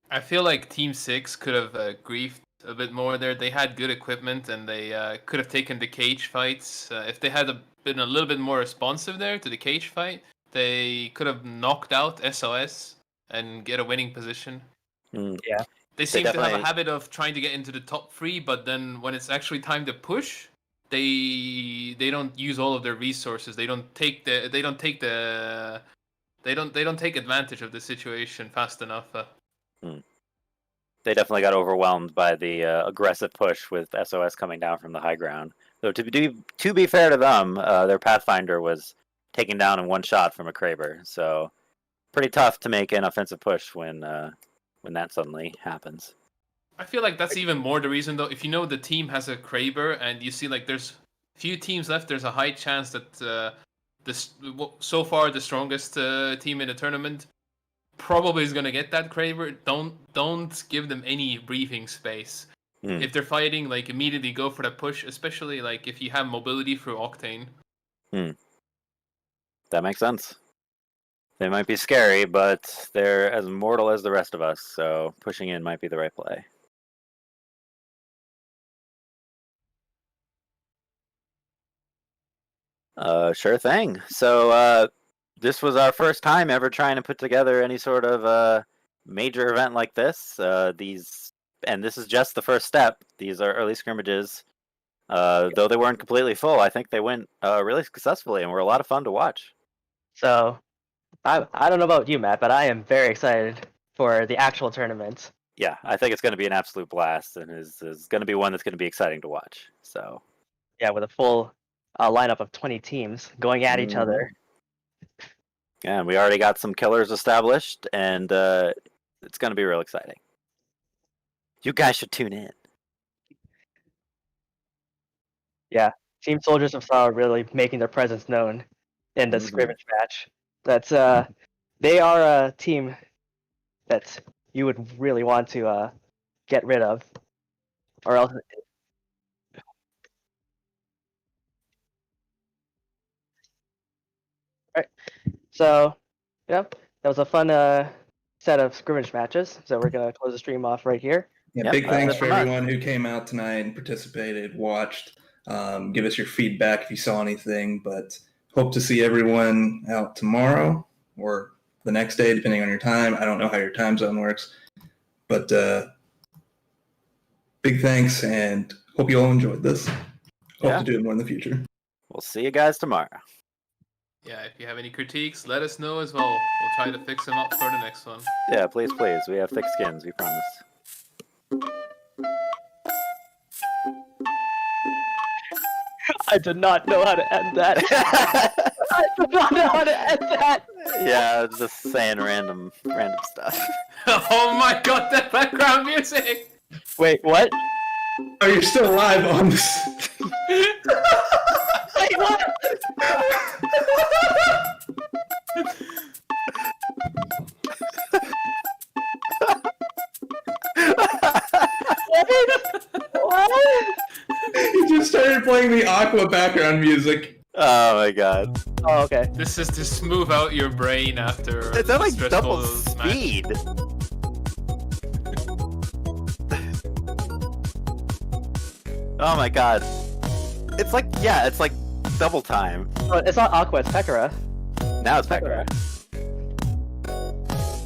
I feel like Team 6 could have griefed a bit more there. They had good equipment and they could have taken the cage fights. If they had been a little bit more responsive there to the cage fight, they could have knocked out SOS and get a winning position. Yeah. They seem to have a definitely- habit of trying to get into the top 3, but then when it's actually time to push, they don't use all of their resources. They don't take advantage of the situation fast enough. They definitely got overwhelmed by the aggressive push with SOS coming down from the high ground. So to be fair to them, their Pathfinder was taken down in one shot from a Kraber. So pretty tough to make an offensive push when that suddenly happens. I feel like that's even more the reason, though. If you know the team has a Kraber and you see like there's few teams left, there's a high chance that so far the strongest team in the tournament probably is going to get that Kraber. Don't give them any breathing space. If they're fighting, like immediately go for the push, especially like if you have mobility through Octane. That makes sense. They might be scary, but they're as mortal as the rest of us, so pushing in might be the right play. Sure thing. So this was our first time ever trying to put together any sort of major event like this. And this is just the first step. These are early scrimmages. Though they weren't completely full, I think they went really successfully and were a lot of fun to watch. So, I don't know about you, Matt, but I am very excited for the actual tournament. Yeah, I think it's going to be an absolute blast, and is going to be one that's going to be exciting to watch. So, yeah, with a full lineup of 20 teams going at each other. Yeah, and we already got some killers established, and it's going to be real exciting. You guys should tune in. Yeah, Team Soldiers of Sorrow really making their presence known in the scrimmage match. That's they are a team that you would really want to get rid of, or else. Right. So, yeah, that was a fun set of scrimmage matches. So we're gonna close the stream off right here. Yeah, Yep, big thanks that's for much. everyone who came out tonight and participated, watched. Give us your feedback if you saw anything, but hope to see everyone out tomorrow or the next day, depending on your time. I don't know how your time zone works, but big thanks and hope you all enjoyed this. Hope Yeah. to do it more in the future. We'll see you guys tomorrow. Yeah, if you have any critiques, let us know as well. We'll try to fix them up for the next one. Yeah, please. We have thick skins, we promise. I did not know how to end that. I did not know how to end that. Yeah, just saying random stuff. Oh my god, that background music! Wait, what? Oh, you're still live on this. Wait, what? What? You just started playing the Aqua background music. Oh my god. Oh, okay. This is to smooth out your brain after It's at like stressful double match. speed. Oh my god. It's like double time. Oh, it's not Aqua, it's Pekara. Now it's Pekara.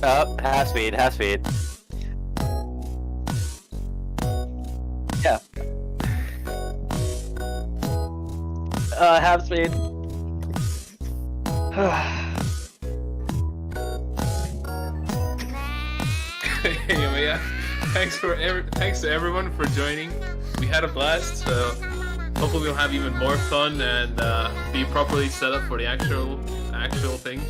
Oh, half speed. Yeah. Half speed. Yeah, thanks to everyone for joining. We had a blast, so hopefully we'll have even more fun and be properly set up for the actual thing.